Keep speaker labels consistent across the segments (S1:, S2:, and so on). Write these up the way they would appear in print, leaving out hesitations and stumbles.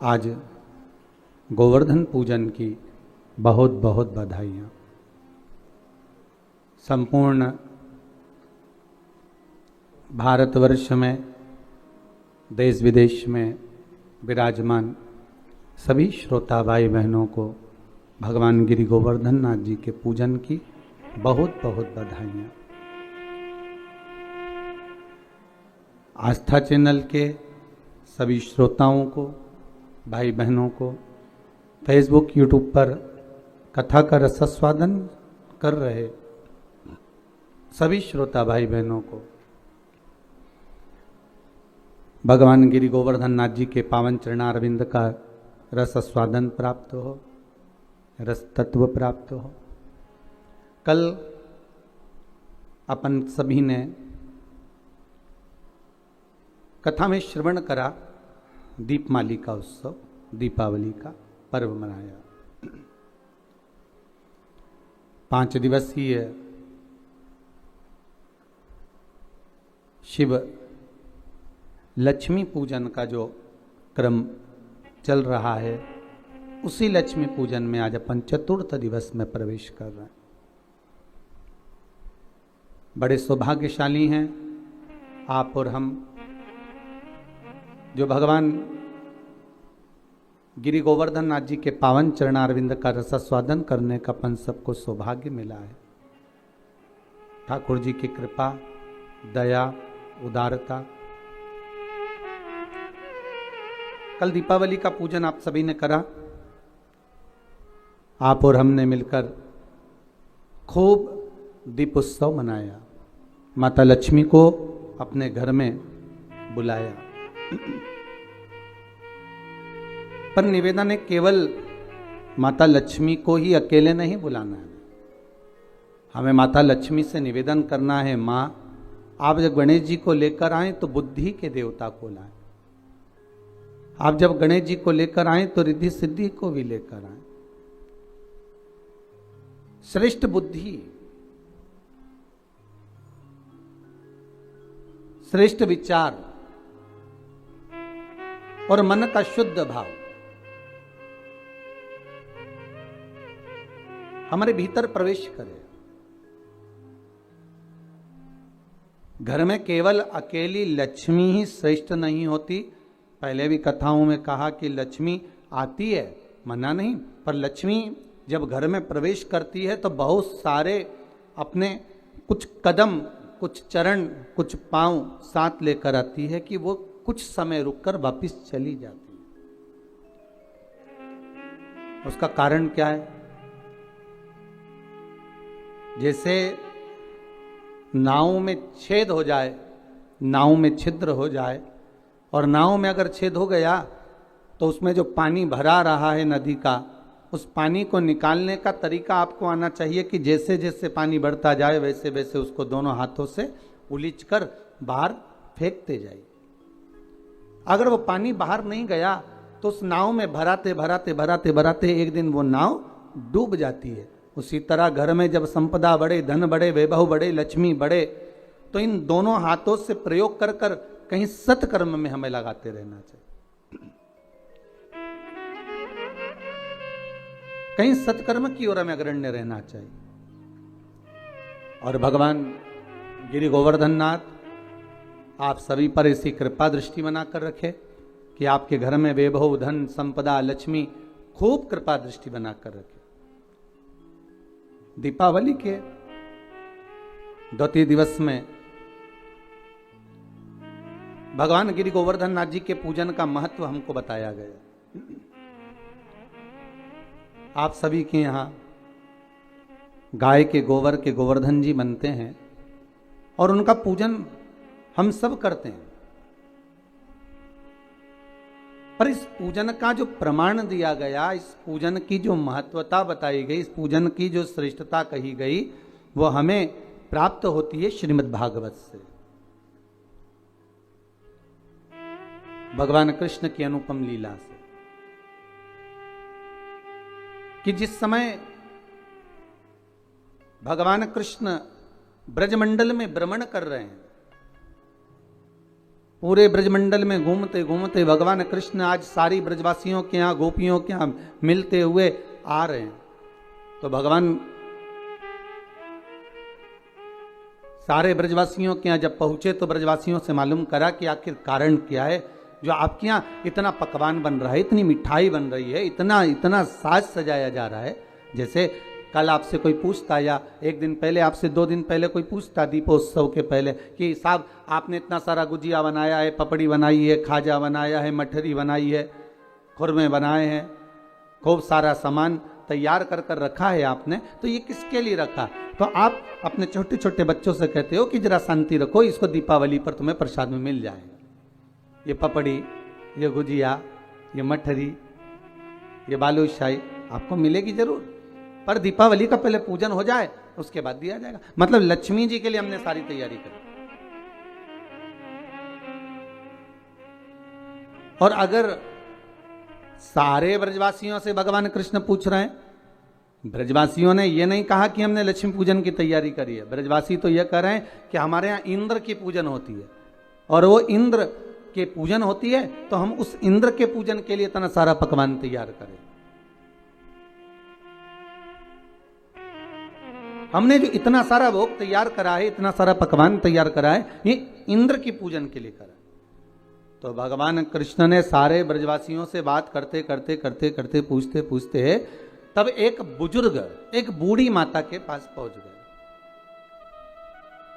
S1: आज गोवर्धन पूजन की बहुत बहुत बधाइयाँ। संपूर्ण भारतवर्ष में, देश विदेश में विराजमान सभी श्रोता भाई बहनों को भगवान गिरि गोवर्धन नाथ जी के पूजन की बहुत बहुत बधाइयाँ। आस्था चैनल के सभी श्रोताओं को, भाई बहनों को, फेसबुक यूट्यूब पर कथा का रसास्वादन कर रहे सभी श्रोता भाई बहनों को भगवान गिरि गोवर्धन नाथ जी के पावन चरणारविंद का रसास्वादन प्राप्त हो, रस तत्व प्राप्त हो। कल अपन सभी ने कथा में श्रवण करा, दीपमाली का उत्सव, दीपावली का पर्व मनाया। 5 दिवसीय शिव लक्ष्मी पूजन का जो क्रम चल रहा है, उसी लक्ष्मी पूजन में आज अपन चतुर्थ दिवस में प्रवेश कर रहे हैं। बड़े सौभाग्यशाली हैं आप और हम, जो भगवान गिरि गोवर्धन नाथ जी के पावन चरणारविंद का रसास्वादन करने का अपन सबको सौभाग्य मिला है। ठाकुर जी की कृपा, दया, उदारता। कल दीपावली का पूजन आप सभी ने करा। आप और हमने मिलकर खूब दीप उत्सव मनाया, माता लक्ष्मी को अपने घर में बुलाया। पर निवेदन है, केवल माता लक्ष्मी को ही अकेले नहीं बुलाना है। हमें माता लक्ष्मी से निवेदन करना है, माँ आप जब गणेश जी को लेकर आए तो बुद्धि के देवता को लाएं। आप जब गणेश जी को लेकर आए तो रिद्धि सिद्धि को भी लेकर आए। श्रेष्ठ बुद्धि, श्रेष्ठ विचार और मन का शुद्ध भाव हमारे भीतर प्रवेश करे। घर में केवल अकेली लक्ष्मी ही श्रेष्ठ नहीं होती। पहले भी कथाओं में कहा कि लक्ष्मी आती है, मना नहीं, पर लक्ष्मी जब घर में प्रवेश करती है तो बहुत सारे अपने कुछ कदम, कुछ चरण, कुछ पांव साथ लेकर आती है कि वो कुछ समय रुककर वापस चली जाती है। उसका कारण क्या है? जैसे नाव में छेद हो जाए, नाव में छिद्र हो जाए, और नाव में अगर छेद हो गया तो उसमें जो पानी भरा रहा है नदी का, उस पानी को निकालने का तरीका आपको आना चाहिए कि जैसे जैसे पानी बढ़ता जाए वैसे वैसे उसको दोनों हाथों से उलीच कर बाहर फेंकते जाइए। अगर वो पानी बाहर नहीं गया तो उस नाव में भराते भराते भराते भराते एक दिन वो नाव डूब जाती है। उसी तरह घर में जब संपदा बढ़े, धन बढ़े, वैभव बढ़े, लक्ष्मी बढ़े, तो इन दोनों हाथों से प्रयोग कर कर कहीं सत्कर्म में हमें लगाते रहना चाहिए, कहीं सत्कर्म की ओर हमें अग्रण्य रहना चाहिए। और भगवान गिरि गोवर्धन नाथ आप सभी पर ऐसी कृपा दृष्टि बनाकर रखे कि आपके घर में वैभव, धन, संपदा, लक्ष्मी खूब कृपा दृष्टि बनाकर रखे। दीपावली के द्वितीय दिवस में भगवान गिरि गोवर्धन नाथ जी के पूजन का महत्व हमको बताया गया। आप सभी के यहां गाय के गोबर के गोवर्धन जी बनते हैं और उनका पूजन हम सब करते हैं। पर इस पूजन का जो प्रमाण दिया गया, इस पूजन की जो महत्वता बताई गई, इस पूजन की जो श्रेष्ठता कही गई, वो हमें प्राप्त होती है श्रीमद् भागवत से। भगवान कृष्ण की अनुपम लीला से, कि जिस समय भगवान कृष्ण ब्रजमंडल में भ्रमण कर रहे हैं, पूरे ब्रजमंडल में घूमते घूमते भगवान कृष्ण आज सारी ब्रजवासियों के यहाँ, गोपियों के यहाँ मिलते हुए आ रहे हैं। तो भगवान सारे ब्रजवासियों के यहाँ जब पहुंचे तो ब्रजवासियों से मालूम करा कि आखिर कारण क्या है जो आपके यहाँ इतना पकवान बन रहा है, इतनी मिठाई बन रही है, इतना इतना साज सजाया जा रहा है। जैसे कल आपसे कोई पूछता या एक दिन पहले आपसे 2 दिन पहले कोई पूछता दीपोत्सव के पहले कि साहब आपने इतना सारा गुजिया बनाया है, पपड़ी बनाई है, खाजा बनाया है, मठरी बनाई है, खुरमे बनाए हैं, खूब सारा सामान तैयार कर कर रखा है आपने, तो ये किसके लिए रखा? तो आप अपने छोटे छोटे बच्चों से कहते हो कि जरा शांति रखो, इसको दीपावली पर तुम्हें प्रसाद में मिल जाएगा। ये पपड़ी, ये गुजिया, ये मठरी, ये बालूशाही आपको मिलेगी जरूर, पर दीपावली का पहले पूजन हो जाए उसके बाद दिया जाएगा। मतलब लक्ष्मी जी के लिए हमने सारी तैयारी करी। और अगर सारे ब्रजवासियों से भगवान कृष्ण पूछ रहे हैं, ब्रजवासियों ने यह नहीं कहा कि हमने लक्ष्मी पूजन की तैयारी करी है, ब्रजवासी तो यह कह रहे हैं कि हमारे यहां इंद्र की पूजन होती है और वो इंद्र के पूजन होती है, तो हम उस इंद्र के पूजन के लिए इतना सारा पकवान तैयार करें। हमने जो इतना सारा भोग तैयार करा है, इतना सारा पकवान तैयार करा है, ये इंद्र की पूजन के लिए करा। तो भगवान कृष्ण ने सारे ब्रजवासियों से बात करते करते करते करते पूछते पूछते तब एक बुजुर्ग, एक बूढ़ी माता के पास पहुंच गए।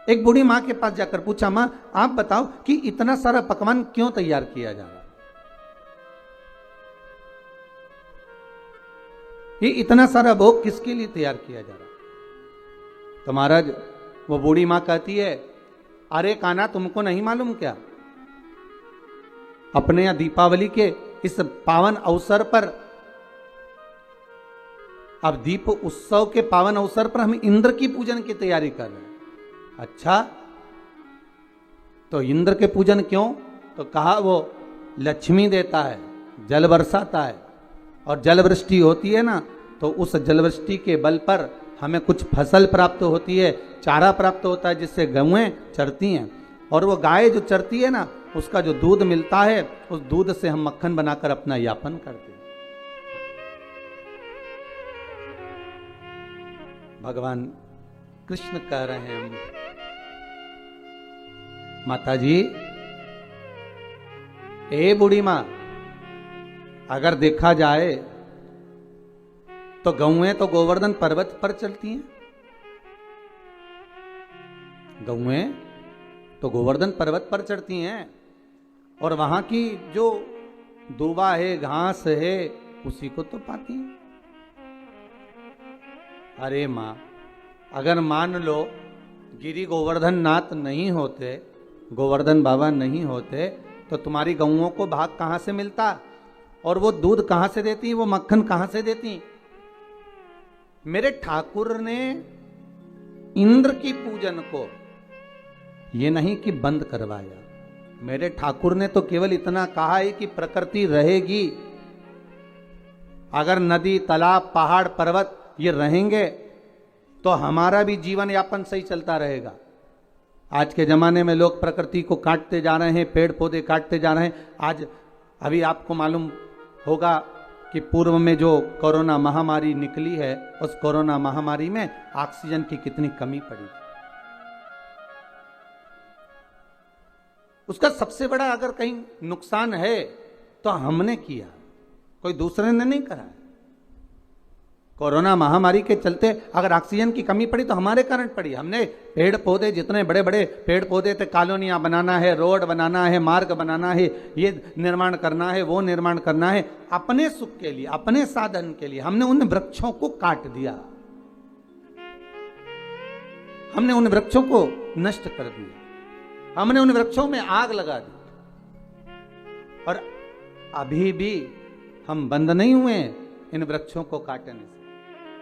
S1: एक बूढ़ी मां के पास जाकर पूछा, मां आप बताओ कि इतना सारा पकवान क्यों तैयार किया जा रहा है? ये इतना सारा भोग किसके लिए तैयार किया जा रहा है? तो महाराज वो बूढ़ी मां कहती है, अरे कान्हा तुमको नहीं मालूम क्या, अपने यहां दीपावली के इस पावन अवसर पर, अब दीप उत्सव के पावन अवसर पर हम इंद्र की पूजन की तैयारी कर रहे हैं। अच्छा, तो इंद्र के पूजन क्यों? तो कहा वो लक्ष्मी देता है, जल बरसाता है, और जल वृष्टि होती है ना, तो उस जल वृष्टि के बल पर हमें कुछ फसल प्राप्त होती है, चारा प्राप्त होता है, जिससे गौएं चरती हैं, और वो गाय जो चरती है ना, उसका जो दूध मिलता है, उस दूध से हम मक्खन बनाकर अपना यापन करते हैं। भगवान कृष्ण कह रहे हैं, माता जी, ए बूढ़ी मां, अगर देखा जाए तो गौएं तो गोवर्धन पर्वत पर चलती हैं, गौएं तो गोवर्धन पर्वत पर चढ़ती हैं, और वहां की जो दूबा है, घास है, उसी को तो पाती हैं। अरे मां, अगर मान लो गिरी गोवर्धन नाथ नहीं होते, गोवर्धन बाबा नहीं होते, तो तुम्हारी गौओं को भाग कहां से मिलता, और वो दूध कहां से देती, वो मक्खन कहां से देती? मेरे ठाकुर ने इंद्र की पूजन को ये नहीं कि बंद करवाया, मेरे ठाकुर ने तो केवल इतना कहा है कि प्रकृति रहेगी, अगर नदी, तालाब, पहाड़, पर्वत ये रहेंगे तो हमारा भी जीवन यापन सही चलता रहेगा। आज के जमाने में लोग प्रकृति को काटते जा रहे हैं, पेड़ पौधे काटते जा रहे हैं। आज अभी आपको मालूम होगा कि पूर्व में जो कोरोना महामारी निकली है, उस कोरोना महामारी में ऑक्सीजन की कितनी कमी पड़ी। उसका सबसे बड़ा अगर कहीं नुकसान है तो हमने किया, कोई दूसरे ने नहीं करा। कोरोना महामारी के चलते अगर ऑक्सीजन की कमी पड़ी तो हमारे कारण पड़ी। हमने पेड़ पौधे, जितने बड़े बड़े पेड़ पौधे थे, कॉलोनियां बनाना है, रोड बनाना है, मार्ग बनाना है, ये निर्माण करना है, वो निर्माण करना है, अपने सुख के लिए, अपने साधन के लिए हमने उन वृक्षों को काट दिया, हमने उन वृक्षों को नष्ट कर दिया, हमने उन वृक्षों में आग लगा दी। और अभी भी हम बंद नहीं हुए इन वृक्षों को काटने से,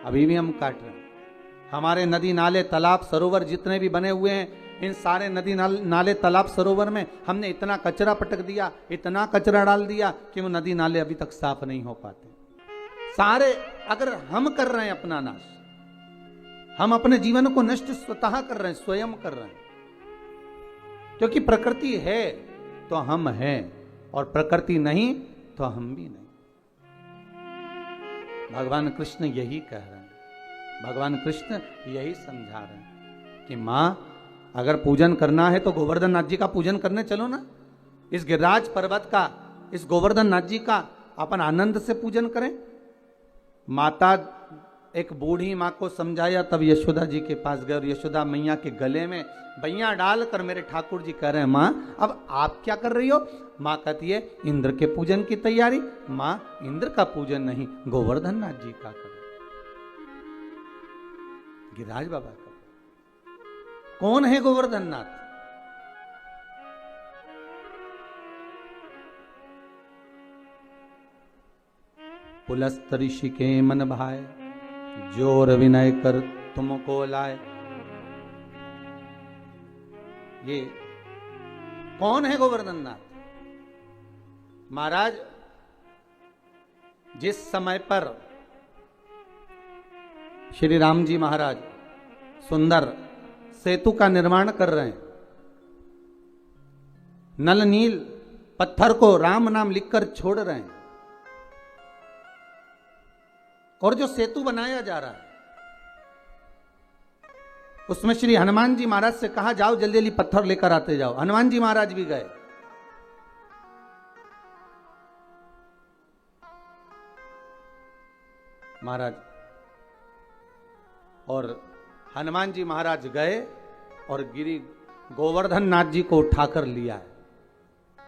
S1: अभी भी हम काट रहे हैं। हमारे नदी नाले, तालाब, सरोवर जितने भी बने हुए हैं, इन सारे नदी नाले, तालाब, सरोवर में हमने इतना कचरा पटक दिया, इतना कचरा डाल दिया कि वो नदी नाले अभी तक साफ नहीं हो पाते। सारे अगर हम कर रहे हैं अपना नाश, हम अपने जीवन को नष्ट स्वतः कर रहे हैं, स्वयं कर रहे हैं। क्योंकि प्रकृति है तो हम हैं, और प्रकृति नहीं तो हम भी नहीं। भगवान कृष्ण यही कह रहे हैं, भगवान कृष्ण यही समझा रहे हैं कि मां अगर पूजन करना है तो गोवर्धन नाथ जी का पूजन करने चलो ना। इस गिरिराज पर्वत का, इस गोवर्धन नाथ जी का अपन आनंद से पूजन करें। माता एक बूढ़ी माँ को समझाया, तब यशोदा जी के पास गए और यशोदा मैया के गले में बैया डालकर मेरे ठाकुर जी कह रहे हैं माँ अब आप क्या कर रही हो। माँ कहती है इंद्र के पूजन की तैयारी। माँ इंद्र का पूजन नहीं, गोवर्धन नाथ जी का करो, गिरिराज बाबा का। कौन है गोवर्धन नाथ? पुलस्त ऋषि के मन भाए, जोर विनय कर तुमको लाए। ये कौन है गोवर्धन नाथ? महाराज जिस समय पर श्री राम जी महाराज सुंदर सेतु का निर्माण कर रहे हैं, नल नील पत्थर को राम नाम लिखकर छोड़ रहे हैं, और जो सेतु बनाया जा रहा है उसमें श्री हनुमान जी महाराज से कहा जाओ जल्दी जल्दी पत्थर लेकर आते जाओ। हनुमान जी महाराज भी गए। महाराज और हनुमान जी महाराज गए और गिरी गोवर्धन नाथ जी को उठाकर लिया है।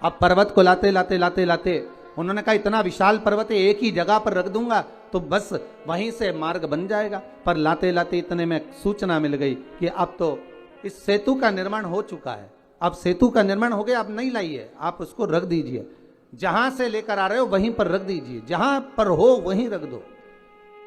S1: अब पर्वत को लाते लाते लाते लाते उन्होंने कहा इतना विशाल पर्वत है, एक ही जगह पर रख दूंगा तो बस वहीं से मार्ग बन जाएगा। पर लाते लाते इतने में सूचना मिल गई कि अब तो इस सेतु का निर्माण हो चुका है, अब सेतु का निर्माण हो गया, अब नहीं लाइए, आप उसको रख दीजिए, जहां से लेकर आ रहे हो वहीं पर रख दीजिए, जहां पर हो वहीं रख दो।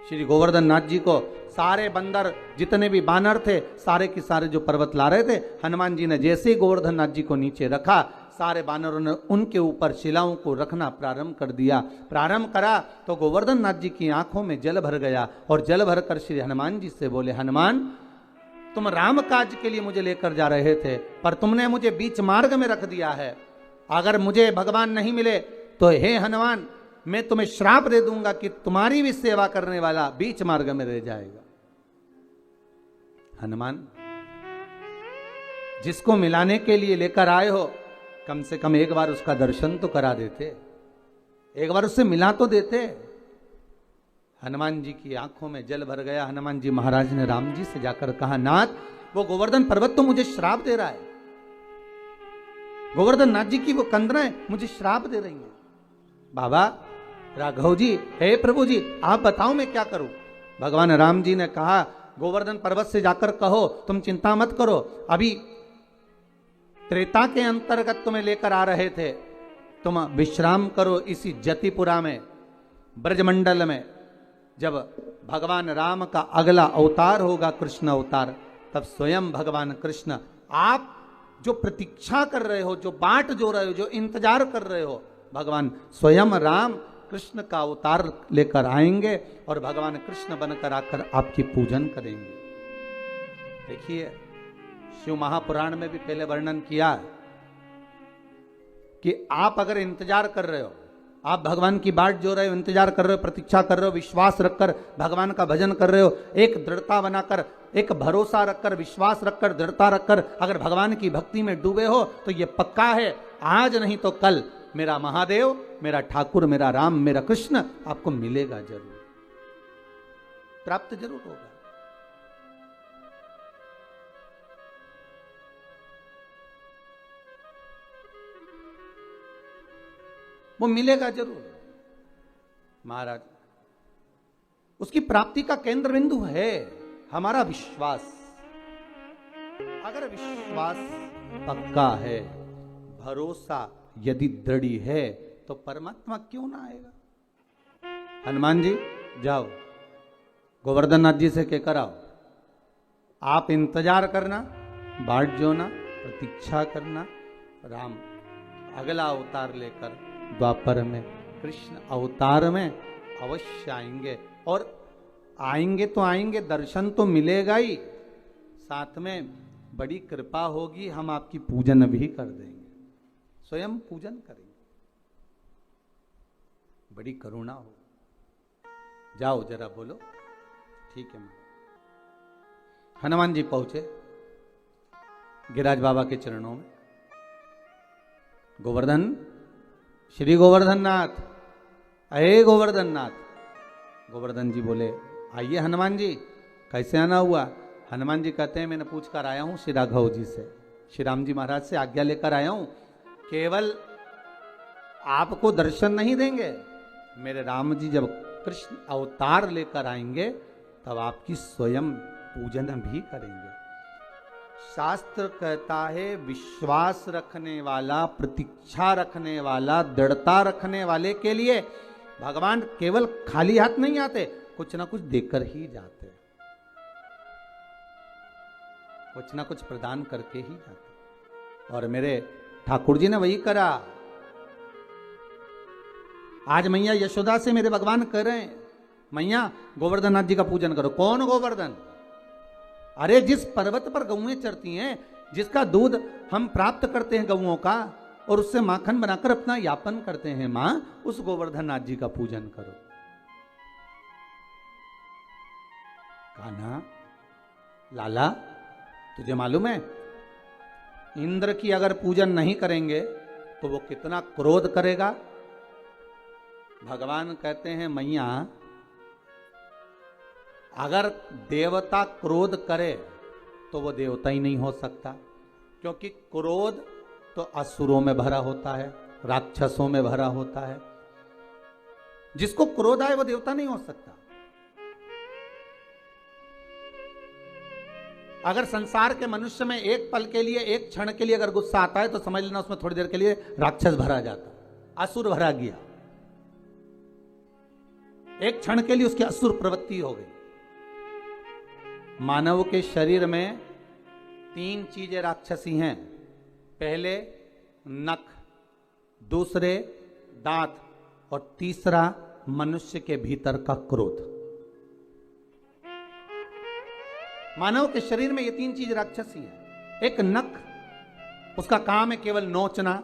S1: श्री गोवर्धन नाथ जी को सारे बंदर जितने भी बानर थे सारे के सारे जो पर्वत ला रहे थे, हनुमान जी ने जैसे ही गोवर्धन नाथ जी को नीचे रखा सारे बानरों ने उनके ऊपर शिलाओं को रखना प्रारंभ कर दिया। प्रारंभ करा तो गोवर्धन नाथ जी की आंखों में जल भर गया और जल भरकर श्री हनुमान जी से बोले हनुमान तुम राम काज के लिए मुझे लेकर जा रहे थे पर तुमने मुझे बीच मार्ग में रख दिया है। अगर मुझे भगवान नहीं मिले तो हे हनुमान मैं तुम्हें श्राप दे दूंगा कि तुम्हारी भी सेवा करने वाला बीच मार्ग में रह जाएगा। हनुमान जिसको मिलाने के लिए लेकर आए हो कम से कम एक बार उसका दर्शन तो करा देते, एक बार उससे मिला तो देते। हनुमान जी की आंखों में जल भर गया। हनुमान जी महाराज ने राम जी से जाकर कहा नाथ वो गोवर्धन पर्वत तो मुझे श्राप दे रहा है, गोवर्धन नाथ जी की वो कंदराएं मुझे श्राप दे रही हैं। बाबा राघव जी, हे प्रभु जी आप बताओ मैं क्या करूं। भगवान राम जी ने कहा गोवर्धन पर्वत से जाकर कहो तुम चिंता मत करो, अभी त्रेता के अंतर्गत तुम्हें लेकर आ रहे थे, तुम विश्राम करो इसी जतिपुरा में ब्रजमंडल में। जब भगवान राम का अगला अवतार होगा कृष्ण अवतार, तब स्वयं भगवान कृष्ण आप जो प्रतीक्षा कर रहे हो, जो बाट जो रहे हो, जो इंतजार कर रहे हो, भगवान स्वयं राम कृष्ण का अवतार लेकर आएंगे और भगवान कृष्ण बनकर आकर आपकी पूजन करेंगे। देखिए शिव महापुराण में भी पहले वर्णन किया कि आप अगर इंतजार कर रहे हो, आप भगवान की बाट जो रहे हो, इंतजार कर रहे हो, प्रतीक्षा कर रहे हो, विश्वास रखकर भगवान का भजन कर रहे हो, एक दृढ़ता बनाकर, एक भरोसा रखकर, विश्वास रखकर, दृढ़ता रखकर अगर भगवान की भक्ति में डूबे हो तो ये पक्का है आज नहीं तो कल मेरा महादेव, मेरा ठाकुर, मेरा राम, मेरा कृष्ण आपको मिलेगा जरूर, प्राप्त जरूर होगा। वो मिलेगा जरूर महाराज। उसकी प्राप्ति का केंद्र बिंदु है हमारा विश्वास। अगर विश्वास पक्का है, भरोसा यदि दृढ़ है तो परमात्मा क्यों ना आएगा। हनुमान जी जाओ गोवर्धन नाथ जी से कहकर आओ, आप इंतजार करना, बाट जोना, प्रतीक्षा करना, राम अगला अवतार लेकर द्वापर में, कृष्ण अवतार में अवश्य आएंगे। और आएंगे तो आएंगे, दर्शन तो मिलेगा ही, साथ में बड़ी कृपा होगी, हम आपकी पूजन भी कर देंगे। स्वयं पूजन करेंगे। बड़ी करुणा हो। जाओ जरा बोलो, ठीक है। हनुमान जी पहुंचे गिरिराज बाबा के चरणों में। गोवर्धन, श्री गोवर्धन नाथ, अये गोवर्धन नाथ। गोवर्धन जी बोले, आइए हनुमान जी, कैसे आना हुआ? हनुमान जी कहते हैं, मैंने पूछ कर आया हूं श्री राघव जी से, श्री राम जी महाराज से आज्ञा लेकर आया हूं। केवल आपको दर्शन नहीं देंगे, मेरे राम जी जब कृष्ण अवतार लेकर आएंगे तब आपकी स्वयं पूजन भी करेंगे। शास्त्र कहता है, विश्वास रखने वाला, प्रतीक्षा रखने वाला, दृढ़ता रखने वाले के लिए भगवान केवल खाली हाथ नहीं आते, कुछ ना कुछ देकर ही जाते, कुछ ना कुछ प्रदान करके ही जाते। और मेरे ठाकुर जी ने वही करा। आज मैया यशोदा से मेरे भगवान कह रहे हैं, मैया गोवर्धन नाथ जी का पूजन करो। कौन गोवर्धन? अरे जिस पर्वत पर गौएं चरती हैं, जिसका दूध हम प्राप्त करते हैं गौओं का, और उससे माखन बनाकर अपना यापन करते हैं, मां उस गोवर्धन नाथ जी का पूजन करो। कान्हा, लाला, तुझे मालूम है इंद्र की अगर पूजन नहीं करेंगे तो वो कितना क्रोध करेगा? भगवान कहते हैं, मैया अगर देवता क्रोध करे तो वो देवता ही नहीं हो सकता, क्योंकि क्रोध तो असुरों में भरा होता है, राक्षसों में भरा होता है। जिसको क्रोध आए वो देवता नहीं हो सकता। अगर संसार के मनुष्य में एक पल के लिए, एक क्षण के लिए अगर गुस्सा आता है तो समझ लेना उसमें थोड़ी देर के लिए राक्षस भरा जाता, असुर भरा गया। एक क्षण के लिए उसकी असुर प्रवृत्ति हो गई। मानव के शरीर में 3 चीजें राक्षसी हैं। पहले नख, दूसरे दांत, और तीसरा मनुष्य के भीतर का क्रोध। मानव के शरीर में ये 3 चीज राक्षसी है। एक नख, उसका काम है केवल नोचना।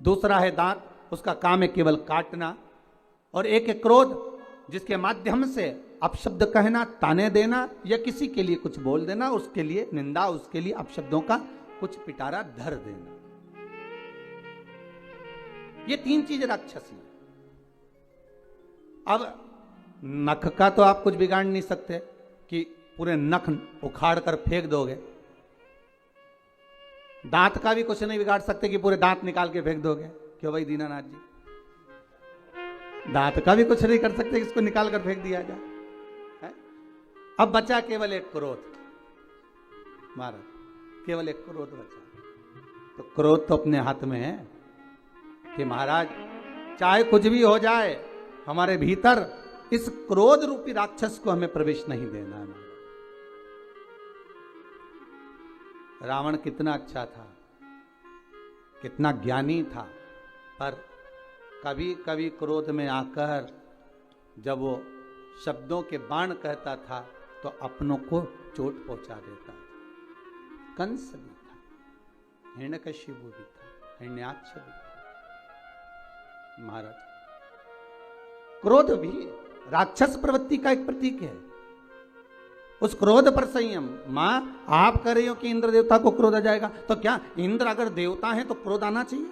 S1: दूसरा है दांत, उसका काम है केवल काटना। और एक है क्रोध, जिसके माध्यम से अपशब्द कहना, ताने देना, या किसी के लिए कुछ बोल देना, उसके लिए निंदा, उसके लिए अपशब्दों का कुछ पिटारा धर देना। ये 3 चीज राक्षसी है। अब नख का तो आप कुछ बिगाड़ नहीं सकते कि पूरे नख उखाड़ कर फेंक दोगे। दांत का भी कुछ नहीं बिगाड़ सकते कि पूरे दांत निकाल के फेंक दोगे। क्यों भाई दीनानाथ जी? दांत का भी कुछ नहीं कर सकते, इसको निकाल कर फेंक दिया जाए। अब बचा केवल एक क्रोध। महाराज, केवल एक क्रोध बचा। तो क्रोध तो अपने हाथ में है कि महाराज चाहे कुछ भी हो जाए, हमारे भीतर इस क्रोध रूपी राक्षस को हमें प्रवेश नहीं देना है। रावण कितना अच्छा था, कितना ज्ञानी था, पर कभी कभी क्रोध में आकर जब वो शब्दों के बाण कहता था तो अपनों को चोट पहुंचा देता था। कंस भी था, हिरण्यकशिपु भी था, हिरण्याक्ष भी था। महाराज, क्रोध भी राक्षस प्रवृत्ति का एक प्रतीक है। उस क्रोध पर संयम। मां, आप कह रही हो कि इंद्र देवता को क्रोध आ जाएगा, तो क्या इंद्र अगर देवता हैं तो क्रोध आना चाहिए?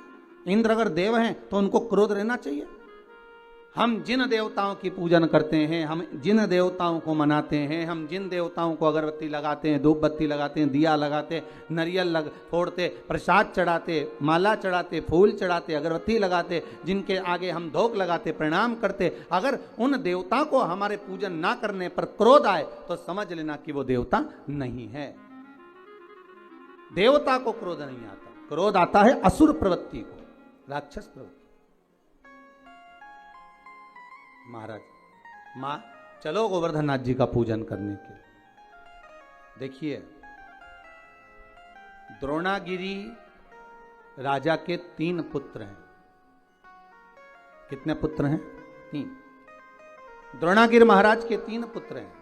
S1: इंद्र अगर देव हैं तो उनको क्रोध रहना चाहिए? हम जिन देवताओं की पूजन करते हैं, हम जिन देवताओं को मनाते हैं, हम जिन देवताओं को अगरबत्ती लगाते हैं, धूप बत्ती लगाते हैं, दिया लगाते, नारियल फोड़ते, प्रसाद चढ़ाते, माला चढ़ाते, फूल चढ़ाते, अगरबत्ती लगाते, जिनके आगे हम धोख लगाते, प्रणाम करते, अगर उन देवता को हमारे पूजन ना करने पर क्रोध आए तो समझ लेना कि वो देवता नहीं है। देवता को क्रोध नहीं आता, क्रोध आता है असुर प्रवृत्ति को, राक्षस प्रवृत्ति। महाराज, मां, चलो गोवर्धन नाथ जी का पूजन करने के। देखिए, द्रोणागिरी राजा के 3 पुत्र हैं। कितने पुत्र हैं? 3। द्रोणागिरी महाराज के 3 पुत्र हैं।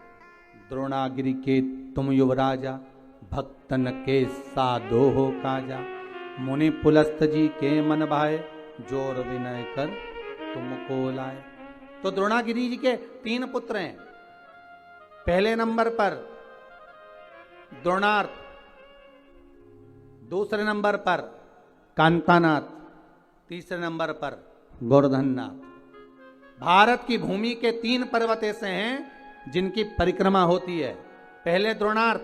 S1: द्रोणागिरी के तुम युवराजा, भक्तन के साधो हो काजा, मुनि पुलस्त जी के मन भाए, जोर विनय कर तुमको लाए। तो द्रोणागिरी जी के 3 पुत्र हैं। पहले नंबर पर द्रोणार्थ, दूसरे नंबर पर कांतानाथ, तीसरे नंबर पर गोवर्धननाथ। भारत की भूमि के 3 पर्वत ऐसे हैं जिनकी परिक्रमा होती है। पहले द्रोणार्थ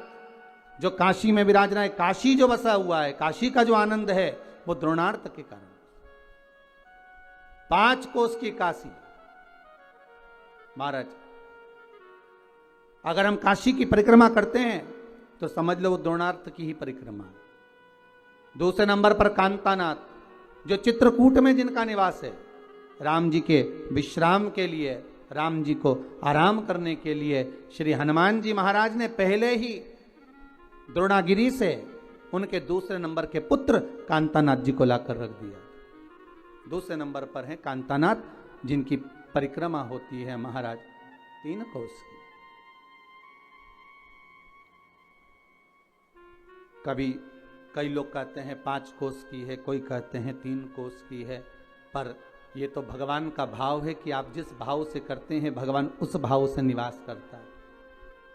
S1: जो काशी में विराज रहा है, काशी जो बसा हुआ है, काशी का जो आनंद है वो द्रोणार्थ के कारण। 5 कोस की काशी महाराज, अगर हम काशी की परिक्रमा करते हैं तो समझ लो वो द्रोणार्थ की ही परिक्रमा है। दूसरे नंबर पर कांतानाथ जो चित्रकूट में जिनका निवास है, राम जी के विश्राम के लिए, राम जी को आराम करने के लिए श्री हनुमान जी महाराज ने पहले ही द्रोणागिरी से उनके दूसरे नंबर के पुत्र कांतानाथ जी को लाकर रख दिया। दूसरे नंबर पर है कांतानाथ जिनकी परिक्रमा होती है महाराज 3 कोस की। कभी कई लोग कहते हैं 5 कोस की है, कोई कहते हैं 3 कोस की है, पर ये तो भगवान का भाव है कि आप जिस भाव से करते हैं भगवान उस भाव से निवास करता है।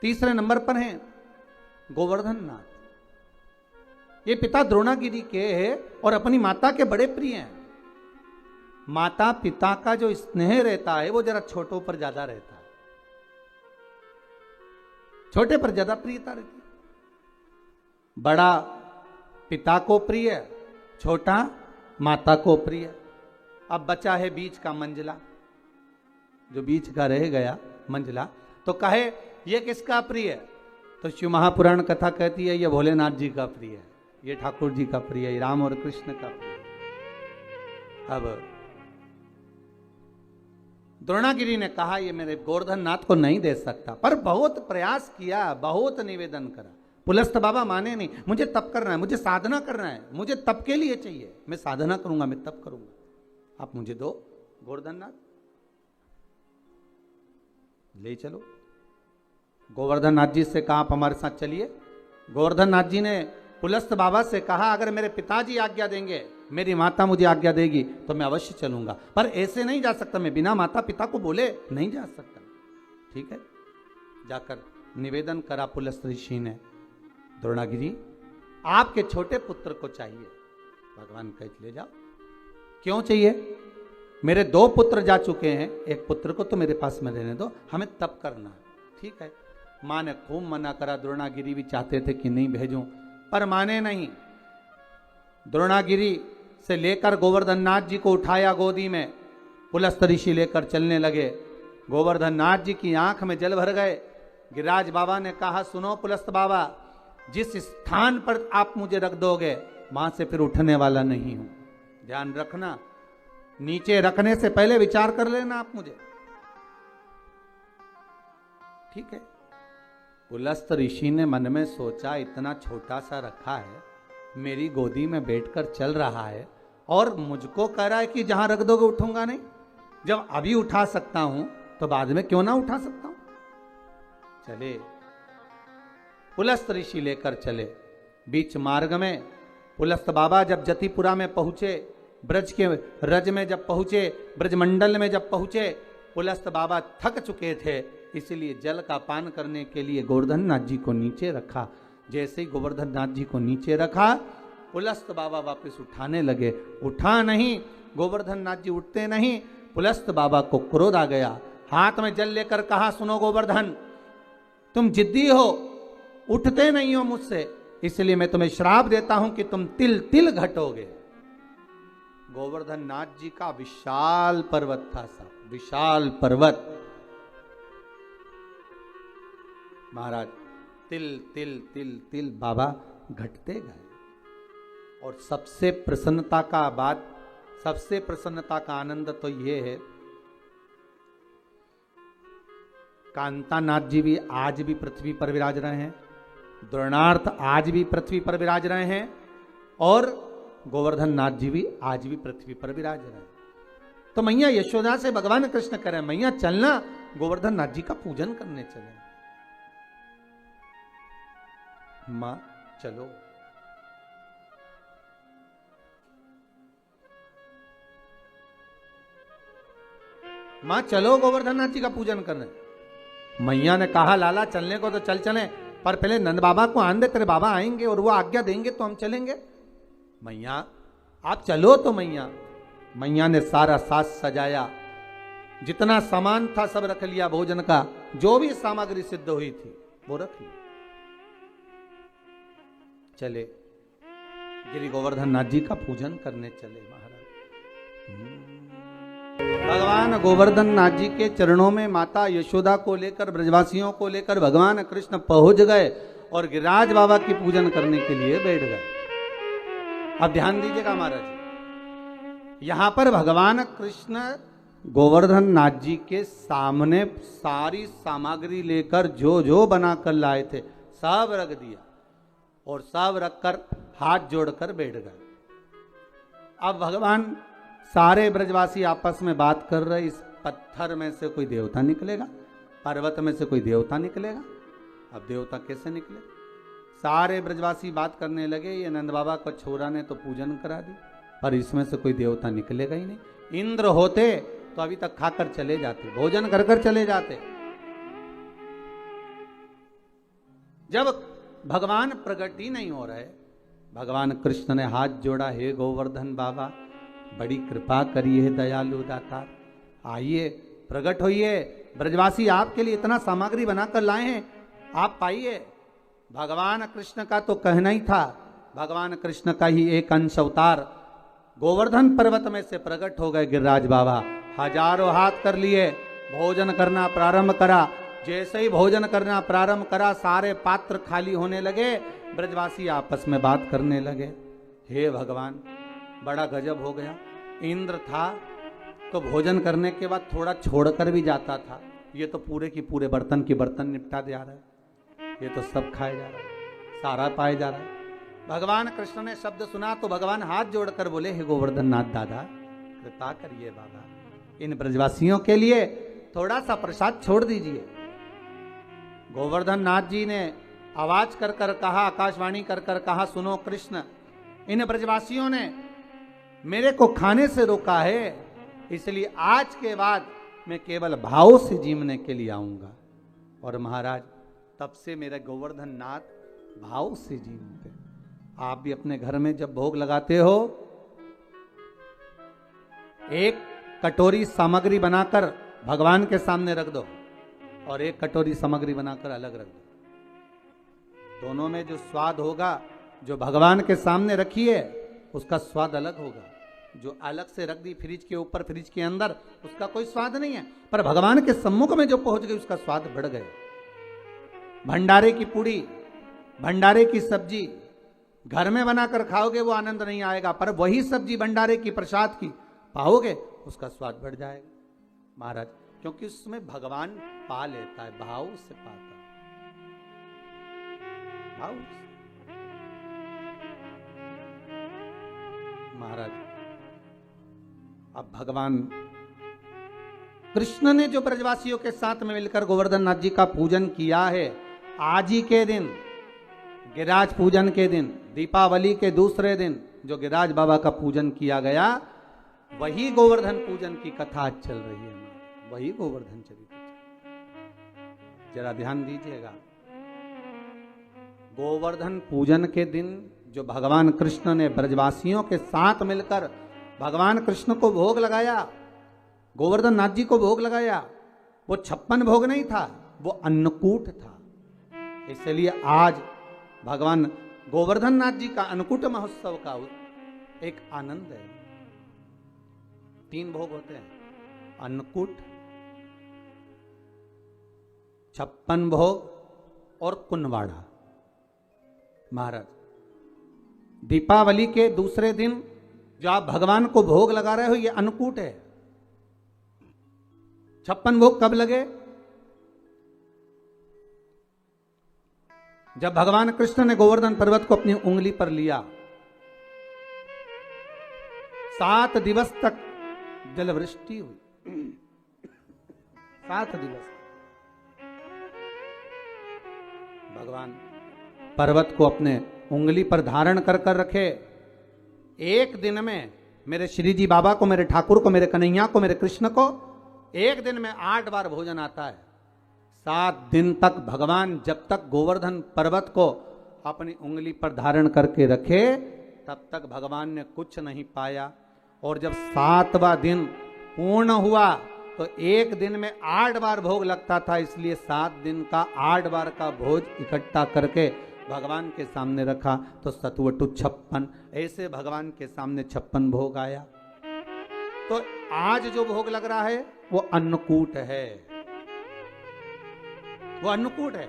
S1: तीसरे नंबर पर हैं गोवर्धननाथ। ये पिता द्रोणागिरी के हैं और अपनी माता के बड़े प्रिय हैं। माता पिता का जो स्नेह रहता है वो जरा छोटों पर ज्यादा रहता है, छोटे पर ज्यादा प्रियता रहती है। बड़ा पिता को प्रिय, छोटा माता को प्रिय। अब बचा है बीच का मंझला, जो बीच का रह गया मंझला, तो कहे ये किसका प्रिय है? तो शिव महापुराण कथा कहती है ये भोलेनाथ जी का प्रिय है, ये ठाकुर जी का प्रिय है, राम और कृष्ण का प्रिय है। अब द्रोणागिरी ने कहा ये मेरे गोवर्धननाथ को नहीं दे सकता, पर बहुत प्रयास किया, बहुत निवेदन करा। पुलस्त बाबा माने नहीं, मुझे तप करना है, मुझे साधना करना है, मुझे तप के लिए चाहिए, मैं साधना करूंगा, मैं तप करूंगा, आप मुझे दो गोवर्धननाथ, ले चलो। गोवर्धननाथ जी से कहा आप हमारे साथ चलिए। गोवर्धननाथ जी ने पुलस्त बाबा से कहा अगर मेरे पिताजी आज्ञा देंगे, मेरी माता मुझे आज्ञा देगी तो मैं अवश्य चलूंगा, पर ऐसे नहीं जा सकता, मैं बिना माता पिता को बोले नहीं जा सकता। ठीक है, जाकर निवेदन करा पुलस्त ऋषि ने, द्रोणागिरी आपके छोटे पुत्र को चाहिए। भगवान कह ले जाओ। क्यों चाहिए? मेरे 2 पुत्र जा चुके हैं, एक पुत्र को तो मेरे पास में रहने दो, हमें तप करना है। ठीक है, मां ने खूब मना करा। द्रोणागिरी भी चाहते थे कि नहीं भेजूं, पर माने नहीं। द्रोणागिरी से लेकर गोवर्धननाथ जी को उठाया गोदी में, पुलस्त ऋषि लेकर चलने लगे। गोवर्धननाथ जी की आंख में जल भर गए। गिरिराज बाबा ने कहा सुनो पुलस्त बाबा, जिस स्थान पर आप मुझे रख दोगे वहां से फिर उठने वाला नहीं हूं, ध्यान रखना। नीचे रखने से पहले विचार कर लेना आप मुझे। ठीक है, पुलस्त ऋषि ने मन में सोचा इतना छोटा सा रखा है, मेरी गोदी में बैठकर चल रहा है और मुझको कह रहा है कि जहां रख दोगे उठूंगा नहीं। जब अभी उठा सकता हूं तो बाद में क्यों ना उठा सकता हूं। चले, पुलस्त ऋषि लेकर चले। बीच मार्ग में पुलस्त बाबा जब जतिपुरा में पहुंचे, ब्रज के रज में जब पहुंचे, ब्रजमंडल में जब पहुंचे, पुलस्त बाबा थक चुके थे, इसलिए जल का पान करने के लिए गोवर्धननाथ जी को नीचे रखा। जैसे ही गोवर्धननाथ जी को नीचे रखा, पुलस्त बाबा वापस उठाने लगे। उठा नहीं, गोवर्धननाथ जी उठते नहीं। पुलस्त बाबा को क्रोध आ गया, हाथ में जल लेकर कहा सुनो गोवर्धन, तुम जिद्दी हो, उठते नहीं हो मुझसे, इसलिए मैं तुम्हें श्राप देता हूं कि तुम तिल तिल घटोगे। गोवर्धननाथ जी का विशाल पर्वत था, सब विशाल पर्वत। महाराज तिल तिल तिल तिल बाबा घटते गए। और सबसे प्रसन्नता का बात, सबसे प्रसन्नता का आनंद तो यह है, कांतानाथ जी भी आज भी पृथ्वी पर विराज रहे हैं, द्रोणार्थ आज भी पृथ्वी पर विराज रहे हैं, और गोवर्धननाथ जी भी आज भी पृथ्वी पर विराज रहे हैं। तो मैया यशोदा से भगवान कृष्ण करें, मैया चलना गोवर्धननाथ जी का पूजन करने चले। मां चलो। मां चलो गोवर्धन नाथ जी का पूजन करने। मैया ने कहा लाला चलने को तो चल चले, पर पहले नंद बाबा को आन दे, तेरे बाबा आएंगे और वो आज्ञा देंगे तो हम चलेंगे। मैया आप चलो तो मैया ने सारा साज सजाया, जितना सामान था सब रख लिया, भोजन का जो भी सामग्री सिद्ध हुई थी वो रख ली। चले गिरि गोवर्धन नाथ जी का पूजन करने चले महाराज। भगवान गोवर्धन नाथ जी के चरणों में माता यशोदा को लेकर, ब्रजवासियों को लेकर भगवान कृष्ण पहुंच गए और गिरिराज बाबा की पूजन करने के लिए बैठ गए। अब ध्यान दीजिएगा महाराज, यहां पर भगवान कृष्ण गोवर्धन नाथ जी के सामने सारी सामग्री लेकर जो जो बनाकर लाए थे सब रख दिया और सब रखकर हाथ जोड़कर बैठ गए। अब भगवान सारे ब्रजवासी आपस में बात कर रहे, इस पत्थर में से कोई देवता निकलेगा, पर्वत में से कोई देवता निकलेगा। अब देवता कैसे निकले? सारे ब्रजवासी बात करने लगे, ये नंद बाबा को छोरा ने तो पूजन करा दी, पर इसमें से कोई देवता निकलेगा ही नहीं। इंद्र होते तो अभी तक खाकर चले जाते, भोजन कर कर चले जाते। जब भगवान प्रकट ही नहीं हो रहे, भगवान कृष्ण ने हाथ जोड़ा, हे गोवर्धन बाबा बड़ी कृपा करिए दयालु दाता, आइए प्रकट होइए, ब्रजवासी आपके लिए इतना सामग्री बनाकर लाए हैं, आप पाइए। भगवान कृष्ण का तो कहना ही था, भगवान कृष्ण का ही एक अंश अवतार गोवर्धन पर्वत में से प्रकट हो गए गिरिराज बाबा। हजारों हाथ कर लिए, भोजन करना प्रारंभ करा। जैसे ही भोजन करना प्रारंभ करा, सारे पात्र खाली होने लगे, ब्रजवासी आपस में बात करने लगे। हे भगवान बड़ा गजब हो गया, इंद्र था तो भोजन करने के बाद थोड़ा छोड़कर भी जाता था, ये तो पूरे की पूरे बर्तन की बर्तन निपटा दे रहा है, ये तो सब खाया जा रहा है, सारा पाया जा रहा है। भगवान कृष्ण ने शब्द सुना तो भगवान हाथ जोड़कर बोले, हे गोवर्धन नाथ दादा कृपा करिए बाबा, इन ब्रजवासियों के लिए थोड़ा सा प्रसाद छोड़ दीजिए। गोवर्धन नाथ जी ने आवाज कर कर कहा, आकाशवाणी कर कर कहा, सुनो कृष्ण, इन ब्रजवासियों ने मेरे को खाने से रोका है, इसलिए आज के बाद मैं केवल भाव से जीवने के लिए आऊंगा। और महाराज तब से मेरे गोवर्धन नाथ भाव से जीवते। आप भी अपने घर में जब भोग लगाते हो, एक कटोरी सामग्री बनाकर भगवान के सामने रख दो और एक कटोरी सामग्री बनाकर अलग रख दो। दोनों में जो स्वाद होगा, जो भगवान के सामने रखी है उसका स्वाद अलग होगा, जो अलग से रख दी फ्रिज के ऊपर, फ्रिज के अंदर, उसका कोई स्वाद नहीं है, पर भगवान के सम्मुख में जो पहुंच गई उसका स्वाद बढ़ गया। भंडारे की पूड़ी, भंडारे की सब्जी घर में बनाकर खाओगे वो आनंद नहीं आएगा, पर वही सब्जी भंडारे की प्रसाद की पाओगे उसका स्वाद बढ़ जाएगा महाराज, क्योंकि उसमें भगवान पा लेता है, भाव से पाता है, भाव से। महाराज अब भगवान कृष्ण ने जो ब्रजवासियों के साथ में मिलकर गोवर्धन नाथ जी का पूजन किया है, आज ही के दिन गिरिराज पूजन के दिन, दीपावली के दूसरे दिन जो गिरिराज बाबा का पूजन किया गया, वही गोवर्धन पूजन की कथा आज चल रही है, वही गोवर्धन चरित्र। जरा ध्यान दीजिएगा, गोवर्धन पूजन के दिन जो भगवान कृष्ण ने ब्रजवासियों के साथ मिलकर भगवान कृष्ण को भोग लगाया, गोवर्धन नाथ जी को भोग लगाया, वो 56 भोग नहीं था, वो अन्नकूट था। इसलिए आज भगवान गोवर्धन नाथ जी का अन्नकूट महोत्सव का एक आनंद है। 3 भोग होते हैं, अन्नकूट, 56 भोग और कुनवाड़ा। महाराज दीपावली के दूसरे दिन जो आप भगवान को भोग लगा रहे हो ये अन्नकूट है। 56 भोग कब लगे? जब भगवान कृष्ण ने गोवर्धन पर्वत को अपनी उंगली पर लिया, 7 दिवस तक जलवृष्टि हुई। 7 दिवस भगवान पर्वत को अपने उंगली पर धारण कर कर रखे। एक दिन में मेरे श्री जी बाबा को, मेरे ठाकुर को, मेरे कन्हैया को, मेरे कृष्ण को एक दिन में 8 बार भोजन आता है। 7 दिन तक भगवान जब तक गोवर्धन पर्वत को अपनी उंगली पर धारण करके रखे तब तक भगवान ने कुछ नहीं पाया। और जब 7वां दिन पूर्ण हुआ तो एक दिन में 8 बार भोग लगता था, इसलिए 7 दिन का 8 बार का भोज इकट्ठा करके भगवान के सामने रखा तो सतवटु 56, ऐसे भगवान के सामने 56 भोग आया। तो आज जो भोग लग रहा है वो अन्नकूट है, वो अन्नकूट है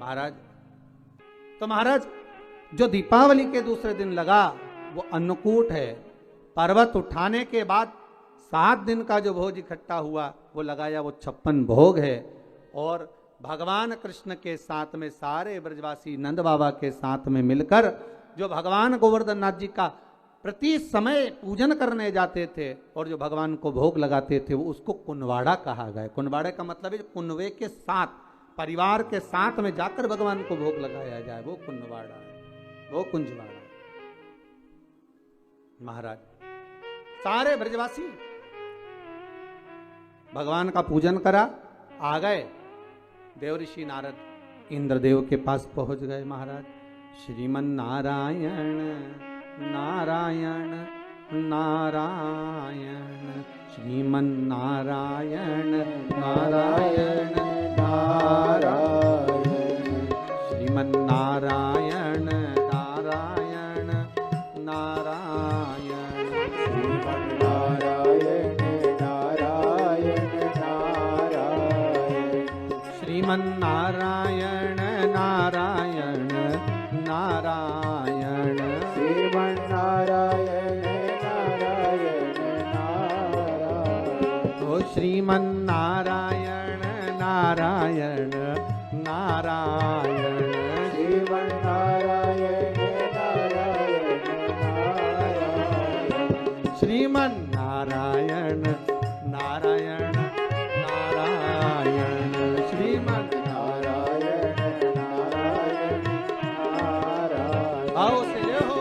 S1: महाराज। तो महाराज जो दीपावली के दूसरे दिन लगा वो अन्नकूट है। पर्वत उठाने के बाद 7 दिन का जो भोज इकट्ठा हुआ वो लगाया, वो 56 भोग है। और भगवान कृष्ण के साथ में सारे ब्रजवासी नंद बाबा के साथ में मिलकर जो भगवान गोवर्धन नाथ जी का प्रति समय पूजन करने जाते थे और जो भगवान को भोग लगाते थे वो उसको कुनवाड़ा कहा गया। कुनवाड़े का मतलब है कुनवे के साथ, परिवार के साथ में जाकर भगवान को भोग लगाया जाए, वो कुनवाड़ा है, वो कुंजवाड़ा। महाराज सारे ब्रजवासी भगवान का पूजन करा, आ गए। देवऋषि नारद इंद्रदेव के पास पहुंच गए। महाराज श्रीमन नारायण नारायण नारायण, श्रीमन नारायण नारायण नारायण, श्रीमन नारायण नारायण नारायण, श्रीमन नारायण नारायण नारायण, श्रीमन नारायण नारायण नारायण, श्रीमन नारायण नारायण नारायण, तो श्रीमन नारायण नारायण नारायण, श्रीमन नारायण नारायण नारायण, श्रीमन नारायण नारायण नारायण, श्रीमन नारायण नारायण नारायण। आओ से ले हो।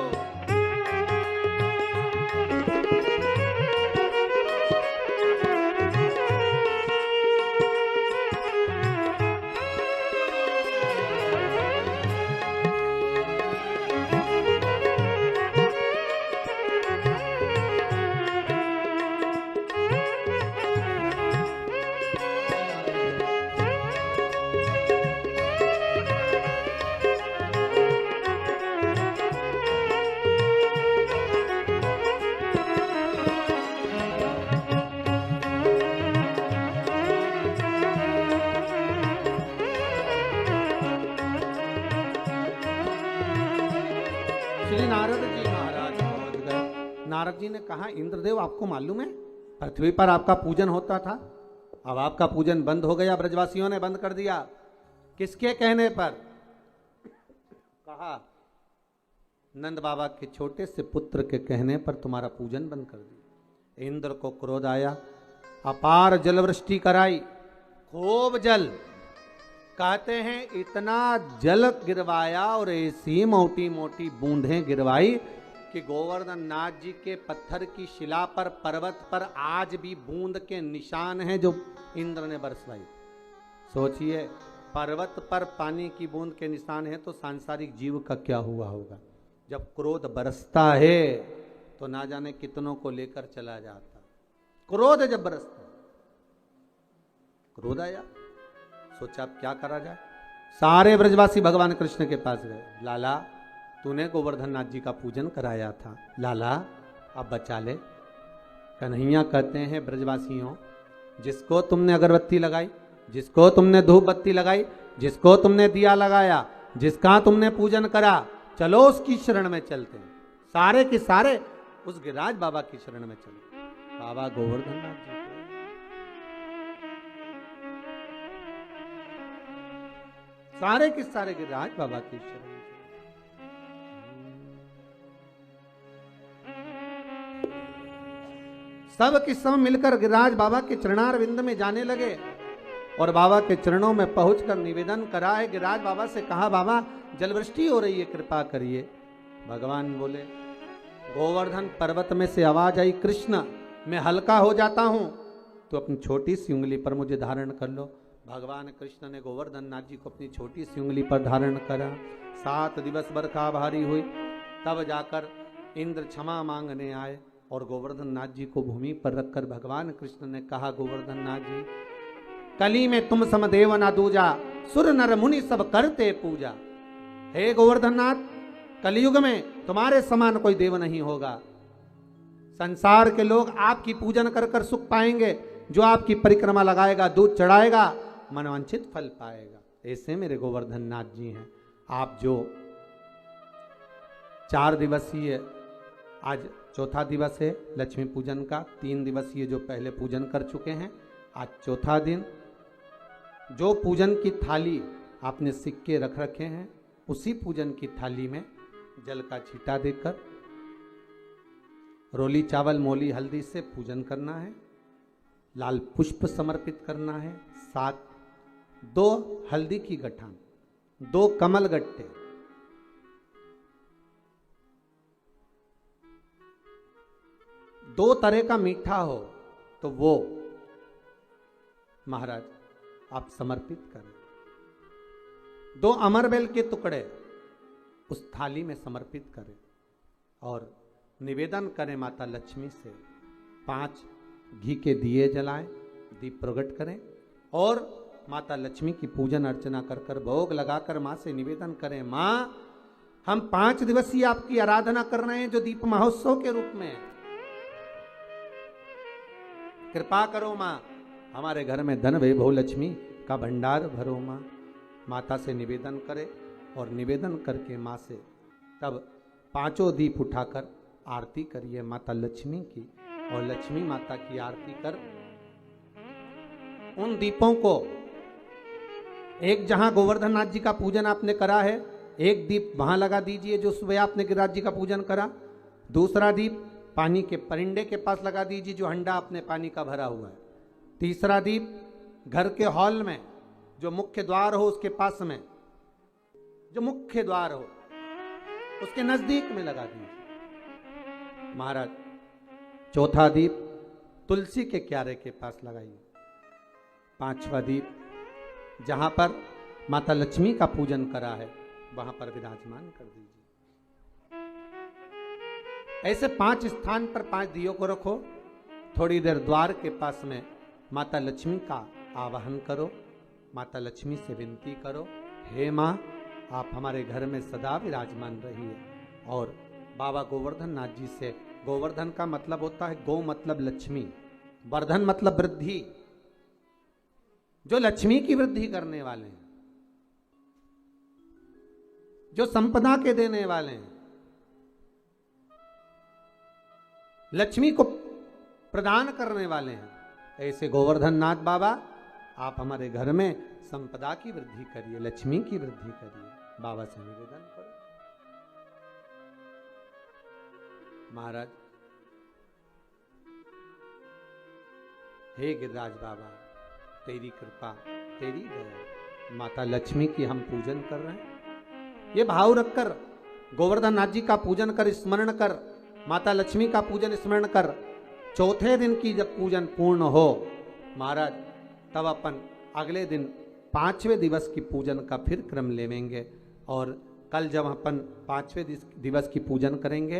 S1: श्री नारद जी महाराज पहुंच गए। नारद जी ने कहा इंद्रदेव आपको मालूम है पृथ्वी पर आपका पूजन होता था, अब आपका पूजन बंद हो गया, ब्रजवासियों ने बंद कर दिया। किसके कहने पर? कहा नंद बाबा के छोटे से पुत्र के कहने पर तुम्हारा पूजन बंद कर दिया। इंद्र को क्रोध आया, अपार जलवृष्टि कराई, खूब जल, कहते हैं इतना जल गिरवाया और ऐसी मोटी मोटी बूंदें गिरवाई कि गोवर्धन नाथ जी के पत्थर की शिला पर, पर्वत पर आज भी बूंद के निशान हैं जो इंद्र ने बरसवाई। सोचिए पर्वत पर पानी की बूंद के निशान है तो सांसारिक जीव का क्या हुआ होगा। जब क्रोध बरसता है तो ना जाने कितनों को लेकर चला जाता। क्रोध जब बरसता, क्रोध आया, सोचा अब क्या करा जाए। सारे ब्रजवासी भगवान कृष्ण के पास गए। लाला तूने गोवर्धन नाथ जी का पूजन कराया था, लाला अब बचा ले। कन्हैया कहते हैं ब्रजवासियों, जिसको तुमने अगरबत्ती लगाई, जिसको तुमने धूप बत्ती लगाई, जिसको तुमने दिया लगाया, जिसका तुमने पूजन करा, चलो उसकी शरण में चलते हैं। सारे के सारे उस गिरिराज बाबा की शरण में चले। बाबा गोवर्धन नाथ जी सारे के सारे गिरिराज बाबा की शरण में सब के सब मिलकर गिरिराज बाबा के चरणारविंद में जाने लगे और बाबा के चरणों में पहुंचकर निवेदन करा है। गिरिराज बाबा से कहा बाबा जलवृष्टि हो रही है, कृपा करिए। भगवान बोले, गोवर्धन पर्वत में से आवाज आई, कृष्ण मैं हल्का हो जाता हूं तो अपनी छोटी सी उंगली पर मुझे धारण कर लो। भगवान कृष्ण ने गोवर्धन नाथ जी को अपनी छोटी सी उंगली पर धारण करा। 7 दिवस बरखा भारी हुई, तब जाकर इंद्र क्षमा मांगने आए और गोवर्धन नाथ जी को भूमि पर रखकर भगवान कृष्ण ने कहा, गोवर्धन नाथ जी, कली में तुम सम देव ना दूजा, सुर नर मुनि सब करते पूजा। हे गोवर्धन नाथ, कलयुग में तुम्हारे समान कोई देव नहीं होगा। संसार के लोग आपकी पूजन कर कर सुख पाएंगे। जो आपकी परिक्रमा लगाएगा, दूध चढ़ाएगा, मनवांछित फल पाएगा। ऐसे मेरे गोवर्धन नाथ जी हैं। आप जो 4 दिवसीय, आज चौथा दिवस है लक्ष्मी पूजन का, 3 दिवसीय जो पहले पूजन कर चुके हैं, आज चौथा दिन, जो पूजन की थाली आपने सिक्के रख रखे हैं, उसी पूजन की थाली में जल का छींटा देकर रोली चावल मोली हल्दी से पूजन करना है। लाल पुष्प समर्पित करना है। 2 हल्दी की गठान, 2 कमल गट्टे, 2 तरह का मीठा हो तो वो महाराज आप समर्पित करें। 2 अमरबेल के टुकड़े उस थाली में समर्पित करें और निवेदन करें माता लक्ष्मी से। 5 घी के दिए जलाएं, दीप प्रकट करें और माता लक्ष्मी की पूजन अर्चना कर कर भोग लगाकर मां से निवेदन करें, मां हम 5 दिवसीय आपकी आराधना कर रहे हैं जो दीप महोत्सव के रूप में है। कृपा करो मां, हमारे घर में धन वैभव लक्ष्मी का भंडार भरो मां। माता से निवेदन करे और निवेदन करके मां से तब 5 दीप उठाकर आरती करिए माता लक्ष्मी की और लक्ष्मी माता की आरती कर उन दीपों को, एक जहां गोवर्धन नाथ जी का पूजन आपने करा है, एक दीप वहां लगा दीजिए जो सुबह आपने गिरिराज जी का पूजन करा। दूसरा दीप पानी के परिंडे के पास लगा दीजिए जो हंडा आपने पानी का भरा हुआ है। तीसरा दीप घर के हॉल में जो मुख्य द्वार हो उसके पास में, जो मुख्य द्वार हो उसके नजदीक में लगा दीजिए महाराज। चौथा दीप तुलसी के क्यारे के पास लगाइए। 5वां दीप जहां पर माता लक्ष्मी का पूजन करा है वहां पर विराजमान कर दीजिए। ऐसे 5 स्थान पर 5 दियों को रखो। थोड़ी देर द्वार के पास में माता लक्ष्मी का आवाहन करो, माता लक्ष्मी से विनती करो, हे मां आप हमारे घर में सदा विराजमान रहिए। और बाबा गोवर्धन नाथ जी से, गोवर्धन का मतलब होता है गौ मतलब लक्ष्मी, वर्धन मतलब वृद्धि, जो लक्ष्मी की वृद्धि करने वाले हैं, जो संपदा के देने वाले हैं, लक्ष्मी को प्रदान करने वाले हैं। ऐसे गोवर्धन नाथ बाबा आप हमारे घर में संपदा की वृद्धि करिए, लक्ष्मी की वृद्धि करिए। बाबा से निवेदन करो। महाराज, हे गिरिराज बाबा, तेरी कृपा, तेरी दया, माता लक्ष्मी की हम पूजन कर रहे हैं। ये भाव रखकर गोवर्धन नाथ जी का पूजन कर, स्मरण कर, माता लक्ष्मी का पूजन स्मरण कर, चौथे दिन की जब पूजन पूर्ण हो महाराज, तब अपन अगले दिन 5वें दिवस की पूजन का फिर क्रम लेवेंगे। और कल जब अपन 5वें दिवस की पूजन करेंगे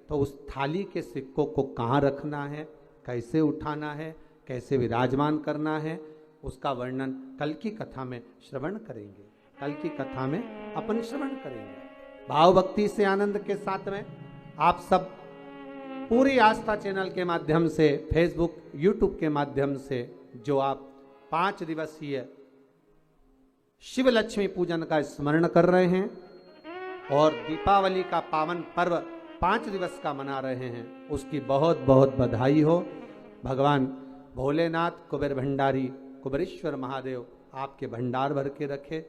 S1: तो उस थाली के सिक्कों को कहाँ रखना है, कैसे उठाना है, कैसे विराजमान करना है, उसका वर्णन कल की कथा में श्रवण करेंगे। कल की कथा में अपन श्रवण करेंगे भाव भक्ति से, आनंद के साथ में। आप सब पूरी आस्था चैनल के माध्यम से, फेसबुक यूट्यूब के माध्यम से जो आप 5 दिवसीय शिव लक्ष्मी पूजन का स्मरण कर रहे हैं और दीपावली का पावन पर्व 5 दिवस का मना रहे हैं, उसकी बहुत बहुत बधाई हो। भगवान भोलेनाथ कुबेर भंडारी कुबेरेश्वर महादेव आपके भंडार भर के रखे।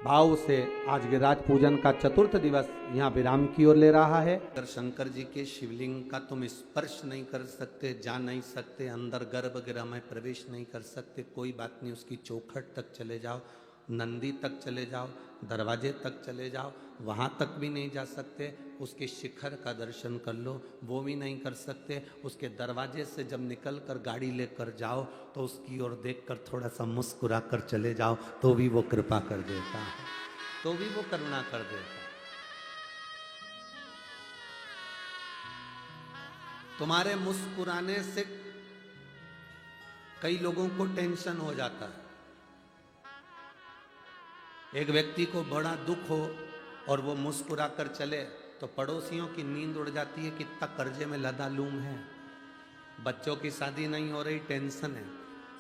S1: भाव से आज गिरिराज पूजन का 4th दिवस यहाँ विराम की ओर ले रहा है। अगर शंकर जी के शिवलिंग का तुम स्पर्श नहीं कर सकते, जा नहीं सकते, अंदर गर्भगृह में प्रवेश नहीं कर सकते, कोई बात नहीं, उसकी चौखट तक चले जाओ नंदी तक चले जाओ, दरवाजे तक चले जाओ, वहाँ तक भी नहीं जा सकते। उसके शिखर का दर्शन कर लो, वो भी नहीं कर सकते। उसके दरवाजे से जब निकल कर गाड़ी लेकर जाओ तो उसकी ओर देखकर थोड़ा सा मुस्कुरा कर चले जाओ तो भी वो कृपा कर देता है, तो भी वो करुणा कर देता है। तुम्हारे मुस्कुराने से कई लोगों को टेंशन हो जाता है। एक व्यक्ति को बड़ा दुख हो और वो मुस्कुरा कर चले तो पड़ोसियों की नींद उड़ जाती है, कितना कर्जे में लदा लूम है, बच्चों की शादी नहीं हो रही टेंशन है,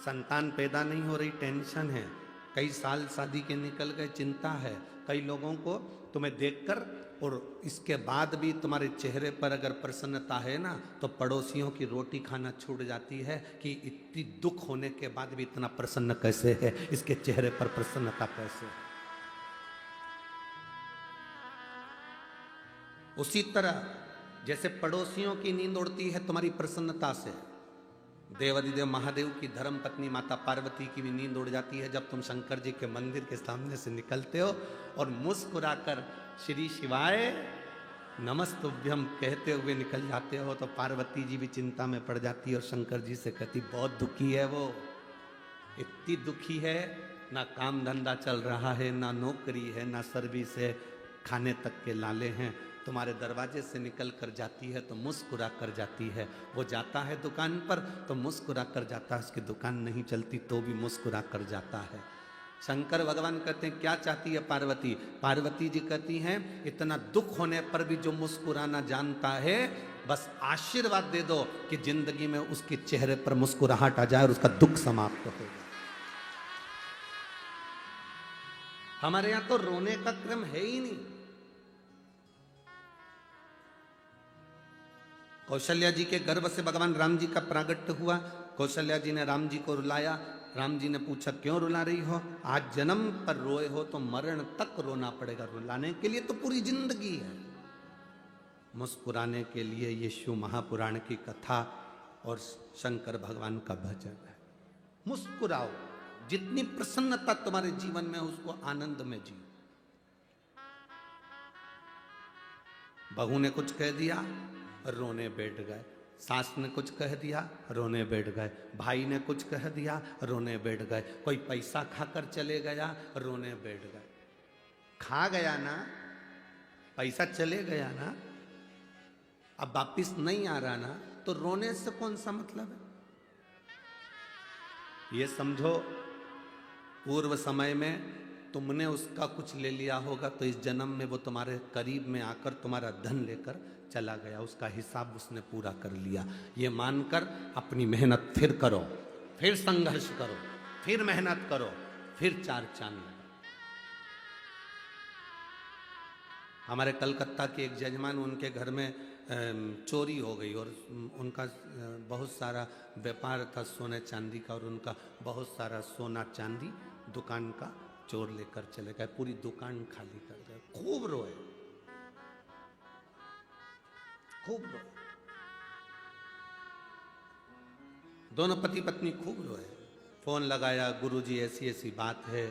S1: संतान पैदा नहीं हो रही टेंशन है, कई साल शादी के निकल गए चिंता है। कई लोगों को तुम्हें देखकर और इसके बाद भी तुम्हारे चेहरे पर अगर प्रसन्नता है ना तो पड़ोसियों की रोटी खाना छूट जाती है कि इतनी दुख होने के बाद भी इतना प्रसन्न कैसे है, इसके चेहरे पर प्रसन्नता कैसे है। उसी तरह जैसे पड़ोसियों की नींद उड़ती है तुम्हारी प्रसन्नता से, देवादिदेव महादेव की धर्म पत्नी माता पार्वती की भी नींद उड़ जाती है जब तुम शंकर जी के मंदिर के सामने से निकलते हो और मुस्कुराकर श्री शिवाय नमस्तुभ्यम कहते हुए निकल जाते हो तो पार्वती जी भी चिंता में पड़ जाती है और शंकर जी से कहती बहुत दुखी है वो, इतनी दुखी है, ना काम धंधा चल रहा है, ना नौकरी है, ना सर्विस है, खाने तक के लाले हैं। तुम्हारे दरवाजे से निकल कर जाती है तो मुस्कुरा कर जाती है। वो जाता है दुकान पर तो मुस्कुरा कर जाता है, उसकी दुकान नहीं चलती तो भी मुस्कुरा कर जाता है। शंकर भगवान कहते हैं क्या चाहती है पार्वती? पार्वती जी कहती हैं इतना दुख होने पर भी जो मुस्कुराना जानता है बस आशीर्वाद दे दो कि जिंदगी में उसके चेहरे पर मुस्कुराहट आ जाए और उसका दुख समाप्त हो जाए। हमारे यहां तो रोने का क्रम है ही नहीं। कौशल्या जी के गर्भ से भगवान राम जी का प्रागट्य हुआ। कौशल्या जी ने राम जी को रुलाया। राम जी ने पूछा क्यों रुला रही हो? आज जन्म पर रोए हो तो मरण तक रोना पड़ेगा। रुलाने के लिए तो पूरी जिंदगी है, मुस्कुराने के लिए ये शिव महापुराण की कथा और शंकर भगवान का भजन है। मुस्कुराओ, जितनी प्रसन्नता तुम्हारे जीवन में उसको आनंद में जियो। बहू ने कुछ कह दिया रोने बैठ गए, सास ने कुछ कह दिया रोने बैठ गए, भाई ने कुछ कह दिया रोने बैठ गए, कोई पैसा खाकर चले गया रोने बैठ गए। खा गया ना, पैसा चले गया ना, अब वापिस नहीं आ रहा ना, तो रोने से कौन सा मतलब है? ये समझो पूर्व समय में तुमने उसका कुछ ले लिया होगा तो इस जन्म में वो तुम्हारे करीब में आकर तुम्हारा धन लेकर चला गया, उसका हिसाब उसने पूरा कर लिया। ये मानकर अपनी मेहनत फिर करो, फिर संघर्ष करो, फिर मेहनत करो, फिर चार चांद लगाओ। हमारे कलकत्ता के एक जजमान, उनके घर में चोरी हो गई और उनका बहुत सारा व्यापार था सोने चांदी का और उनका बहुत सारा सोना चांदी दुकान का चोर लेकर चले गए, पूरी दुकान खाली कर गए। खूब रोए, खूब रोए, दोनों पति पत्नी खूब रोए। फोन लगाया, गुरुजी ऐसी ऐसी बात है।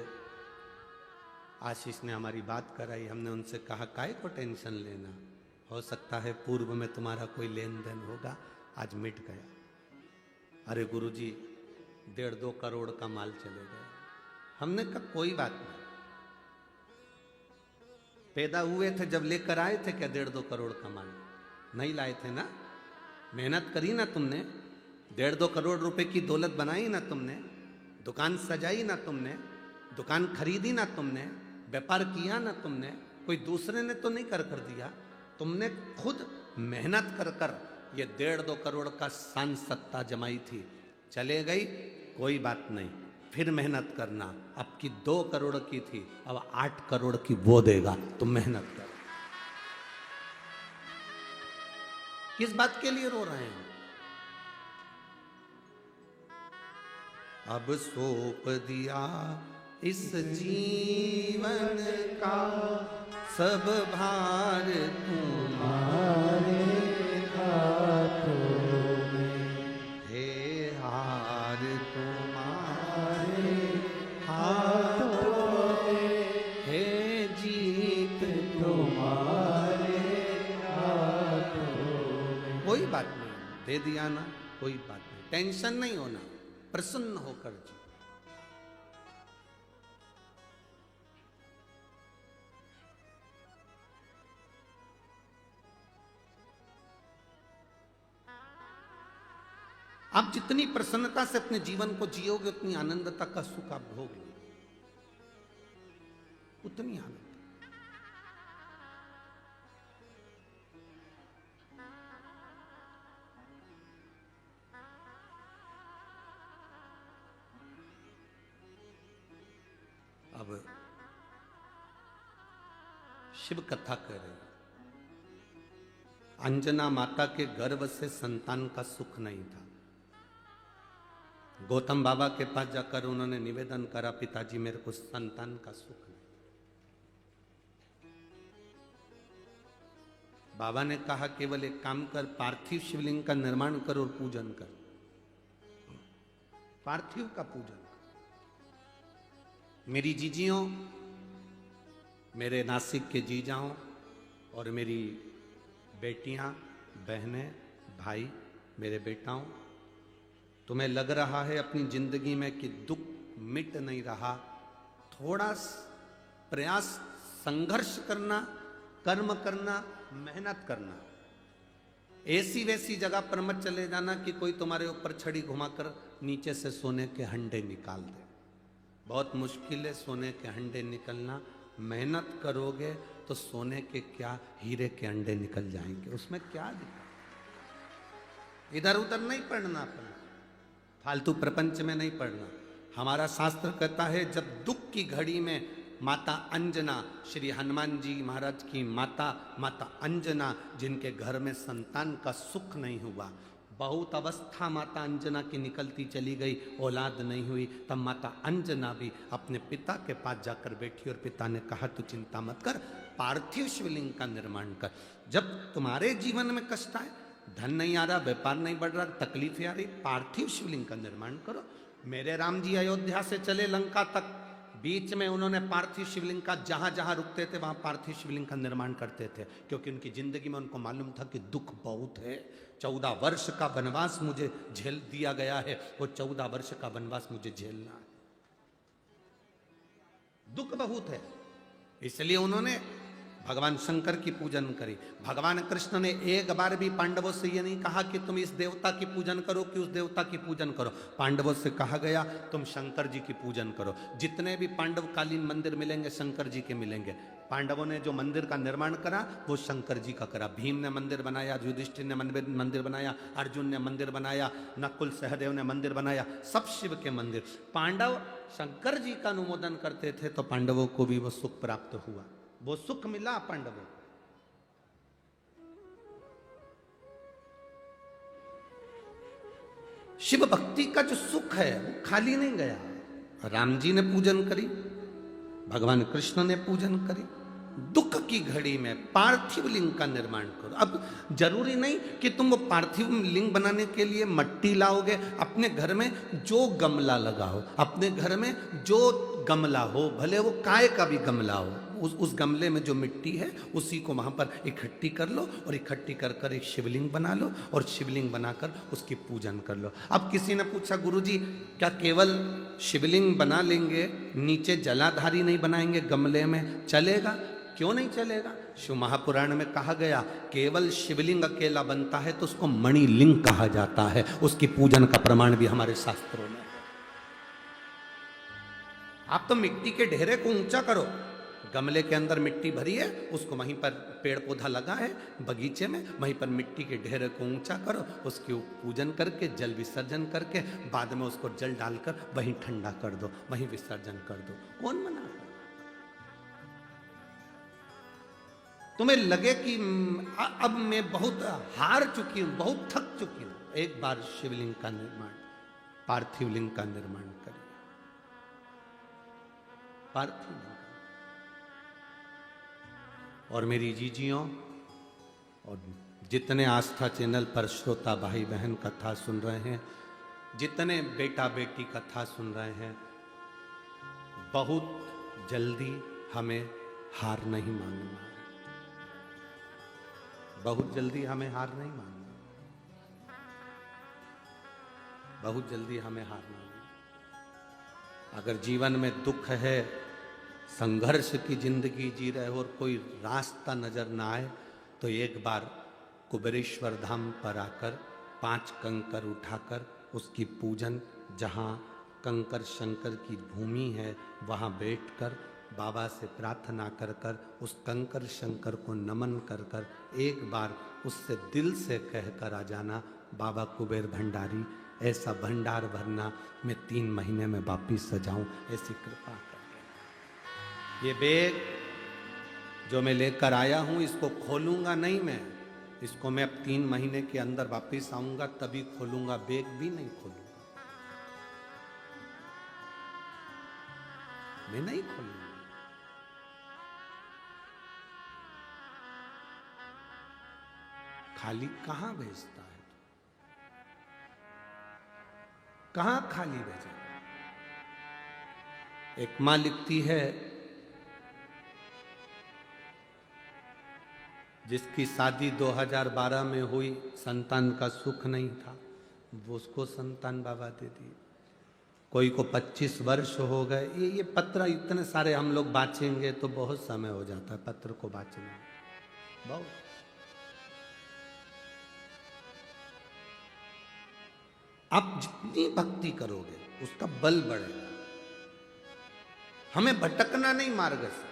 S1: आशीष ने हमारी बात कराई, हमने उनसे कहा काहे को टेंशन लेना, हो सकता है पूर्व में तुम्हारा कोई लेन देन होगा, आज मिट गया। अरे गुरुजी 1.5-2 करोड़ का माल चले गया। हमने कहा कोई बात नहीं, पैदा हुए थे जब लेकर आए थे क्या 1.5-2 करोड़ का माल? नहीं लाए थे ना, मेहनत करी ना तुमने, 1.5-2 करोड़ रुपए की दौलत बनाई ना तुमने, दुकान सजाई ना तुमने, दुकान खरीदी ना तुमने, व्यापार किया ना तुमने, कोई दूसरे ने तो नहीं कर दिया, तुमने खुद मेहनत कर कर ये 1.5-2 करोड़ का शान सत्ता जमाई थी। चले गई, कोई बात नहीं, फिर मेहनत करना। अब की 2 करोड़ की थी, अब 8 करोड़ की वो देगा, तुम मेहनत कर। किस बात के लिए रो रहे हैं? अब सौंप दिया इस जीवन का सब भार तुम्हारे हाथों में, हे हार तुम्हारे हाथों दे दिया ना, कोई बात नहीं, टेंशन नहीं होना, प्रसन्न होकर जी। आप जितनी प्रसन्नता से अपने जीवन को जियोगे उतनी आनंदता का सुख आप भोगे, उतनी आनंद। अब शिव कथा कह रहे, अंजना माता के गर्भ से संतान का सुख नहीं था। गौतम बाबा के पास जाकर उन्होंने निवेदन करा, पिताजी मेरे को संतान का सुख नहीं। बाबा ने कहा केवल एक काम कर, पार्थिव शिवलिंग का निर्माण कर और पूजन कर, पार्थिव का पूजन कर। मेरी जीजियों, मेरे नासिक के जीजाओं और मेरी बेटियां, बहनें, भाई, मेरे बेटाओं, तुम्हें लग रहा है अपनी जिंदगी में कि दुख मिट नहीं रहा, थोड़ा प्रयास, संघर्ष करना, कर्म करना, मेहनत करना। ऐसी वैसी जगह पर मत चले जाना कि कोई तुम्हारे ऊपर छड़ी घुमाकर नीचे से सोने के हंडे निकाल दे। बहुत मुश्किल है सोने के हंडे निकलना। मेहनत करोगे तो सोने के क्या, हीरे के अंडे निकल जाएंगे, उसमें क्या दिक्कत। इधर उधर नहीं पढ़ना, अपना फालतू प्रपंच में नहीं पढ़ना। हमारा शास्त्र कहता है जब दुख की घड़ी में माता अंजना, श्री हनुमान जी महाराज की माता, माता अंजना, जिनके घर में संतान का सुख नहीं हुआ, बहुत अवस्था माता अंजना की निकलती चली गई, औलाद नहीं हुई, तब माता अंजना भी अपने पिता के पास जाकर बैठी और पिता ने कहा तू चिंता मत कर, पार्थिव शिवलिंग का निर्माण कर। जब तुम्हारे जीवन में कष्ट आए, धन नहीं आ रहा, व्यापार नहीं बढ़ रहा, तकलीफें आ रही, पार्थिव शिवलिंग का निर्माण करो। मेरे राम जी अयोध्या से चले लंका तक, बीच में उन्होंने पार्थिव शिवलिंग का, जहां जहां रुकते थे वहां पार्थिव शिवलिंग का निर्माण करते थे, क्योंकि उनकी जिंदगी में उनको मालूम था कि दुख बहुत है। 14 वर्ष का वनवास मुझे झेल दिया गया है, वो 14 वर्ष का वनवास मुझे झेलना है, दुख बहुत है। इसलिए उन्होंने भगवान शंकर की पूजन करी। भगवान कृष्ण ने एक बार भी पांडवों से ये नहीं कहा कि तुम इस देवता की पूजन करो कि उस देवता की पूजन करो। पांडवों से कहा गया तुम शंकर जी की पूजन करो। जितने भी पांडवकालीन मंदिर मिलेंगे शंकर जी के मिलेंगे। पांडवों ने जो मंदिर का निर्माण करा वो शंकर जी का करा। भीम ने मंदिर बनाया, युधिष्ठिर ने मंदिर बनाया, अर्जुन ने मंदिर बनाया, नकुल सहदेव ने मंदिर बनाया, सब शिव के मंदिर। पांडव शंकर जी का अनुमोदन करते थे तो पांडवों को भी वो सुख प्राप्त हुआ, वो सुख मिला पांडवों को। शिव भक्ति का जो सुख है वो खाली नहीं गया। राम जी ने पूजन करी, भगवान कृष्ण ने पूजन करी। दुख की घड़ी में पार्थिव लिंग का निर्माण करो। अब जरूरी नहीं कि तुम वो पार्थिव लिंग बनाने के लिए मट्टी लाओगे, अपने घर में जो गमला लगाओ, अपने घर में जो गमला हो, भले वो काय का भी गमला हो, उस गमले में जो मिट्टी है उसी को वहां पर इकट्ठी कर लो और इकट्ठी कर कर एक शिवलिंग बना लो और शिवलिंग बनाकर उसकी पूजन कर लो। अब किसी ने पूछा गुरुजी क्या केवल शिवलिंग बना लेंगे, नीचे जलाधारी नहीं बनाएंगे गमले में, चलेगा? क्यों नहीं चलेगा? शिव महापुराण में कहा गया केवल शिवलिंग अकेला बनता है तो उसको मणिलिंग कहा जाता है। उसकी पूजन का प्रमाण भी हमारे शास्त्रों में है। आप तो मिट्टी के ढेरे को ऊंचा करो, गमले के अंदर मिट्टी भरी है, उसको वहीं पर पेड़ पौधा लगा है बगीचे में, वहीं पर मिट्टी के ढेरे को ऊंचा करो, उसकी पूजन करके जल विसर्जन करके बाद में उसको जल डालकर वहीं ठंडा कर दो, वहीं विसर्जन कर दो। कौन मना? तुम्हें लगे कि अब मैं बहुत हार चुकी हूं, बहुत थक चुकी हूं, एक बार शिवलिंग का निर्माण, पार्थिव लिंग का निर्माण करिए। पार्थिव लिंग। और मेरी जीजियों और जितने आस्था चैनल पर श्रोता भाई बहन कथा सुन रहे हैं, जितने बेटा बेटी कथा सुन रहे हैं, बहुत जल्दी हमें हार नहीं मानना है, बहुत जल्दी हमें हार नहीं मानना। बहुत जल्दी हमें हारना नहीं। अगर जीवन में दुख है, संघर्ष की जिंदगी जी रहे हो और कोई रास्ता नजर ना आए, तो एक बार कुबेरेश्वर धाम पर आकर 5 कंकर उठाकर उसकी पूजन, जहाँ कंकर शंकर की भूमि है वहाँ बैठकर बाबा से प्रार्थना कर कर उस कंकर शंकर को नमन कर कर एक बार उससे दिल से कह कर आ जाना, बाबा कुबेर भंडारी ऐसा भंडार भरना मैं 3 महीने में वापिस सजाऊं, ऐसी कृपा कर। ये बैग जो मैं लेकर आया हूं इसको खोलूंगा नहीं मैं, इसको मैं अब 3 महीने के अंदर वापिस आऊंगा तभी खोलूंगा, बैग भी नहीं खोलूंगा, मैं नहीं खोलूंगा। खाली कहां भेजता है, कहां खाली भेजा। एक मां लिखती है जिसकी शादी 2012 में हुई, संतान का सुख नहीं था, वो उसको संतान बाबा दे दी। कोई को 25 वर्ष हो गए। ये पत्र इतने सारे हम लोग बाँचेंगे तो बहुत समय हो जाता है पत्र को बाँचने में, बहुत। आप जितनी भक्ति करोगे उसका बल बढ़ेगा। हमें भटकना नहीं मार्ग से।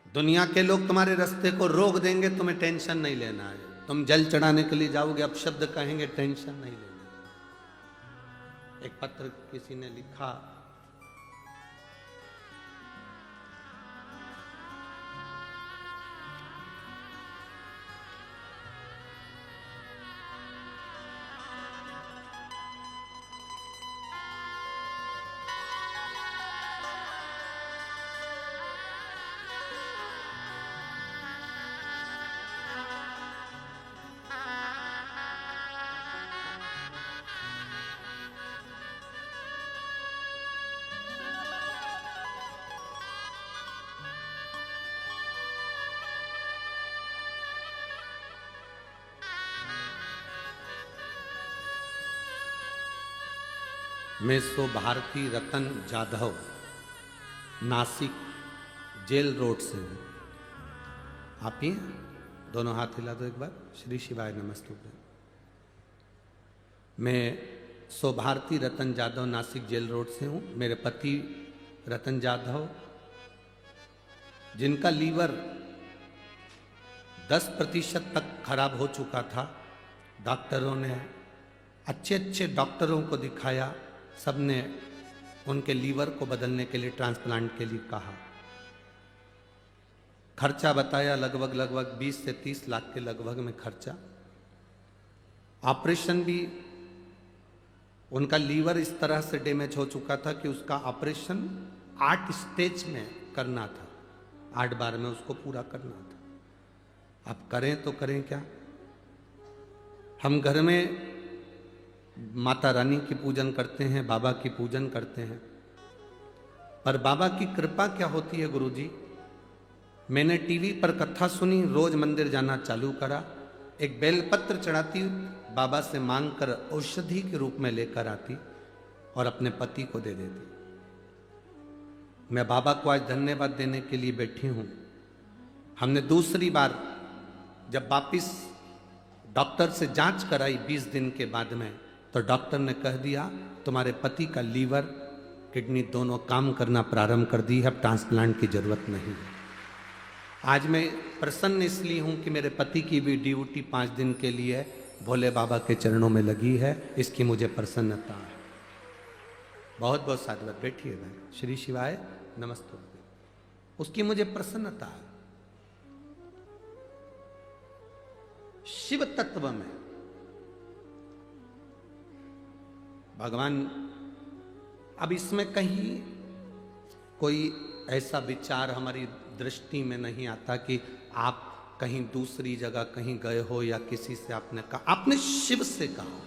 S1: दुनिया के लोग तुम्हारे रास्ते को रोक देंगे, तुम्हें टेंशन नहीं लेना है। तुम जल चढ़ाने के लिए जाओगे, अब शब्द कहेंगे, टेंशन नहीं लेना। एक पत्र किसी ने लिखा, मैं सो भारती रतन जाधव, नासिक जेल रोड से हूँ। आप ही दोनों हाथ हिला दो एक बार। श्री शिवाय नमस्तुभ्यं। मैं सो भारती रतन जाधव, नासिक जेल रोड से हूँ। मेरे पति रतन जाधव, जिनका लीवर 10% तक खराब हो चुका था। डॉक्टरों ने, अच्छे अच्छे डॉक्टरों को दिखाया, सबने उनके लीवर को बदलने के लिए, ट्रांसप्लांट के लिए कहा। खर्चा बताया लगभग 20 से 30 लाख के लगभग में खर्चा। ऑपरेशन भी, उनका लीवर इस तरह से डैमेज हो चुका था कि उसका ऑपरेशन 8 स्टेज में करना था, 8 बार में उसको पूरा करना था। अब करें तो करें क्या। हम घर में माता रानी की पूजन करते हैं, बाबा की पूजन करते हैं, पर बाबा की कृपा क्या होती है गुरुजी। मैंने टीवी पर कथा सुनी, रोज मंदिर जाना चालू करा। एक बेलपत्र चढ़ाती, बाबा से मांगकर औषधि के रूप में लेकर आती और अपने पति को दे देती। मैं बाबा को आज धन्यवाद देने के लिए बैठी हूं। हमने दूसरी बार जब वापिस डॉक्टर से जांच कराई 20 दिन के बाद में, तो डॉक्टर ने कह दिया तुम्हारे पति का लीवर किडनी दोनों काम करना प्रारंभ कर दी है, अब ट्रांसप्लांट की जरूरत नहीं है। आज मैं प्रसन्न इसलिए हूं कि मेरे पति की भी ड्यूटी 5 दिन के लिए भोले बाबा के चरणों में लगी है, इसकी मुझे प्रसन्नता है। बहुत बहुत साधुवाद। बैठिए भाई। श्री शिवाय नमस्ते। उसकी मुझे प्रसन्नता है। शिव तत्व में भगवान, अब इसमें कहीं कोई ऐसा विचार हमारी दृष्टि में नहीं आता कि आप कहीं दूसरी जगह कहीं गए हो या किसी से आपने कहा। आपने शिव से कहा,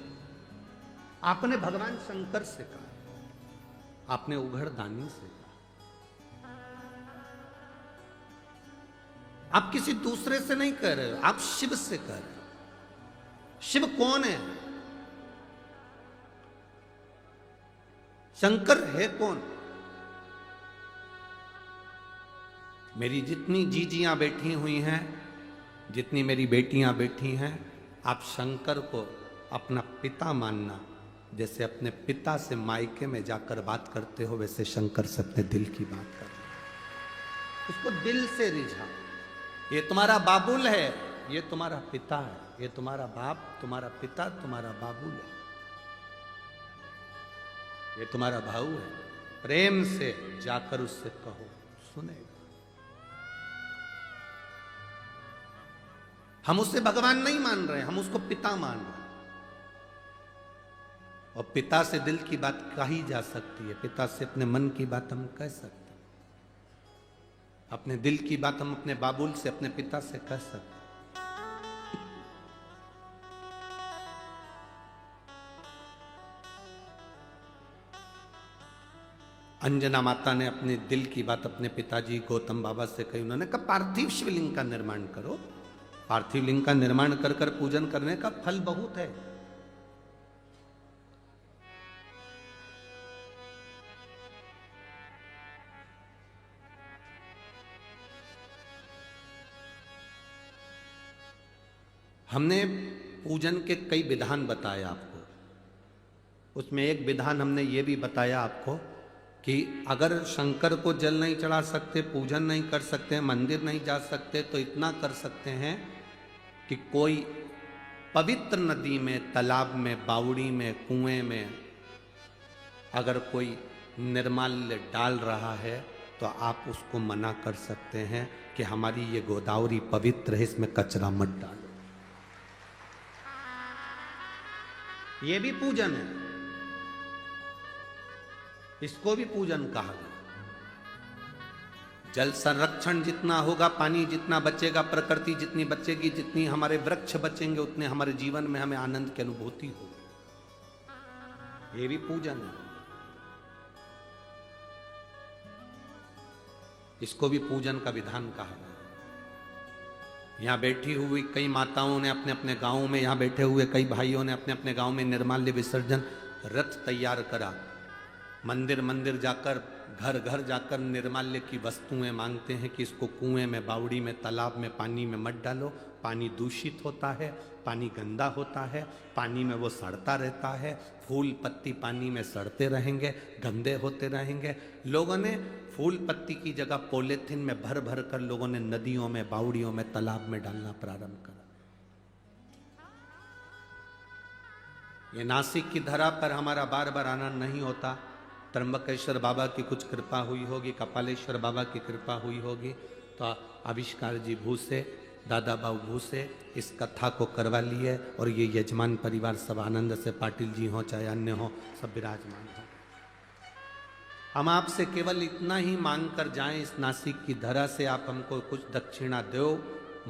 S1: आपने भगवान शंकर से कहा, आपने उघड़दानी से कहा। आप किसी दूसरे से नहीं कह रहे हो, आप शिव से कह रहे हो। शिव कौन है? शंकर है कौन? मेरी जितनी जीजियां बैठी हुई हैं, जितनी मेरी बेटियां बैठी हैं, आप शंकर को अपना पिता मानना। जैसे अपने पिता से मायके में जाकर बात करते हो, वैसे शंकर से अपने दिल की बात करना, उसको दिल से रिझा। ये तुम्हारा बाबुल है, ये तुम्हारा पिता है, ये तुम्हारा बाप, तुम्हारा पिता, तुम्हारा बाबुल है, ये तुम्हारा भाऊ है। प्रेम से जाकर उससे कहो, सुनेगा। हम उससे भगवान नहीं मान रहे, हम उसको पिता मान रहे हैं। और पिता से दिल की बात कही जा सकती है, पिता से अपने मन की बात हम कह सकते हैं, अपने दिल की बात हम अपने बाबुल से, अपने पिता से कह सकते हैं। अंजना माता ने अपने दिल की बात अपने पिताजी गौतम बाबा से कही। उन्होंने कहा पार्थिव शिवलिंग का निर्माण करो। पार्थिव लिंग का निर्माण कर कर पूजन करने का फल बहुत है। हमने पूजन के कई विधान बताए आपको। उसमें एक विधान हमने ये भी बताया आपको कि अगर शंकर को जल नहीं चढ़ा सकते, पूजन नहीं कर सकते, मंदिर नहीं जा सकते, तो इतना कर सकते हैं कि कोई पवित्र नदी में, तालाब में, बावड़ी में, कुएं में अगर कोई निर्माल्य डाल रहा है तो आप उसको मना कर सकते हैं कि हमारी ये गोदावरी पवित्र है, इसमें कचरा मत डालो। ये भी पूजन है, इसको भी पूजन कहा गया। जल संरक्षण जितना होगा, पानी जितना बचेगा, प्रकृति जितनी बचेगी, जितनी हमारे वृक्ष बचेंगे, उतने हमारे जीवन में हमें आनंद की अनुभूति होगी। ये भी पूजन है, इसको भी पूजन का विधान कहा गया। यहां बैठी हुई कई माताओं ने अपने अपने गांवों में, यहां बैठे हुए कई भाइयों ने अपने अपने गांव में निर्माल्य विसर्जन रथ तैयार करा। मंदिर मंदिर जाकर, घर घर जाकर निर्माल्य की वस्तुएं मांगते हैं कि इसको कुएं में, बावड़ी में, तालाब में, पानी में मत डालो। पानी दूषित होता है, पानी गंदा होता है, पानी में वो सड़ता रहता है, फूल पत्ती पानी में सड़ते रहेंगे, गंदे होते रहेंगे। लोगों ने फूल पत्ती की जगह पॉलीथिन में भर भर कर लोगों ने नदियों में, बावड़ियों में, तालाब में डालना प्रारंभ करा। ये नासिक की धरा पर हमारा बार बार आना नहीं होता। त्र्यंबकेश्वर बाबा की कुछ कृपा हुई होगी, कपालेश्वर बाबा की कृपा हुई होगी, तो आविष्कार जी भूसे, दादा बाबू भूसे इस कथा को करवा लिए और ये यजमान परिवार सब आनंद से, पाटिल जी हो चाहे अन्य हो, सब विराजमान हो। हम आपसे केवल इतना ही मांग कर जाएं इस नासिक की धरा से, आप हमको कुछ दक्षिणा दो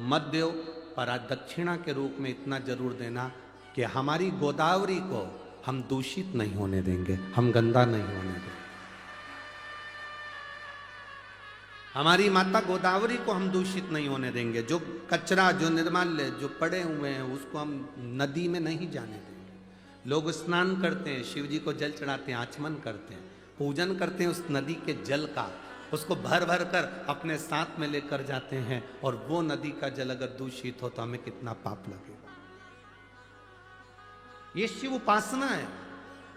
S1: मत दो, पर आज दक्षिणा के रूप में इतना जरूर देना कि हमारी गोदावरी को हम दूषित नहीं होने देंगे, हम गंदा नहीं होने देंगे। हमारी माता गोदावरी को हम दूषित नहीं होने देंगे। जो कचरा, जो निर्माल्य जो पड़े हुए हैं, उसको हम नदी में नहीं जाने देंगे। लोग स्नान करते हैं, शिव जी को जल चढ़ाते हैं, आचमन करते हैं, पूजन करते हैं उस नदी के जल का, उसको भर भर कर अपने साथ में लेकर जाते हैं, और वो नदी का जल अगर दूषित हो तो हमें कितना पाप लगेगा। ये शिव उपासना है,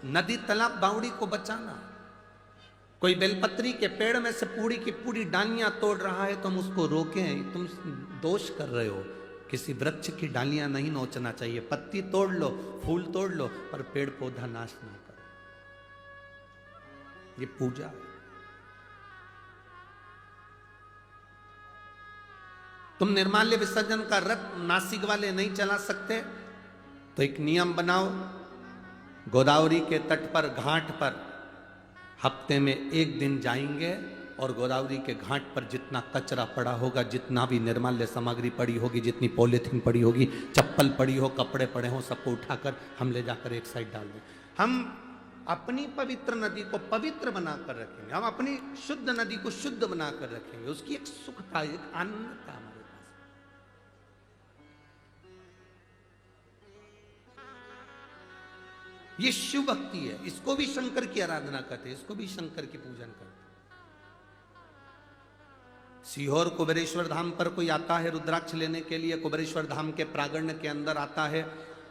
S1: नदी तालाब बावड़ी को बचाना। कोई बेलपत्री के पेड़ में से पूरी की पूरी डालियां तोड़ रहा है तो हम उसको रोकें, तुम दोष कर रहे हो। किसी वृक्ष की डालियां नहीं नोचना चाहिए, पत्ती तोड़ लो, फूल तोड़ लो, पर पेड़ पौधा नाश ना करो। ये पूजा है। तुम निर्माल्य विसर्जन का रथ नासिक वाले नहीं चला सकते तो एक नियम बनाओ, गोदावरी के तट पर, घाट पर हफ्ते में एक दिन जाएंगे और गोदावरी के घाट पर जितना कचरा पड़ा होगा, जितना भी निर्माल्य सामग्री पड़ी होगी, जितनी पॉलीथीन पड़ी होगी, चप्पल पड़ी हो, कपड़े पड़े हो, सबको उठाकर हम ले जाकर एक साइड डाल दें। हम अपनी पवित्र नदी को पवित्र बनाकर रखेंगे, हम अपनी शुद्ध नदी को शुद्ध बनाकर रखेंगे। उसकी एक सुख का, एक आनंद का हमारे पास। ये शिव भक्ति है, इसको भी शंकर की आराधना करते हैं, इसको भी शंकर की पूजन करते हैं। सीहोर कुबेरेश्वर धाम पर कोई आता है रुद्राक्ष लेने के लिए, कुबेरेश्वर धाम के प्रांगण के अंदर आता है,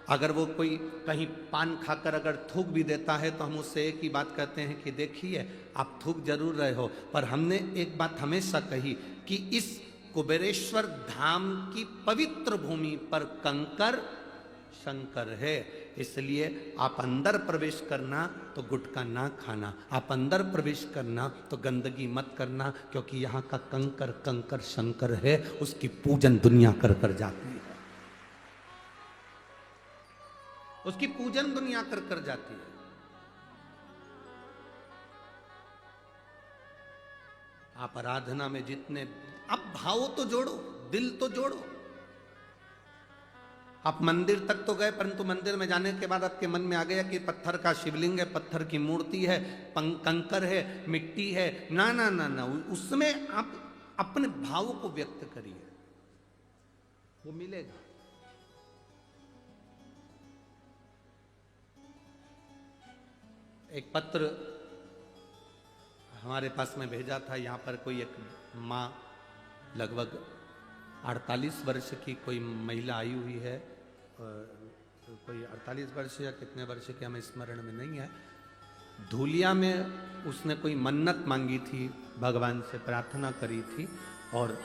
S1: अगर वो कोई कहीं पान खाकर अगर थूक भी देता है तो हम उससे एक ही बात कहते हैं कि देखिए आप थूक जरूर रहे हो, पर हमने एक बात हमेशा कही कि इस कुबेरेश्वर धाम की पवित्र भूमि पर कंकर शंकर है, इसलिए आप अंदर प्रवेश करना तो गुटखा ना खाना, आप अंदर प्रवेश करना तो गंदगी मत करना, क्योंकि यहाँ का कंकर कंकर शंकर है, उसकी पूजन दुनिया कर कर जाती है, उसकी पूजन दुनिया कर कर जाती है। आप आराधना में जितने, अब भाव तो जोड़ो, दिल तो जोड़ो। आप मंदिर तक तो गए, परंतु मंदिर में जाने के बाद आपके मन में आ गया कि पत्थर का शिवलिंग है, पत्थर की मूर्ति है, कंकर है, मिट्टी है, ना ना ना ना, उसमें आप अपने भाव को व्यक्त करिए, वो मिलेगा। एक पत्र हमारे पास में भेजा था, यहाँ पर कोई एक माँ लगभग 48 वर्ष की कोई महिला आई हुई है, कोई 48 वर्ष या कितने वर्ष के हमें स्मरण में नहीं है। धूलिया में उसने कोई मन्नत मांगी थी, भगवान से प्रार्थना करी थी, और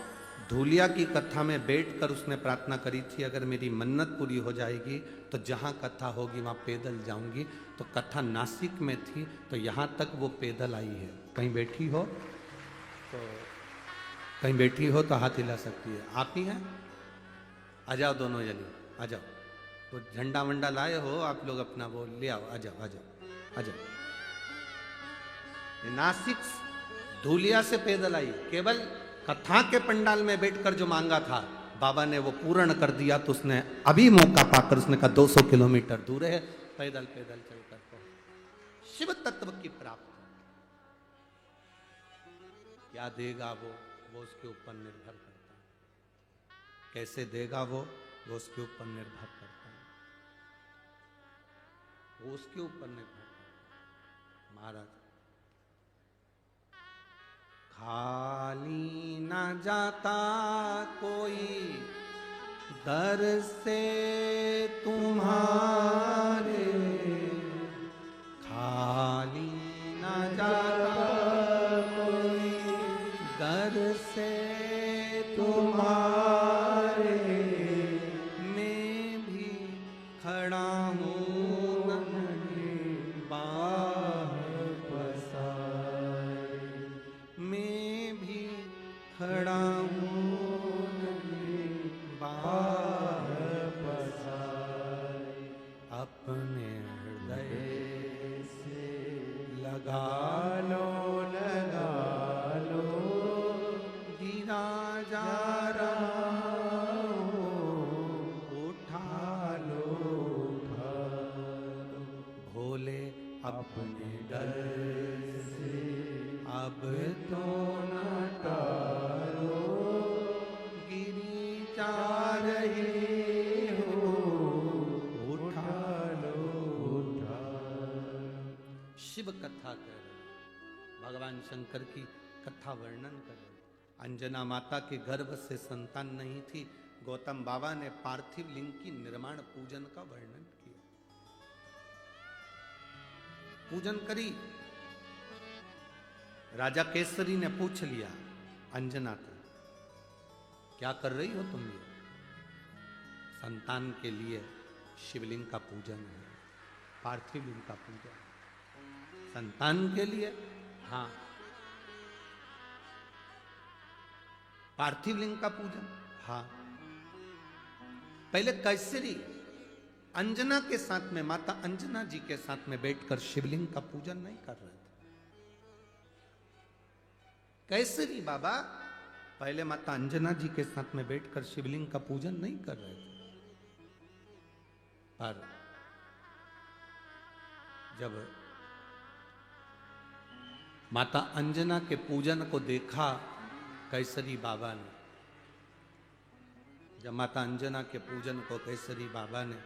S1: धूलिया की कथा में बैठकर उसने प्रार्थना करी थी अगर मेरी मन्नत पूरी हो जाएगी तो जहाँ कथा होगी वहाँ पैदल जाऊंगी। तो कथा नासिक में थी तो यहाँ तक वो पैदल आई है। कहीं बैठी हो तो, कहीं बैठी हो तो हाथ हिला सकती है। आप ही हैं? आ जाओ दोनों जने, आ जाओ। तो झंडा वंडा लाए हो आप लोग, अपना वो ले आओ, आ जाओ आ जाओ आ जाओ। नासिक धूलिया से पैदल आई, केवल कथा के पंडाल में बैठकर जो मांगा था बाबा ने वो पूर्ण कर दिया। तो उसने अभी मौका पाकर उसने कहा 200 किलोमीटर दूर है, पैदल पैदल चलकर पहुंच शिव तत्व की प्राप्ति। क्या देगा वो उसके ऊपर निर्भर करता है, कैसे देगा वो उसके ऊपर निर्भर करता है, वो उसके ऊपर निर्भर करता है। महाराज खाली ना जाता कोई दर से तुम्हारे, खाली ना जाता कोई दर से तुम्हारे, मैं भी खड़ा हूँ खड़ा हूँ अपने हृदय से लगा लो गिरा जा रहा उठा लो भोले अपने डर से अब तो न टालो, गिरी जा रही हो उठा लो उठा। शिव कथा कर रहे, भगवान शंकर की कथा वर्णन कर रहे। अंजना माता के गर्भ से संतान नहीं थी, गौतम बाबा ने पार्थिव लिंग की निर्माण पूजन का वर्णन किया। पूजन करी, राजा केसरी ने पूछ लिया अंजना को, क्या कर रही हो तुम? ये संतान के लिए शिवलिंग का पूजन है, पार्थिव लिंग का पूजन। संतान के लिए? हाँ, पार्थिव लिंग का पूजन। हाँ, पहले कैसरी अंजना के साथ में, माता अंजना जी के साथ में बैठकर शिवलिंग का पूजन नहीं कर रहे थे। कैसरी बाबा पहले माता अंजना जी के साथ में बैठकर शिवलिंग का पूजन नहीं कर रहे थे, पर जब माता अंजना के पूजन को देखा कैसरी बाबा ने, जब माता अंजना के पूजन को कैसरी बाबा ने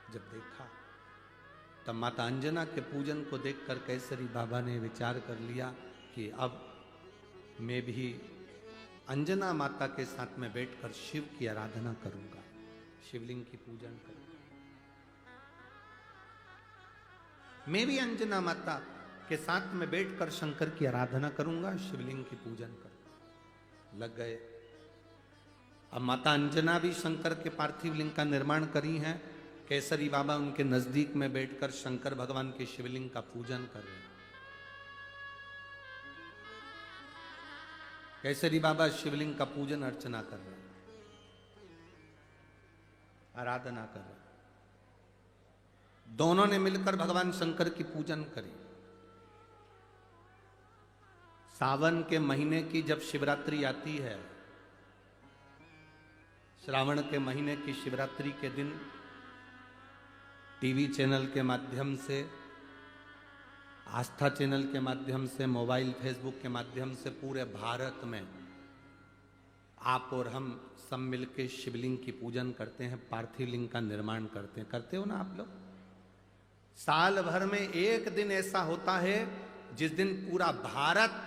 S1: जब देखा तब माता अंजना के पूजन को देखकर केसरी बाबा ने विचार कर लिया कि अब मैं भी अंजना माता के साथ में बैठकर शिव की आराधना करूंगा, शिवलिंग की पूजन करूंगा। मैं भी अंजना माता के साथ में बैठकर शंकर की आराधना करूंगा, शिवलिंग की पूजन करूंगा। लग गए। अब माता अंजना भी शंकर के पार्थिव लिंग का निर्माण करी है। केसरी बाबा उनके नजदीक में बैठकर शंकर भगवान के शिवलिंग का पूजन कर रहे हैं। केसरी बाबा शिवलिंग का पूजन अर्चना कर रहे हैं, आराधना कर रहे हैं। दोनों ने मिलकर भगवान शंकर की पूजन करी। सावन के महीने की जब शिवरात्रि आती है, श्रावण के महीने की शिवरात्रि के दिन टीवी चैनल के माध्यम से, आस्था चैनल के माध्यम से, मोबाइल फेसबुक के माध्यम से पूरे भारत में आप और हम सब मिलके शिवलिंग की पूजन करते हैं, पार्थिव लिंग का निर्माण करते हैं। करते हो ना आप लोग? साल भर में एक दिन ऐसा होता है जिस दिन पूरा भारत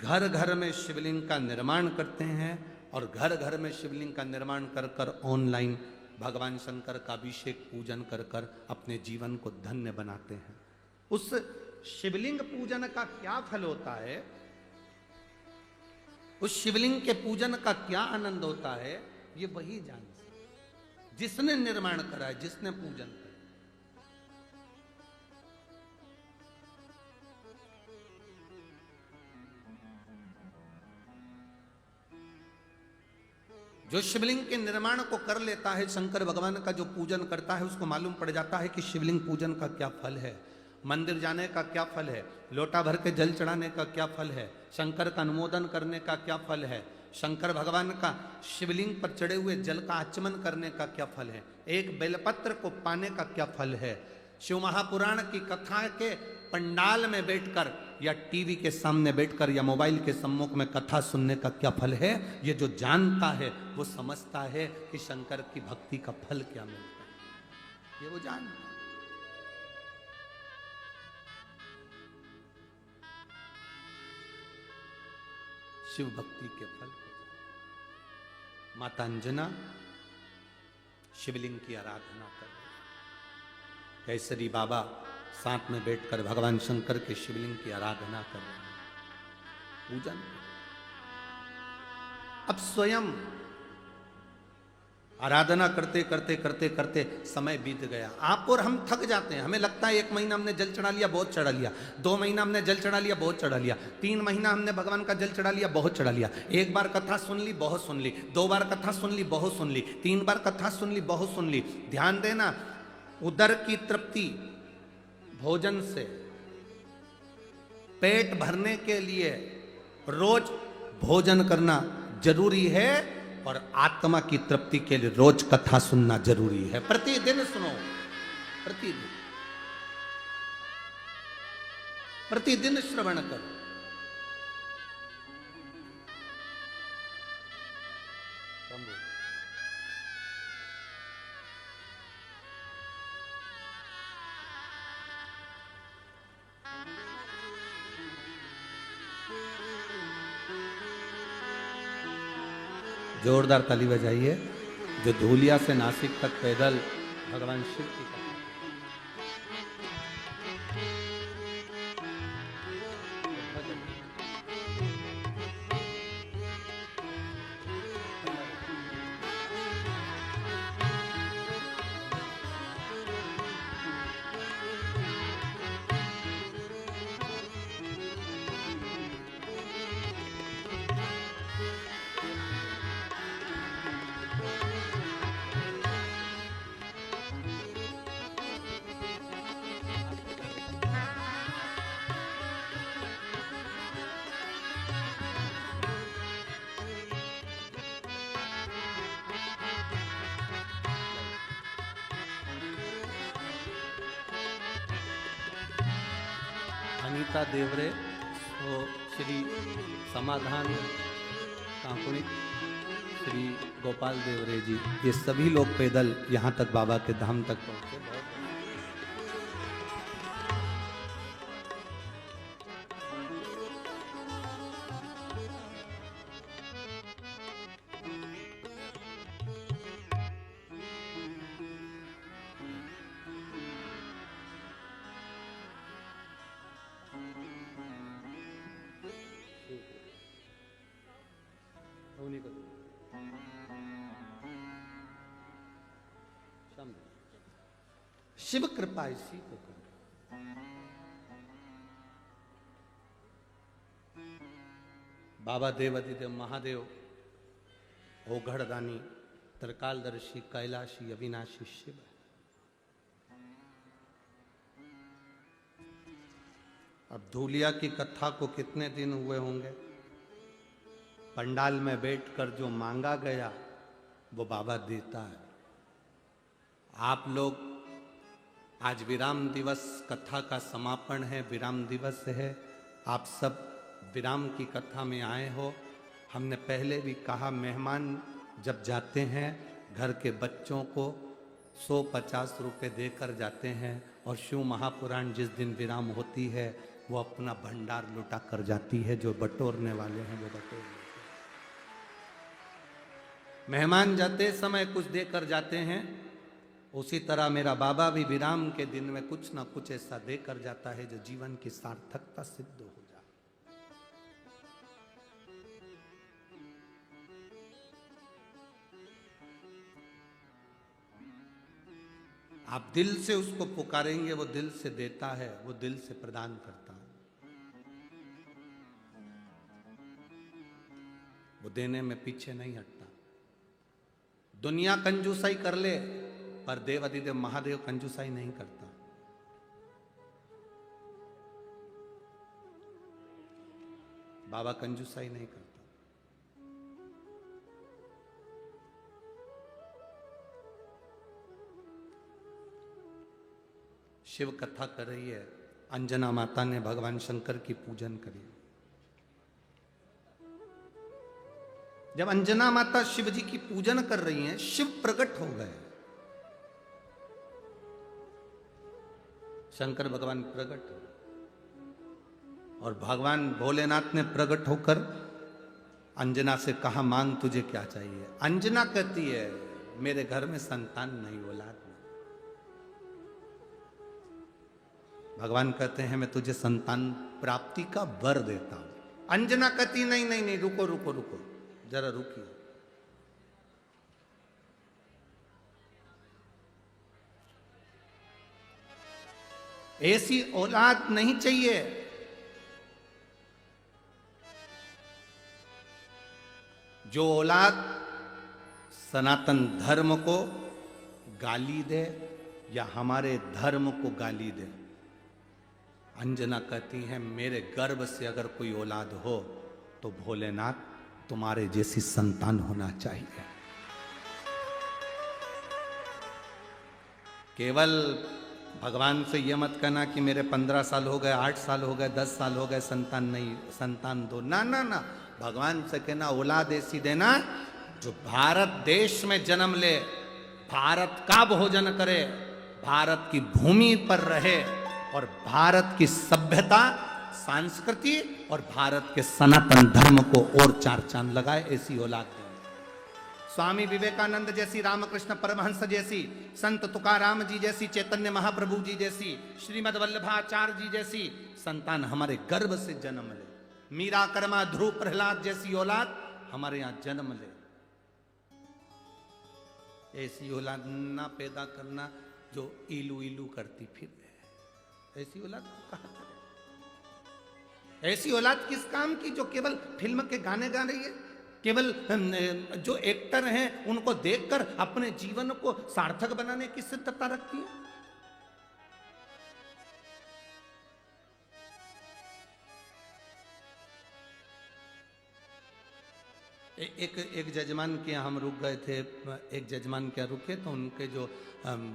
S1: घर घर में शिवलिंग का निर्माण करते हैं और घर घर में शिवलिंग का निर्माण कर कर ऑनलाइन भगवान शंकर का अभिषेक पूजन कर कर अपने जीवन को धन्य बनाते हैं। उस शिवलिंग पूजन का क्या फल होता है, उस शिवलिंग के पूजन का क्या आनंद होता है, ये वही जान सकता जिसने निर्माण करा है, जिसने पूजन करा। जो शिवलिंग के निर्माण को कर लेता है, शंकर भगवान का जो पूजन करता है, उसको मालूम पड़ जाता है कि शिवलिंग पूजन का क्या फल है, मंदिर जाने का क्या फल है, लोटा भर के जल चढ़ाने का क्या फल है, शंकर का अनुमोदन करने का क्या फल है, शंकर भगवान का शिवलिंग पर चढ़े हुए जल का आचमन करने का क्या फल है, एक बेलपत्र को पाने का क्या फल है, शिव महापुराण की कथा के पंडाल में बैठकर या टीवी के सामने बैठकर या मोबाइल के सम्मुख में कथा सुनने का क्या फल है। ये जो जानता है वो समझता है कि शंकर की भक्ति का फल क्या मिलता है, ये वो जानता है। शिव भक्ति के फल। माता अंजना शिवलिंग की आराधना कर रहे, केसरी बाबा साथ में बैठकर भगवान शंकर के शिवलिंग की आराधना कर रहे हैं, पूजन। अब स्वयं आराधना करते करते करते करते समय बीत गया। आप और हम थक जाते हैं। हमें लगता है 1 महीना हमने जल चढ़ा लिया, बहुत चढ़ा लिया। 2 महीना हमने जल चढ़ा लिया, बहुत चढ़ा लिया। 3 महीना हमने भगवान का जल चढ़ा लिया, बहुत चढ़ा लिया। 1 बार कथा सुन ली, बहुत सुन ली। 2 बार कथा सुन ली, बहुत सुन ली। 3 बार कथा सुन ली, बहुत सुन ली। ध्यान देना, उदर की तृप्ति भोजन से, पेट भरने के लिए रोज भोजन करना जरूरी है और आत्मा की तृप्ति के लिए रोज कथा सुनना जरूरी है। प्रतिदिन सुनो, प्रतिदिन प्रतिदिन श्रवण करो। जोरदार ताली बजाइए जो धूलिया से नासिक तक पैदल भगवान शिव की कथा। अनीता देवरे, तो श्री समाधान कांकुणी, श्री गोपाल देवरे जी, ये सभी लोग पैदल यहाँ तक बाबा के धाम तक पहुँचे। उन्हीं को शिव कृपा इसी को कर। बाबा देवादिदेव महादेव ओघड़दानी त्रिकालदर्शी कैलाशी अविनाशी शिव। अब धूलिया की कथा को कितने दिन हुए होंगे, पंडाल में बैठकर जो मांगा गया वो बाबा देता है। आप लोग आज विराम दिवस, कथा का समापन है, विराम दिवस है, आप सब विराम की कथा में आए हो। हमने पहले भी कहा, मेहमान जब जाते हैं घर के बच्चों को 150 रुपये देकर जाते हैं, और शिव महापुराण जिस दिन विराम होती है वो अपना भंडार लुटा कर जाती है। जो बटोरने वाले हैं वो बटोर लेते हैं। मेहमान जाते समय कुछ देकर जाते हैं, उसी तरह मेरा बाबा भी विराम के दिन में कुछ ना कुछ ऐसा देकर जाता है जो जीवन की सार्थकता सिद्ध हो जाए। आप दिल से उसको पुकारेंगे, वो दिल से देता है, वो दिल से प्रदान करता है। वो देने में पीछे नहीं हटता। दुनिया कंजूसाई कर ले, पर देवादिदेव महादेव कंजूसाई नहीं करता। बाबा कंजूसाई नहीं करता। शिव कथा कर रही है, अंजना माता ने भगवान शंकर की पूजन करी। जब अंजना माता शिव जी की पूजन कर रही हैं, शिव प्रकट हो गए। शंकर भगवान प्रकट हो, और भगवान भोलेनाथ ने प्रकट होकर अंजना से कहा, मांग तुझे क्या चाहिए। अंजना कहती है, मेरे घर में संतान नहीं, औलाद नहीं। भगवान कहते हैं, मैं तुझे संतान प्राप्ति का वर देता हूं। अंजना कहती, नहीं नहीं नहीं, रुको रुको रुको, जरा रुकिए। ऐसी औलाद नहीं चाहिए जो औलाद सनातन धर्म को गाली दे या हमारे धर्म को गाली दे। अंजना कहती हैं, मेरे गर्भ से अगर कोई औलाद हो तो भोलेनाथ तुम्हारे जैसी संतान होना चाहिए। केवल भगवान से यह मत कहना कि मेरे 15 साल हो गए, 8 साल हो गए, 10 साल हो गए, संतान नहीं, संतान दो। ना ना ना, भगवान से कहना औलाद ऐसी देना जो भारत देश में जन्म ले, भारत का भोजन करे, भारत की भूमि पर रहे, और भारत की सभ्यता, संस्कृति और भारत के सनातन धर्म को और 4 चांद लगाए। ऐसी औलाद देंगे। स्वामी विवेकानंद जैसी, रामकृष्ण परमहंस जैसी, संत तुकाराम जी जैसी, चैतन्य महाप्रभु जी जैसी, श्रीमद वल्लभाचार्य जी जैसी संतान हमारे गर्भ से जन्म ले। मीरा, कर्मा, ध्रुव, प्रहलाद जैसी औलाद हमारे यहां जन्म ले। ऐसी औलाद ना पैदा करना जो इलू इलू करती फिर। ऐसी औलाद कहां करे? ऐसी औलाद किस काम की जो केवल फिल्म के गाने गा रही है, केवल जो एक्टर हैं उनको देखकर अपने जीवन को सार्थक बनाने की सिद्धता रखती है। एक जजमान के यहाँ हम रुक गए थे। एक जजमान के यहाँ रुके तो उनके जो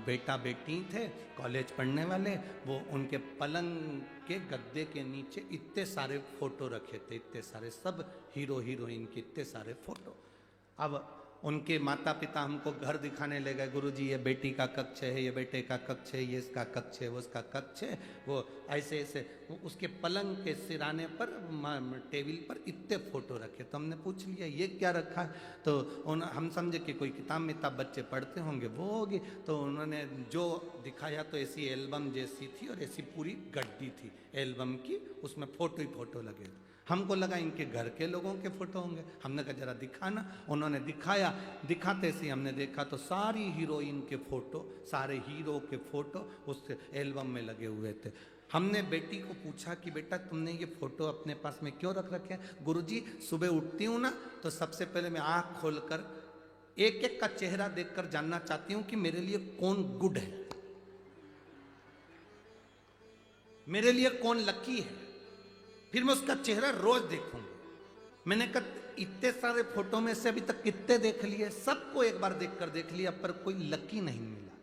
S1: बेटा बेटी थे कॉलेज पढ़ने वाले, वो उनके पलंग के गद्दे के नीचे इतने सारे फोटो रखे थे, इतने सारे, सब हीरो हीरोइन के इतने सारे फोटो। अब उनके माता पिता हमको घर दिखाने ले गए, गुरुजी ये बेटी का कक्ष है, ये बेटे का कक्ष है, ये इसका कक्ष है, वो उसका कक्ष है। वो ऐसे ऐसे वो उसके पलंग के सिराने पर, टेबल पर इतने फोटो रखे। तो हमने पूछ लिया ये क्या रखा है, तो हम समझे कि कोई किताब मिताब बच्चे पढ़ते होंगे वो होगी। तो उन्होंने जो दिखाया तो ऐसी एल्बम जैसी थी, और ऐसी पूरी गड्डी थी एल्बम की, उसमें फोटो ही फोटो लगे। हमको लगा इनके घर के लोगों के फोटो होंगे, हमने कहा जरा दिखाना। उन्होंने दिखाया, दिखाते से हमने देखा तो सारी हीरोइन के फोटो, सारे हीरो के फोटो उस एल्बम में लगे हुए थे। हमने बेटी को पूछा कि बेटा तुमने ये फोटो अपने पास में क्यों रख रखे हैं? गुरुजी सुबह उठती हूँ ना तो सबसे पहले मैं आँख खोलकर एक एक का चेहरा देखकर जानना चाहती हूँ कि मेरे लिए कौन गुड है, मेरे लिए कौन लकी है, फिर मैं उसका चेहरा रोज देखूंगी। मैंने कहा इतने सारे फोटो में से अभी तक कितने देख लिए, सबको एक बार देखकर देख लिया पर कोई लकी नहीं मिला।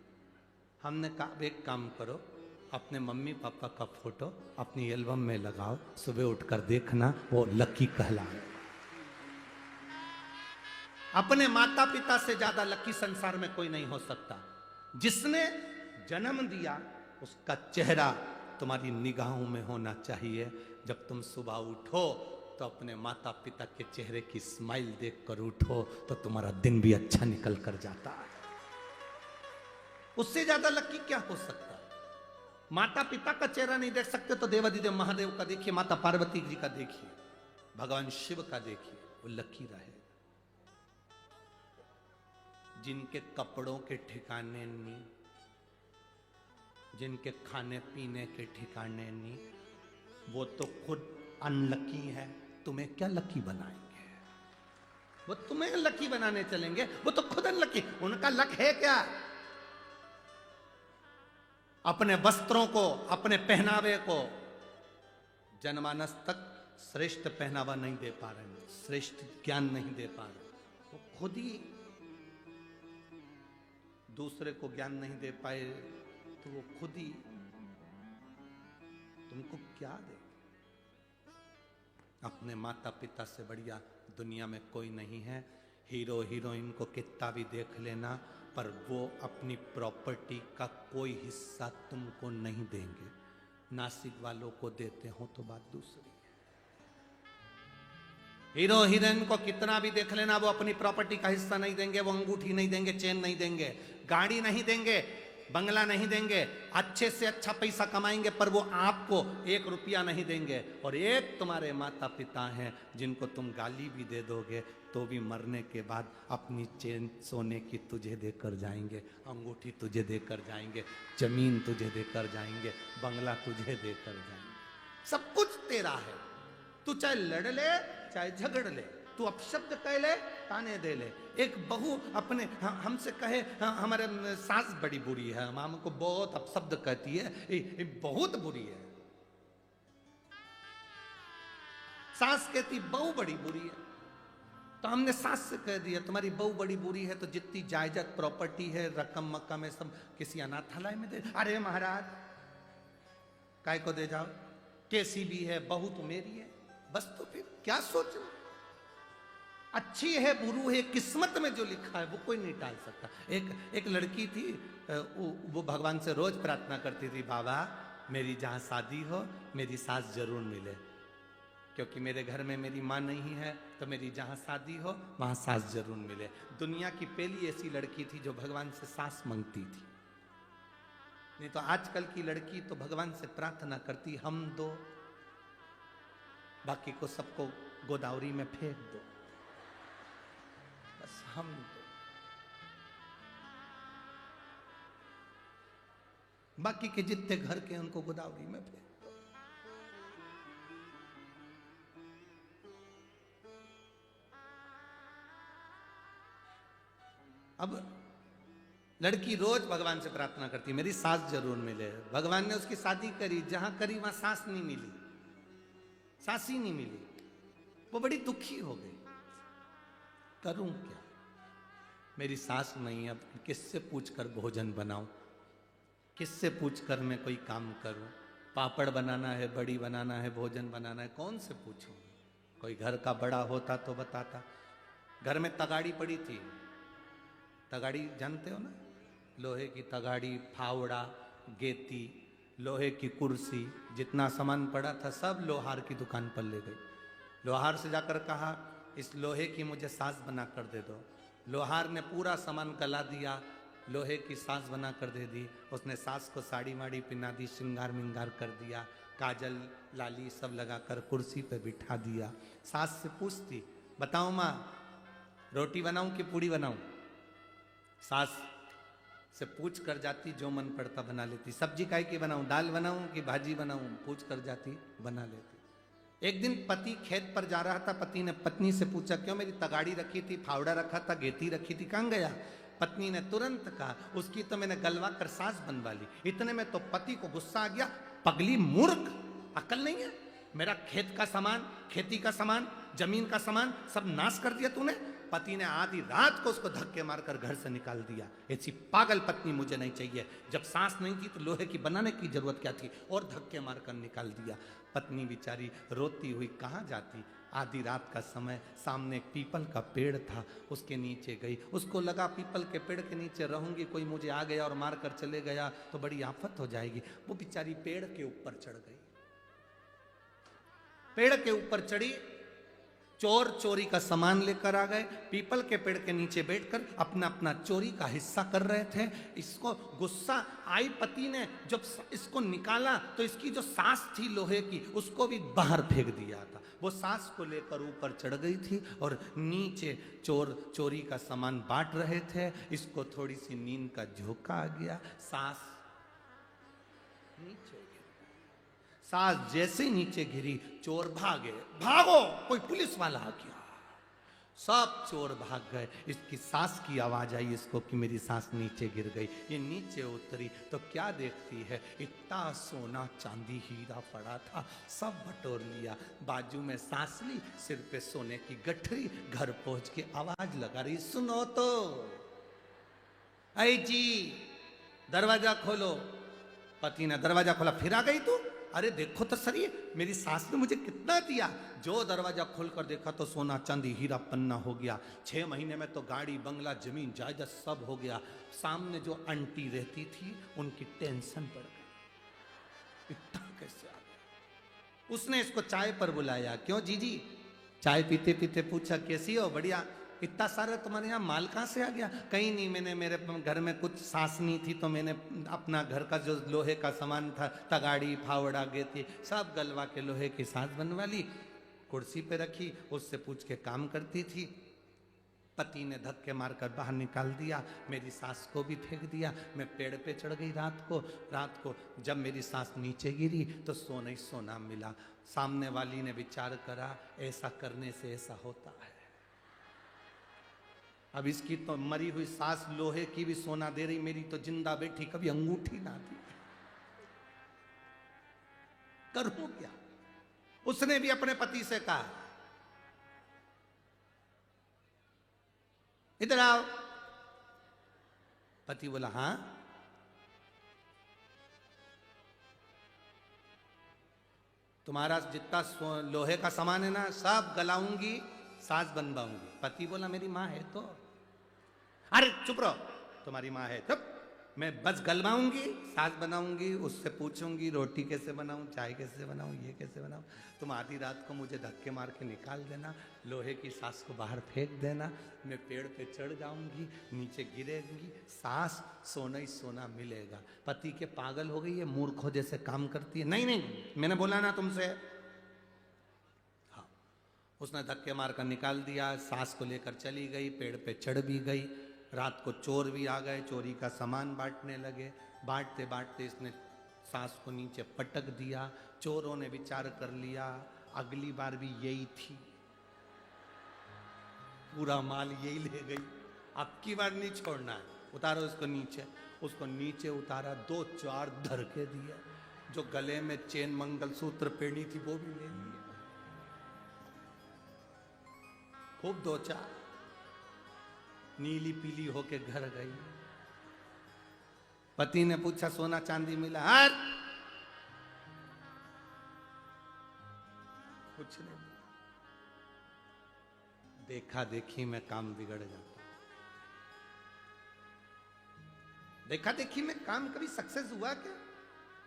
S1: हमने कहा एक काम करो, अपने मम्मी पापा का फोटो अपनी एल्बम में लगाओ, सुबह उठकर देखना वो लकी कहलाए। अपने माता पिता से ज्यादा लकी संसार में कोई नहीं हो सकता। जिसने जन्म दिया उसका चेहरा तुम्हारी निगाहों में होना चाहिए। जब तुम सुबह उठो तो अपने माता पिता के चेहरे की स्माइल देखकर उठो तो तुम्हारा दिन भी अच्छा निकल कर जाता है। उससे ज्यादा लकी क्या हो सकता है? माता पिता का चेहरा नहीं देख सकते तो देवाधिदेव महादेव का देखिए, माता पार्वती जी का देखिए, भगवान शिव का देखिए, वो लकी रहेगा। जिनके कपड़ों के ठिकाने नहीं, जिनके खाने पीने के ठिकाने नहीं, वो तो खुद अनलकी है, तुम्हें क्या लकी बनाएंगे? वो तुम्हें लकी बनाने चलेंगे, वो तो खुद अनलकी। उनका लक है क्या? अपने वस्त्रों को, अपने पहनावे को जनमानस तक श्रेष्ठ पहनावा नहीं दे पा रहे हैं, श्रेष्ठ ज्ञान नहीं दे पा रहे। वो खुद ही दूसरे को ज्ञान नहीं दे पाए तो वो खुद ही तुमको क्या दे? अपने माता पिता से बढ़िया दुनिया में कोई नहीं है। हीरो हीरोइन को कितना भी देख लेना, पर वो अपनी प्रॉपर्टी का कोई हिस्सा तुमको नहीं देंगे। नासिक वालों को देते हो तो बात दूसरी है। हीरो हीरोइन को कितना भी देख लेना, वो अपनी प्रॉपर्टी का हिस्सा नहीं देंगे। वो अंगूठी नहीं देंगे, चेन नहीं देंगे, गाड़ी नहीं देंगे, बंगला नहीं देंगे, अच्छे से अच्छा पैसा कमाएंगे पर वो आपको 1 रुपया नहीं देंगे। और एक तुम्हारे माता पिता हैं जिनको तुम गाली भी दे दोगे तो भी मरने के बाद अपनी चेन सोने की तुझे देकर जाएंगे, अंगूठी तुझे देकर जाएंगे, जमीन तुझे देकर जाएंगे, बंगला तुझे देकर जाएंगे, सब कुछ तेरा है। तू चाहे लड़ ले चाहे झगड़ ले, तू अपशब्द कह ले ताने दे ले। एक बहू अपने हमसे कहे हमारे सास बड़ी बुरी है, हम हमको बहुत अपशब्द कहती है, ये बहुत बुरी है। सास कहती बहू बड़ी बुरी है, तो हमने सास से कह दिया तुम्हारी बहू बड़ी बुरी है तो जितनी जायदाद प्रॉपर्टी है, रकम मक्कम है, सब किसी अनाथालय में दे। अरे महाराज काय को दे जाओ, कैसी भी है बहू तो मेरी है, बस। तो फिर क्या सोचो? अच्छी है बुरू है, किस्मत में जो लिखा है वो कोई नहीं टाल सकता। एक लड़की थी, वो भगवान से रोज प्रार्थना करती थी, बाबा मेरी जहाँ शादी हो मेरी सास जरूर मिले, क्योंकि मेरे घर में मेरी माँ नहीं है, तो मेरी जहाँ शादी हो वहाँ सास जरूर मिले। दुनिया की पहली ऐसी लड़की थी जो भगवान से सास मांगती थी। नहीं तो आजकल की लड़की तो भगवान से प्रार्थना करती हम दो, बाकी को सबको गोदावरी में फेंक दो, बस हम दो, बाकी के जितने घर के उनको गोदावरी में फेंक दो। अब लड़की रोज भगवान से प्रार्थना करती मेरी सास जरूर मिले। भगवान ने उसकी शादी करी, जहां करी वहां सास नहीं मिली, सास ही नहीं मिली। वो बड़ी दुखी हो गई, करूं क्या, मेरी सास नहीं, अब किससे पूछकर भोजन बनाऊं, किससे पूछकर मैं कोई काम करूं? पापड़ बनाना है, बड़ी बनाना है, भोजन बनाना है, कौन से पूछूं? कोई घर का बड़ा होता तो बताता। घर में तगाड़ी पड़ी थी, तगाड़ी जानते हो ना, लोहे की तगाड़ी, फावड़ा, गेती, लोहे की कुर्सी, जितना सामान पड़ा था सब लोहार की दुकान पर ले गई। लोहार से जाकर कहा इस लोहे की मुझे सास बना कर दे दो। लोहार ने पूरा सामान गला दिया, लोहे की सास बना कर दे दी। उसने सास को साड़ी माड़ी पहना दी, श्रृंगार मिंगार कर दिया, काजल लाली सब लगाकर कुर्सी पे बिठा दिया। सास से पूछती, बताओ माँ रोटी बनाऊं कि पूड़ी बनाऊं? सास से पूछ कर जाती, जो मन पड़ता बना लेती। सब्जी काय की बनाऊं, दाल बनाऊं कि भाजी बनाऊं? पूछ कर जाती, बना लेती। एक दिन पति खेत पर जा रहा था। पति ने पत्नी से पूछा, क्यों मेरी तगाड़ी रखी थी, फावड़ा रखा था, गेती रखी थी, कहां गया? पत्नी ने तुरंत कहा, उसकी तो मैंने गलवा कर सास बनवा ली। इतने में तो पति को गुस्सा आ गया, पगली मूर्ख, अकल नहीं है? मेरा खेत का सामान, खेती का सामान, जमीन का सामान सब नाश कर दिया तूने। पति ने आधी रात को उसको धक्के मारकर घर से निकाल दिया। ऐसी पागल पत्नी मुझे नहीं चाहिए। जब सांस नहीं थी तो लोहे की बनाने की जरूरत क्या थी? और धक्के मारकर निकाल दिया। पत्नी बेचारी रोती हुई कहाँ जाती? आधी रात का समय, सामने एक पीपल का पेड़ था, उसके नीचे गई। उसको लगा पीपल के पेड़ के नीचे रहूंगी, कोई मुझे आ गया और मार कर चले गया तो बड़ी आफत हो जाएगी। वो बेचारी पेड़ के ऊपर चढ़ गई। पेड़ के ऊपर चढ़ी, चोर चोरी का सामान लेकर आ गए। पीपल के पेड़ के नीचे बैठकर अपना अपना चोरी का हिस्सा कर रहे थे। इसको गुस्सा आई, पति ने जब इसको निकाला तो इसकी जो सास थी लोहे की, उसको भी बाहर फेंक दिया था। वो सास को लेकर ऊपर चढ़ गई थी और नीचे चोर चोरी का सामान बांट रहे थे। इसको थोड़ी सी नींद का झोंका आ गया, सास नीचे। सास जैसे नीचे गिरी, चोर भागे। भागो, कोई पुलिस वाला आ गया। सब चोर भाग गए। इसकी सास की आवाज आई इसको कि मेरी सास नीचे गिर गई। ये नीचे उतरी तो क्या देखती है, इतना सोना चांदी हीरा पड़ा था, सब बटोर लिया। बाजू में सास ली, सिर पे सोने की गठरी। घर पहुंच के आवाज लगा रही, सुनो तो, ऐ जी दरवाजा खोलो। पति ने दरवाजा खोला, फिर आ गई तू? अरे देखो तो सही, मेरी सास ने मुझे कितना दिया। जो दरवाजा खोलकर देखा तो सोना चांदी हीरा पन्ना हो गया। 6 महीने में तो गाड़ी बंगला जमीन जायदाद सब हो गया। सामने जो आंटी रहती थी उनकी टेंशन बढ़ गई, इतना कैसे आ गया? उसने इसको चाय पर बुलाया। क्यों जीजी? चाय पीते पीते पूछा, कैसी हो? बढ़िया। इतना सारा तुम्हारे यहाँ माल कहाँ से आ गया? कहीं नहीं, मैंने मेरे घर में कुछ सास नहीं थी तो मैंने अपना घर का जो लोहे का सामान था, तगाड़ी फावड़ा गेती, सब गलवा के लोहे की सास बनवा ली, कुर्सी पे रखी, उससे पूछ के काम करती थी। पति ने धक्के मारकर बाहर निकाल दिया, मेरी सास को भी फेंक दिया। मैं पेड़ पे चढ़ गई रात को जब मेरी सास नीचे गिरी तो सोना ही सोना मिला। सामने वाली ने विचार करा, ऐसा करने से ऐसा होता है। अब इसकी तो मरी हुई सास लोहे की भी सोना दे रही, मेरी तो जिंदा बैठी कभी अंगूठी ना दी। करूं क्या? उसने भी अपने पति से कहा, इधर आओ। पति बोला, हां। तुम्हारा जितना लोहे का सामान है ना, सब गलाऊंगी, सास बनवाऊंगी। पति बोला, मेरी मां है तो। अरे चुप रहो, तुम्हारी माँ है तब। मैं बस गलवाऊंगी, सास बनाऊंगी, उससे पूछूंगी रोटी कैसे बनाऊं, चाय कैसे बनाऊं, ये कैसे बनाऊं। तुम आधी रात को मुझे धक्के मार के निकाल देना, लोहे की सास को बाहर फेंक देना, मैं पेड़ पे चढ़ जाऊंगी, नीचे गिरेंगी, सास सोना ही सोना मिलेगा। पति के पागल हो गई है, मूर्खों जैसे काम करती है। नहीं नहीं, मैंने बोला ना तुमसे। हाँ, उसने धक्के मारकर निकाल दिया, सास को लेकर चली गई, पेड़ पे चढ़ भी गई। रात को चोर भी आ गए, चोरी का सामान बांटने लगे। बांटते बांटते इसने सास को नीचे पटक दिया। चोरों ने विचार कर लिया, अगली बार भी यही थी, पूरा माल यही ले गई, अब की बार नहीं छोड़ना है, उतारो इसको नीचे। उसको नीचे उतारा, 2-4 धरके दिए। जो गले में चेन मंगलसूत्र पहनी थी वो भी ले लिए, खूब 2-4। नीली पीली होके घर गई। पति ने पूछा, सोना चांदी मिला? हर कुछ नहीं। देखा देखी में काम बिगड़ जाता। देखा देखी में काम कभी सक्सेस हुआ क्या?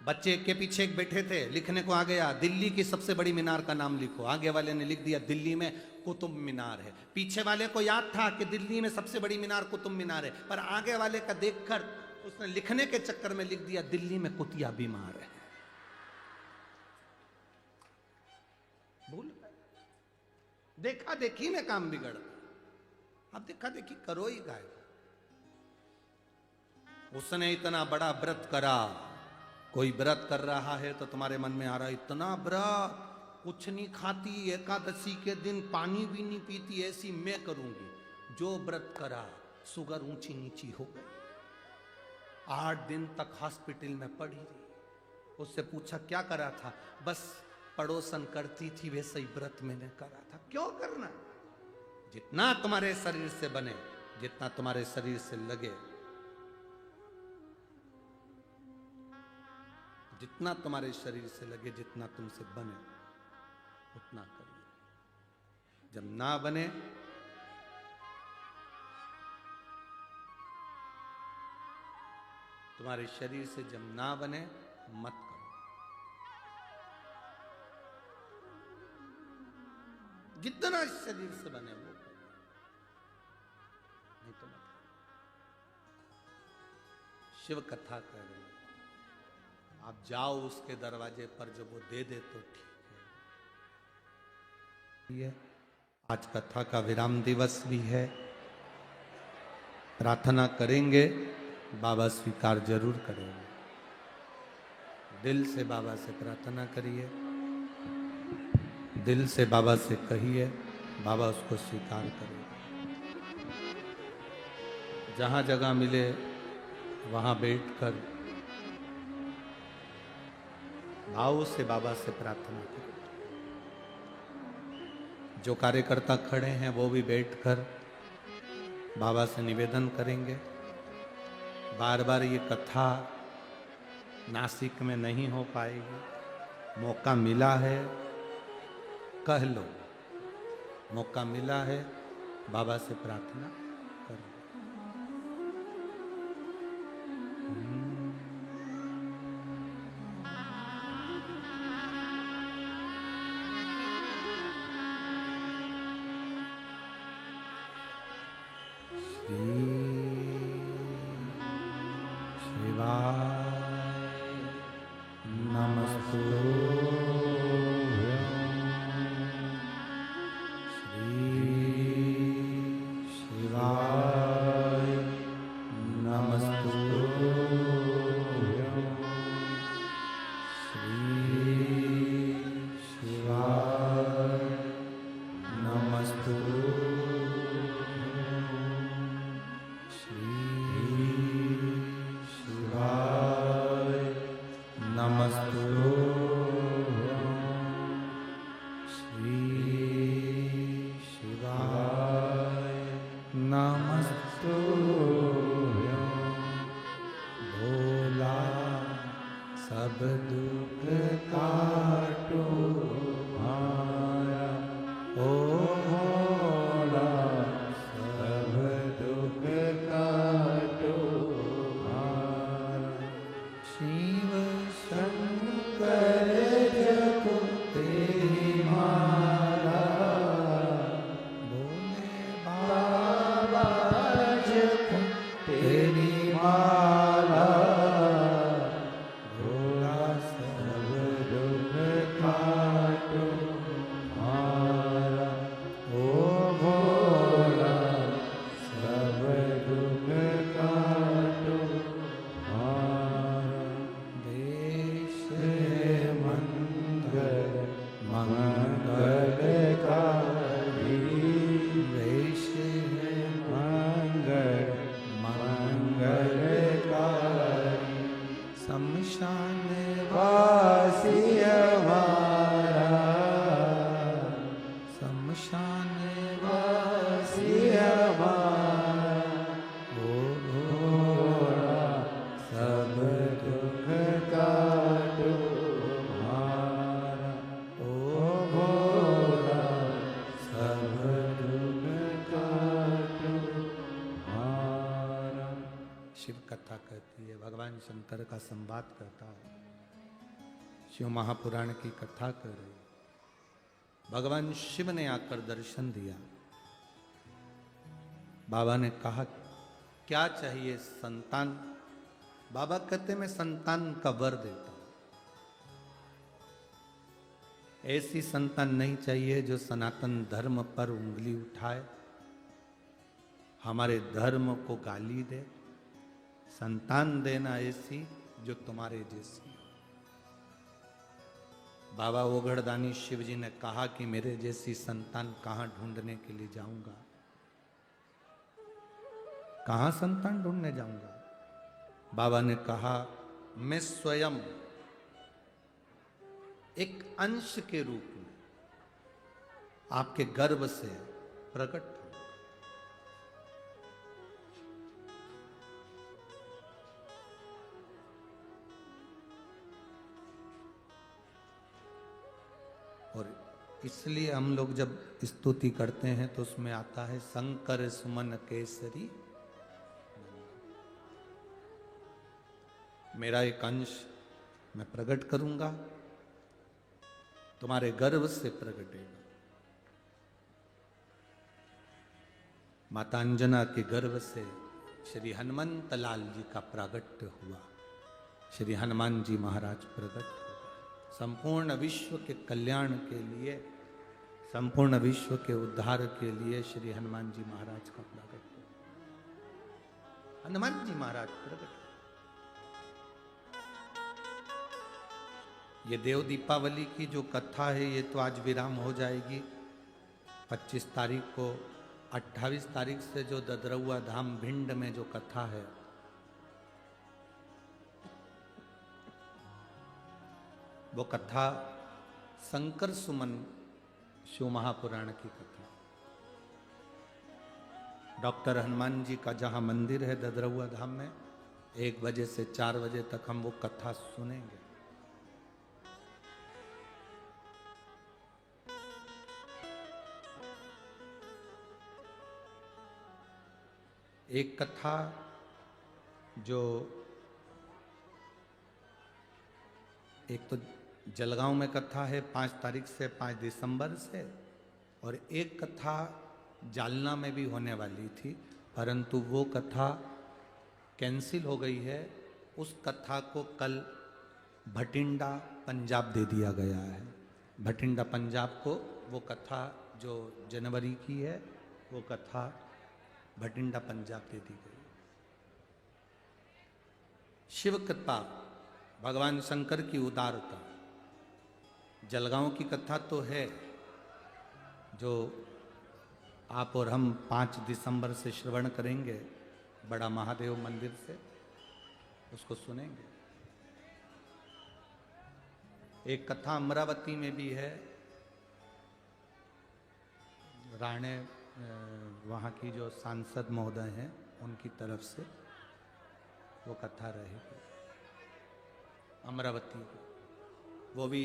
S1: बच्चे एक के पीछे एक बैठे थे, लिखने को आ गया दिल्ली की सबसे बड़ी मीनार का नाम लिखो। आगे वाले ने लिख दिया दिल्ली में कुतुब मीनार है। पीछे वाले को याद था कि दिल्ली में सबसे बड़ी मीनार कुतुब मीनार है, पर आगे वाले का देखकर उसने लिखने के चक्कर में लिख दिया दिल्ली में कुतिया बीमार है। भूल देखा देखी में काम बिगड़ता। अब देखा देखी करो ही गाय। उसने इतना बड़ा व्रत करा। कोई व्रत कर रहा है तो तुम्हारे मन में आ रहा है इतना व्रत, कुछ नहीं खाती, एकादशी के दिन पानी भी नहीं पीती, ऐसी मैं करूंगी। जो व्रत करा शुगर ऊंची नीची हो गई, 8 दिन तक हॉस्पिटल में पड़ी रही। उससे पूछा क्या करा था? बस पड़ोसन करती थी वैसे ही व्रत मैंने करा था। क्यों करना? जितना तुम्हारे शरीर से बने, जितना तुम्हारे शरीर से लगे, जितना तुम्हारे शरीर से लगे, जितना तुमसे बने उतना करिए। जब ना बने तुम्हारे शरीर से, जब ना बने मत करो। जितना शरीर से बने वो करो, नहीं तो मत करो। शिव कथा कर रहे हैं, आप जाओ उसके दरवाजे पर, जब वो दे दे तो ठीक है। आज कथा का विराम दिवस भी है। प्रार्थना करेंगे, बाबा स्वीकार जरूर करेंगे। दिल से बाबा से प्रार्थना करिए, दिल से बाबा से कहिए, बाबा उसको स्वीकार करेंगे। जहां जगह मिले वहां बैठकर भाव से बाबा से प्रार्थना करें। जो कार्यकर्ता खड़े हैं वो भी बैठकर बाबा से निवेदन करेंगे। बार बार ये कथा नासिक में नहीं हो पाएगी, मौका मिला है, कह लो, मौका मिला है, बाबा से प्रार्थना करो। शिव कथा कहती है, भगवान शंकर का संवाद करता है। शिव महापुराण की कथा कर रहे। भगवान शिव ने आकर दर्शन दिया। बाबा ने कहा क्या चाहिए? संतान। बाबा कहते मैं संतान का वर देता हूं। ऐसी संतान नहीं चाहिए जो सनातन धर्म पर उंगली उठाए, हमारे धर्म को गाली दे। संतान देना ऐसी जो तुम्हारे जैसी। बाबा ओघड़दानी शिव जी ने कहा कि मेरे जैसी संतान कहां ढूंढने के लिए जाऊंगा? कहां संतान ढूंढने जाऊंगा? बाबा ने कहा मैं स्वयं एक अंश के रूप में आपके गर्भ से प्रकट हूं। और इसलिए हम लोग जब स्तुति करते हैं तो उसमें आता है शंकर सुमन केसरी। मेरा एक अंश मैं प्रकट करूंगा, तुम्हारे गर्भ से प्रकटेगा। माता अंजना के गर्भ से श्री हनुमंत लाल जी का प्रागट्य हुआ। श्री हनुमान जी महाराज प्रकट हुए। संपूर्ण विश्व के कल्याण के लिए, संपूर्ण विश्व के उद्धार के लिए श्री हनुमान जी महाराज का प्रागट्य हुआ। हनुमान जी महाराज प्रकट हुए। ये देव दीपावली की जो कथा है ये तो आज विराम हो जाएगी। 25 तारीख को, 28 तारीख से जो ददरौआ धाम भिंड में जो कथा है वो कथा शंकर सुमन शिव महापुराण की कथा। डॉक्टर हनुमान जी का जहां मंदिर है ददरौआ धाम में, 1 बजे से 4 बजे तक हम वो कथा सुनेंगे। एक कथा जो एक तो जलगांव में कथा है 5 तारीख से 5 दिसंबर से, और एक कथा जालना में भी होने वाली थी परंतु वो कथा कैंसिल हो गई है। उस कथा को कल भटिंडा पंजाब दे दिया गया है। भटिंडा पंजाब को वो कथा जो जनवरी की है वो कथा भटिंडा पंजाब दे दी गई। शिव कृपा, भगवान शंकर की उदारता। जलगांव की कथा तो है जो आप और हम 5 दिसंबर से श्रवण करेंगे बड़ा महादेव मंदिर से, उसको सुनेंगे। एक कथा अमरावती में भी है, राणे वहाँ की जो सांसद महोदय हैं उनकी तरफ से वो कथा रहेगी अमरावती को। वो भी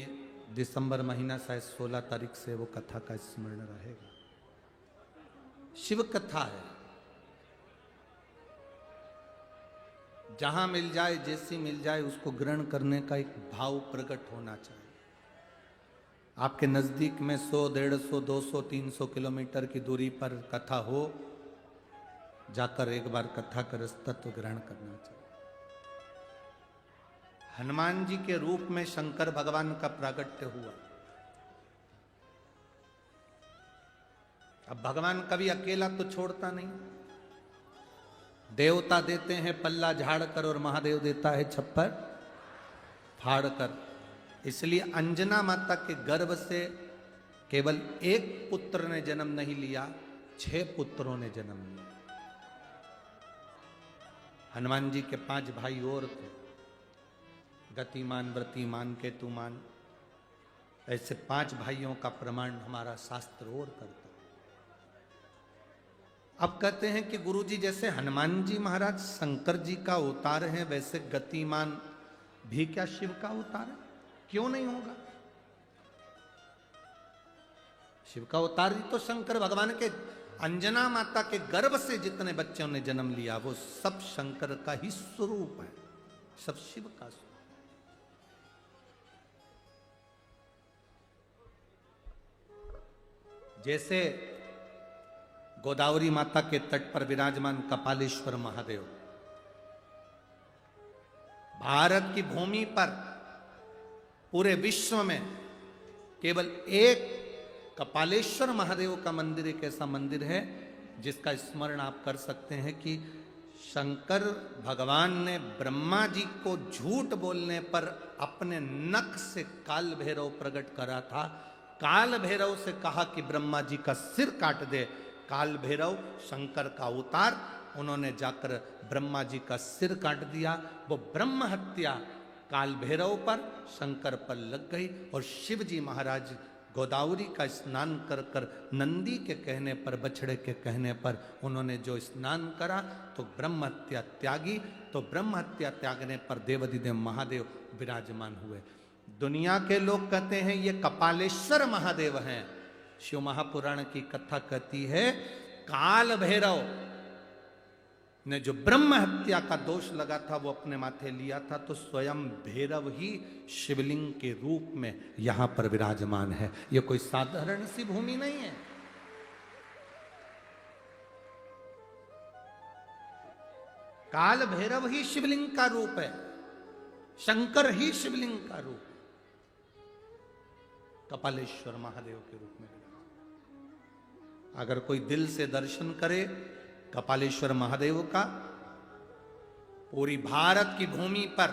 S1: दिसंबर महीना शायद 16 तारीख से वो कथा का स्मरण रहेगा। शिव कथा है, जहां मिल जाए, जैसी मिल जाए उसको ग्रहण करने का एक भाव प्रकट होना चाहिए। आपके नजदीक में 100, 150, 200, 300 किलोमीटर की दूरी पर कथा हो, जाकर एक बार कथा का तत्व ग्रहण करना चाहिए। हनुमान जी के रूप में शंकर भगवान का प्रागट्य हुआ। अब भगवान कभी अकेला तो छोड़ता नहीं। देवता देते हैं पल्ला झाड़कर और महादेव देता है छप्पर फाड़कर। इसलिए अंजना माता के गर्भ से केवल एक पुत्र ने जन्म नहीं लिया, 6 पुत्रों ने जन्म लिया। हनुमान जी के 5 भाई और थे, गतिमान, व्रतिमान, केतुमान। ऐसे 5 भाइयों का प्रमाण हमारा शास्त्र और करता। अब कहते हैं कि गुरुजी जैसे हनुमान जी महाराज शंकर जी का अवतार है, वैसे गतिमान भी क्या शिव का अवतार है? क्यों नहीं होगा? शिव का अवतार ही तो शंकर भगवान के अंजना माता के गर्भ से जितने बच्चों ने जन्म लिया वो सब शंकर का ही स्वरूप है, सब शिव का स्वरूप। जैसे गोदावरी माता के तट पर विराजमान कपालेश्वर महादेव, भारत की भूमि पर पूरे विश्व में केवल एक कपालेश्वर महादेव का मंदिर एक ऐसा मंदिर है जिसका स्मरण आप कर सकते हैं कि शंकर भगवान ने ब्रह्मा जी को झूठ बोलने पर अपने नख से काल भैरव प्रकट करा था। काल भैरव से कहा कि ब्रह्मा जी का सिर काट दे। काल भैरव शंकर का अवतार, उन्होंने जाकर ब्रह्मा जी का सिर काट दिया। वो ब्रह्म हत्या काल भैरव पर, शंकर पर लग गई और शिव जी महाराज गोदावरी का स्नान कर कर नंदी के कहने पर, बछड़े के कहने पर उन्होंने जो स्नान करा तो ब्रह्म हत्या त्यागी। तो ब्रह्म हत्या त्यागने पर देवाधिदेव महादेव विराजमान हुए। दुनिया के लोग कहते हैं ये कपालेश्वर महादेव हैं। शिव महापुराण की कथा कहती है काल भैरव ने जो ब्रह्म हत्या का दोष लगा था वो अपने माथे लिया था, तो स्वयं भैरव ही शिवलिंग के रूप में यहां पर विराजमान है। ये कोई साधारण सी भूमि नहीं है। काल भैरव ही शिवलिंग का रूप है, शंकर ही शिवलिंग का रूप, कपालेश्वर महादेव के रूप में। अगर कोई दिल से दर्शन करे कपालेश्वर महादेव का, पूरी भारत की भूमि पर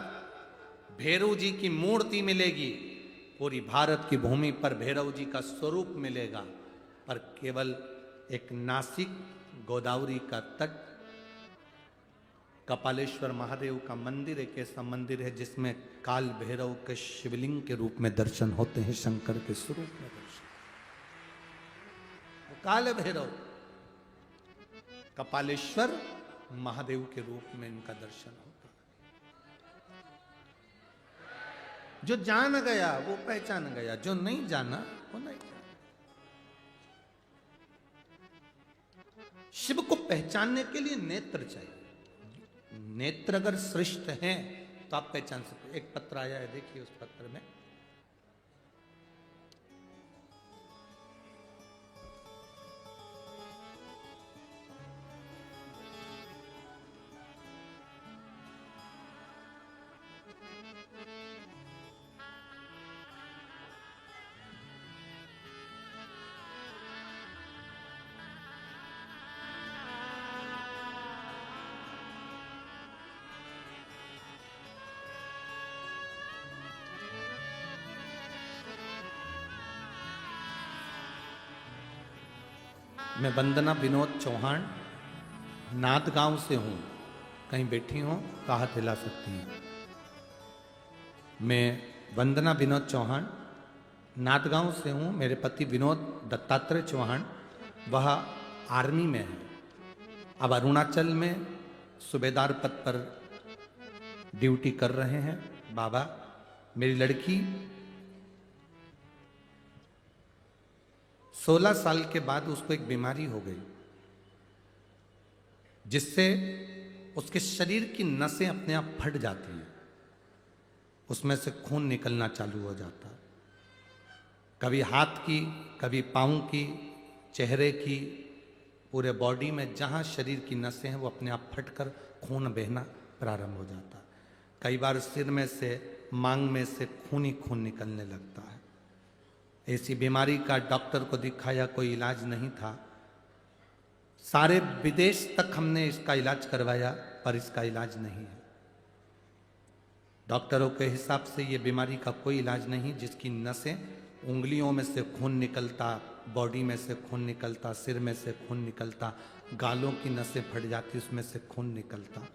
S1: भैरव जी की मूर्ति मिलेगी, पूरी भारत की भूमि पर भैरव जी का स्वरूप मिलेगा। पर केवल एक नासिक गोदावरी का तट, कपालेश्वर महादेव का मंदिर एक ऐसा मंदिर है जिसमें काल भैरव के शिवलिंग के रूप में दर्शन होते हैं, शंकर के स्वरूप में दर्शन। काल भैरव कपालेश्वर महादेव के रूप में इनका दर्शन होता है। जो जान गया वो पहचान गया, जो नहीं जाना वो नहीं जाना। शिव को पहचानने के लिए नेत्र चाहिए। नेत्र अगर श्रेष्ठ हैं तो आप पहचान सकते। एक पत्र आया है, देखिए उस पत्र में मैं वंदना विनोद चौहान नादगांव से हूँ। कहीं बैठी हो तो हाथ हिला सकती हैं। मैं वंदना विनोद चौहान नादगांव से हूँ। मेरे पति विनोद दत्तात्रेय चौहान वह आर्मी में है, अब अरुणाचल में सूबेदार पद पर ड्यूटी कर रहे हैं। बाबा, मेरी लड़की 16 साल के बाद उसको एक बीमारी हो गई जिससे उसके शरीर की नसें अपने आप फट जाती हैं, उसमें से खून निकलना चालू हो जाता है। कभी हाथ की, कभी पाँव की, चेहरे की, पूरे बॉडी में जहाँ शरीर की नसें हैं वो अपने आप फटकर खून बहना प्रारंभ हो जाता है। कई बार सिर में से, मांग में से खून ही खून निकलने लगता है। ऐसी बीमारी का डॉक्टर को दिखाया, कोई इलाज नहीं था। सारे विदेश तक हमने इसका इलाज करवाया पर इसका इलाज नहीं है। डॉक्टरों के हिसाब से ये बीमारी का कोई इलाज नहीं। जिसकी नसें, उंगलियों में से खून निकलता, बॉडी में से खून निकलता, सिर में से खून निकलता, गालों की नसें फट जाती, उसमें से खून निकलता।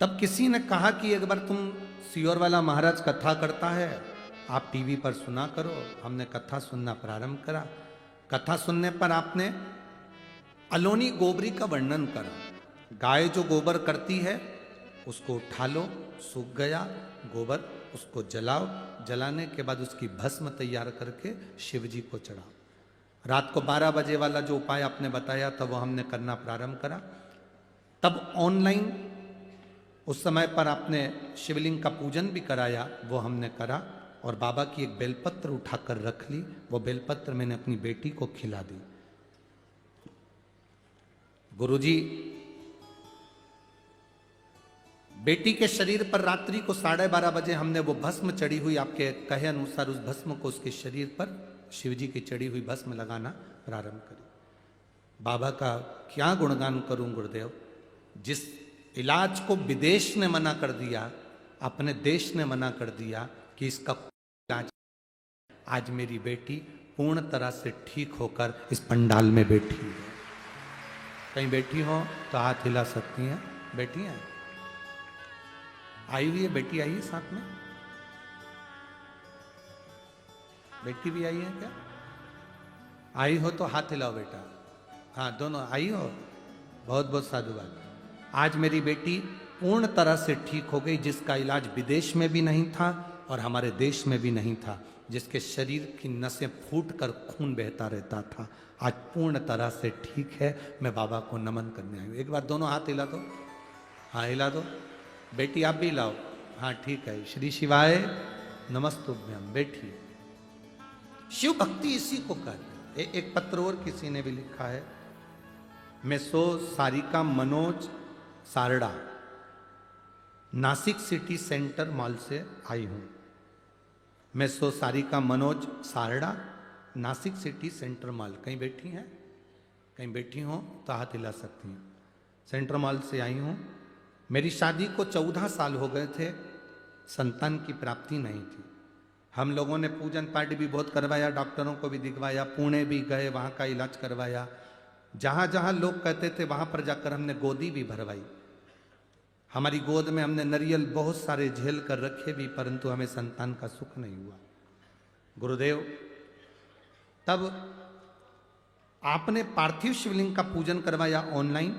S1: तब किसी ने कहा कि एक बार तुम सियोर वाला महाराज कथा करता है, आप टीवी पर सुना करो। हमने कथा सुनना प्रारंभ करा। कथा सुनने पर आपने अलोनी गोबरी का वर्णन करा। गाय जो गोबर करती है उसको उठा लो, सूख गया गोबर, उसको जलाओ, जलाने के बाद उसकी भस्म तैयार करके शिव जी को चढ़ाओ। रात को 12 बजे वाला जो उपाय आपने बताया था वो हमने करना प्रारंभ करा। तब ऑनलाइन उस समय पर आपने शिवलिंग का पूजन भी कराया, वो हमने करा और बाबा की एक बेलपत्र उठाकर रख ली। वो बेलपत्र मैंने अपनी बेटी को खिला दी। गुरुजी, बेटी के शरीर पर रात्रि को 12:30 बजे हमने वो भस्म चढ़ी हुई, आपके कहे अनुसार उस भस्म को उसके शरीर पर शिवजी की चढ़ी हुई भस्म लगाना प्रारंभ करी। बाबा का क्या गुणगान करूं गुरुदेव, जिस इलाज को विदेश ने मना कर दिया, अपने देश ने मना कर दिया कि इसका इलाज, आज मेरी बेटी पूर्ण तरह से ठीक होकर इस पंडाल में बैठी है। कहीं बैठी हो तो हाथ हिला सकती हैं। बैठी हैं, आई हुई है बेटी, आई है साथ में, बेटी भी आई है क्या? आई हो तो हाथ हिलाओ बेटा। हाँ, दोनों आई हो, बहुत बहुत साधुवाद। आज मेरी बेटी पूर्ण तरह से ठीक हो गई, जिसका इलाज विदेश में भी नहीं था और हमारे देश में भी नहीं था, जिसके शरीर की नसें फूट कर खून बहता रहता था, आज पूर्ण तरह से ठीक है। मैं बाबा को नमन करने आई हूँ। एक बार दोनों हाथ हिला दो। हाँ, हिला दो। बेटी आप भी लाओ। हाँ, ठीक है। श्री शिवाय नमस्तुभ्यम। बैठिए। शिव भक्ति इसी को कहते हैं। एक पत्र और किसी ने भी लिखा है, मैं Sarika Manoj Sarda, Nashik city centre mall से आई हूं। मैं Sarika Manoj Sarda, Nashik city centre mall. कहीं बैठी हैं? कहीं बैठी हो तो हाथ हिला सकती हैं। सेंटर मॉल से आई हूं। मेरी शादी को 14 साल हो गए थे, संतान की प्राप्ति नहीं थी। हम लोगों ने पूजन पाठ भी बहुत करवाया, डॉक्टरों को भी दिखवाया, पुणे भी गए, वहाँ का इलाज करवाया। जहाँ जहाँ लोग कहते थे वहाँ पर जाकर हमने गोदी भी भरवाई। हमारी गोद में हमने नारियल बहुत सारे झेल कर रखे भी, परंतु हमें संतान का सुख नहीं हुआ। गुरुदेव, तब आपने पार्थिव शिवलिंग का पूजन करवाया ऑनलाइन,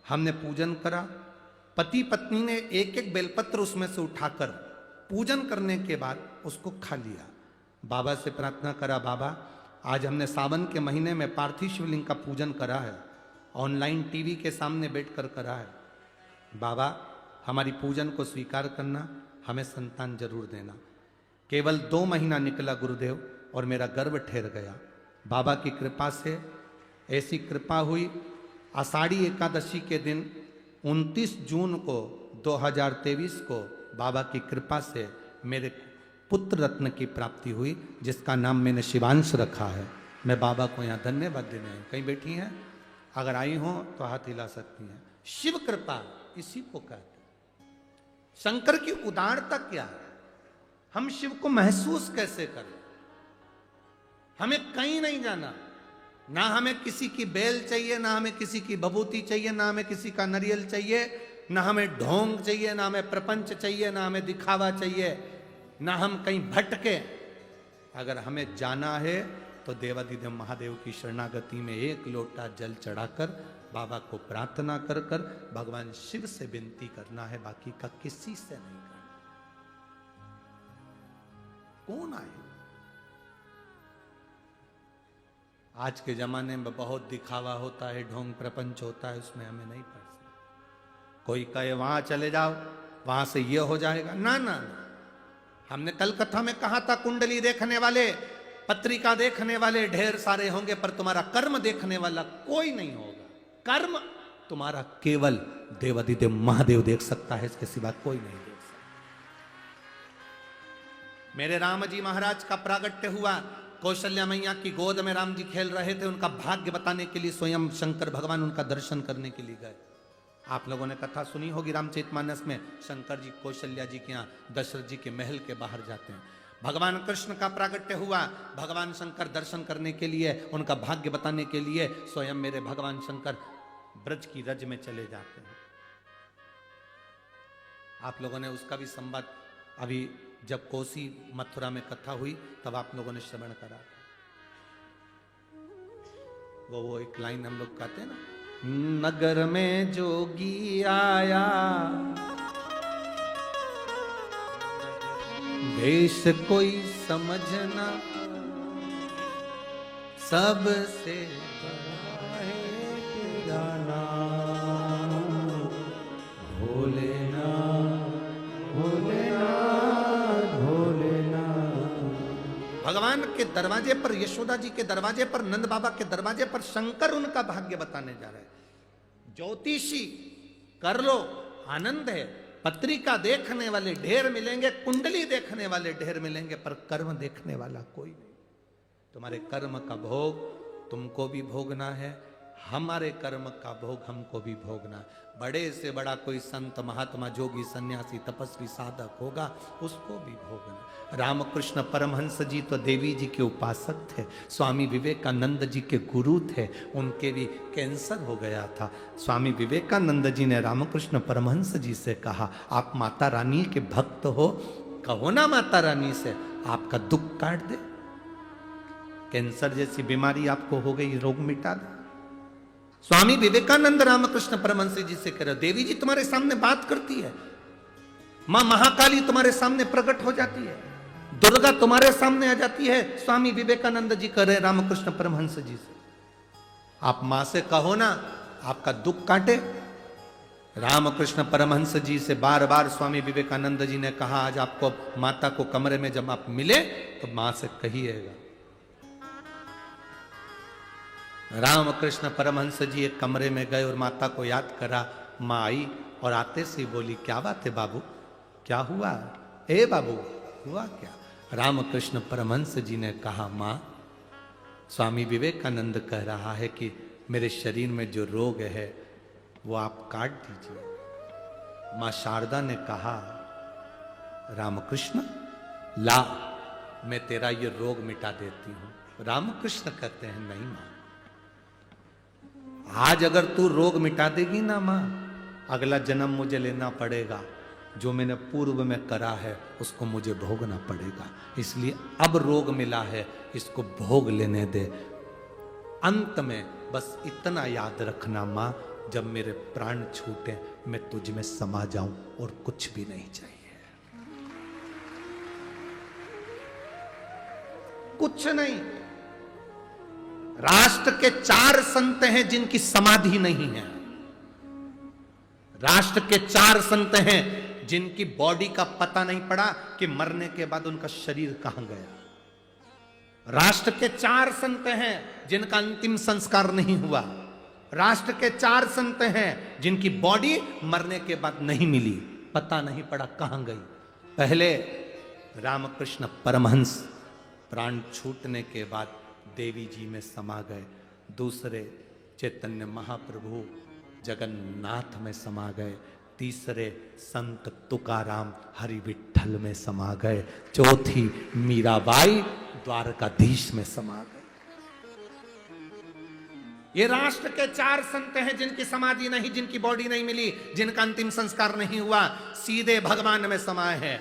S1: हमने पूजन करा। पति पत्नी ने एक एक बेलपत्र उसमें से उठाकर पूजन करने के बाद उसको खा लिया। बाबा से प्रार्थना करा, बाबा आज हमने सावन के महीने में पार्थिव शिवलिंग का पूजन करा है, ऑनलाइन टीवी के सामने बैठकर करा है। बाबा हमारी पूजन को स्वीकार करना, हमें संतान जरूर देना। केवल 2 महीना निकला गुरुदेव और मेरा गर्भ ठहर गया। बाबा की कृपा से ऐसी कृपा हुई, आषाढ़ी एकादशी के दिन 29 जून को 2023 को बाबा की कृपा से मेरे पुत्र रत्न की प्राप्ति हुई, जिसका नाम मैंने शिवांश रखा है। मैं बाबा को यहाँ धन्यवाद देने आई। कहीं बैठी हैं? अगर आई हो तो हाथ हिला सकती हैं। शिव कृपा इसी को कहते हैं। शंकर की उदारता क्या है, हम शिव को महसूस कैसे करें। हमें कहीं नहीं जाना, ना हमें किसी की बेल चाहिए, ना हमें किसी की भभूति चाहिए, ना हमें किसी का नारियल चाहिए, ना हमें ढोंग चाहिए, ना हमें प्रपंच चाहिए, ना हमें दिखावा चाहिए, ना हम कहीं भटके। अगर हमें जाना है तो देवाधिदेव महादेव की शरणागति में एक लोटा जल चढ़ाकर बाबा को प्रार्थना कर कर भगवान शिव से विनती करना है, बाकी का किसी से नहीं करना। कौन आए? आज के जमाने में बहुत दिखावा होता है, ढोंग प्रपंच होता है, उसमें हमें नहीं पड़ सकता। कोई कहे वहां चले जाओ, वहां से ये हो जाएगा, ना ना ना। हमने कल कथा में कहा था, कुंडली देखने वाले, पत्रिका देखने वाले ढेर सारे होंगे, पर तुम्हारा कर्म देखने वाला कोई नहीं होगा। कर्म तुम्हारा केवल देवाधिदेव महादेव देख सकता है, इसके सिवा कोई नहीं देख सकता। मेरे राम जी महाराज का प्रागट्य हुआ, कौशल्या मैया की गोद में राम जी खेल रहे थे। उनका भाग्य बताने के लिए स्वयं शंकर भगवान उनका दर्शन करने के लिए गए। आप लोगों ने कथा सुनी होगी रामचरितमानस में, शंकर जी कौशल्या जी के यहाँ दशरथ जी के महल के बाहर जाते हैं। भगवान कृष्ण का प्रागट्य हुआ, भगवान शंकर दर्शन करने के लिए, उनका भाग्य बताने के लिए स्वयं मेरे भगवान शंकर ब्रज की रज में चले जाते हैं। आप लोगों ने उसका भी संवाद अभी जब कोसी मथुरा में कथा हुई तब आप लोगों ने श्रवण करा। वो एक लाइन हम लोग कहते हैं ना, नगर में जोगी आया, देश कोई समझना, सबसे बड़ा है तेरा नाम, भोलेनाथ भोलेनाथ भोलेनाथ। भगवान के दरवाजे पर, यशोदा जी के दरवाजे पर, नंद बाबा के दरवाजे पर शंकर उनका भाग्य बताने जा रहे हैं। ज्योतिषी कर लो, आनंद है, पत्रिका देखने वाले ढेर मिलेंगे, कुंडली देखने वाले ढेर मिलेंगे, पर कर्म देखने वाला कोई नहीं। तुम्हारे कर्म का भोग तुमको भी भोगना है, हमारे कर्म का भोग हमको भी भोगना है। बड़े से बड़ा कोई संत, महात्मा, जोगी, सन्यासी, तपस्वी, साधक होगा, उसको भी भोगना। रामकृष्ण परमहंस जी तो देवी जी के उपासक थे, स्वामी विवेकानंद जी के गुरु थे, उनके भी कैंसर हो गया था। स्वामी विवेकानंद जी ने रामकृष्ण परमहंस जी से कहा, आप माता रानी के भक्त हो, कहो ना माता रानी से आपका दुख काट दे, कैंसर जैसी बीमारी आपको हो गई, रोग मिटा दे। स्वामी विवेकानंद रामकृष्ण परमहंस जी से कह रहे, देवी जी तुम्हारे सामने बात करती है, मां महाकाली तुम्हारे सामने प्रकट हो जाती है, दुर्गा तुम्हारे सामने आ जाती है। स्वामी विवेकानंद जी कह रहे रामकृष्ण परमहंस जी से, आप मां से कहो ना आपका दुख काटे। रामकृष्ण परमहंस जी से बार बार स्वामी विवेकानंद जी ने कहा, आज आपको माता को कमरे में जब आप मिले तो मां से कहिएगा। रामकृष्ण परमहंस जी एक कमरे में गए और माता को याद करा। माँ आई और आते से बोली, क्या बात है बाबू, क्या हुआ? ए बाबू, हुआ क्या? रामकृष्ण परमहंस जी ने कहा, माँ, स्वामी विवेकानंद कह रहा है कि मेरे शरीर में जो रोग है वो आप काट दीजिए। माँ शारदा ने कहा, रामकृष्ण ला, मैं तेरा ये रोग मिटा देती हूं। रामकृष्ण कहते हैं, नहीं माँ, आज अगर तू रोग मिटा देगी ना मां, अगला जन्म मुझे लेना पड़ेगा, जो मैंने पूर्व में करा है उसको मुझे भोगना पड़ेगा, इसलिए अब रोग मिला है इसको भोग लेने दे। अंत में बस इतना याद रखना मां, जब मेरे प्राण छूटे मैं तुझ में समा जाऊं और कुछ भी नहीं चाहिए, कुछ नहीं। राष्ट्र के 4 संत हैं जिनकी समाधि नहीं है, राष्ट्र के 4 संत हैं जिनकी बॉडी का पता नहीं पड़ा कि मरने के बाद उनका शरीर कहां गया। राष्ट्र के 4 संत हैं जिनका अंतिम संस्कार नहीं हुआ। राष्ट्र के 4 संत हैं जिनकी बॉडी मरने के बाद नहीं मिली, पता नहीं पड़ा कहां गई। पहले रामकृष्ण परमहंस प्राण छूटने के बाद देवी जी में समा गए, दूसरे चैतन्य महाप्रभु जगन्नाथ में समा गए, तीसरे संत तुकाराम हरि विठ्ठल में समा गए, चौथी मीराबाई द्वारकाधीश में समा गए। ये राष्ट्र के 4 संत हैं जिनकी समाधि नहीं, जिनकी बॉडी नहीं मिली, जिनका अंतिम संस्कार नहीं हुआ, सीधे भगवान में समाये हैं।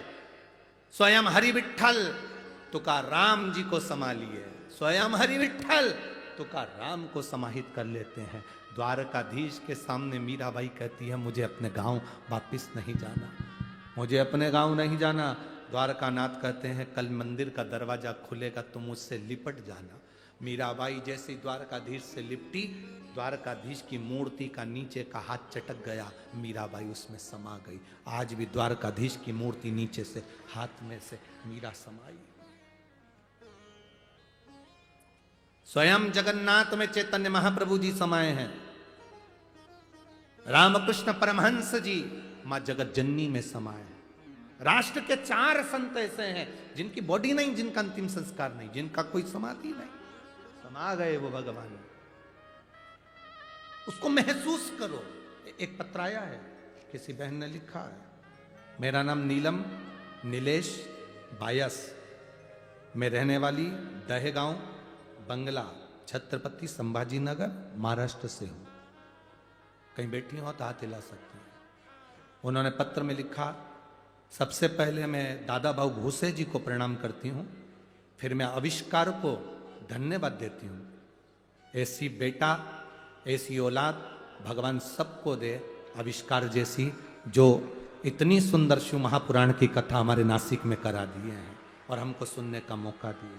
S1: स्वयं हरि विठ्ठल तुकाराम जी को समा लिए, स्वयं हरि विठ्ठल तुकाराम को समाहित कर लेते हैं। द्वारकाधीश के सामने मीराबाई कहती है, मुझे अपने गांव वापिस नहीं जाना, मुझे अपने गांव नहीं जाना। द्वारकानाथ कहते हैं, कल मंदिर का दरवाजा खुलेगा तुम मुझसे लिपट जाना। मीराबाई जैसी द्वारकाधीश से लिपटी, द्वारकाधीश की मूर्ति का नीचे का हाथ चटक गया, मीराबाई उसमें समा गई। आज भी द्वारकाधीश की मूर्ति नीचे से हाथ में से मीरा समाई। स्वयं जगन्नाथ में चैतन्य महाप्रभु जी समाये हैं। रामकृष्ण परमहंस जी मां जगत जननी में समाये हैं। राष्ट्र के 4 संत ऐसे हैं जिनकी बॉडी नहीं, जिनका अंतिम संस्कार नहीं, जिनका कोई समाधि नहीं, समा गए वो भगवान। उसको महसूस करो। एक पत्र आया है, किसी बहन ने लिखा है, मेरा नाम नीलम नीलेश बायस, मैं रहने वाली दहेगांव बंगला छत्रपति संभाजी नगर महाराष्ट्र से हूं। कहीं बैठी हो तो हाथ हिला सकते हैं। उन्होंने पत्र में लिखा, सबसे पहले मैं दादा भाऊ भूसे जी को प्रणाम करती हूं, फिर मैं आविष्कार को धन्यवाद देती हूं। ऐसी बेटा, ऐसी औलाद भगवान सबको दे, आविष्कार जैसी, जो इतनी सुंदर शिव महापुराण की कथा हमारे नासिक में करा दिए हैं और हमको सुनने का मौका दिए।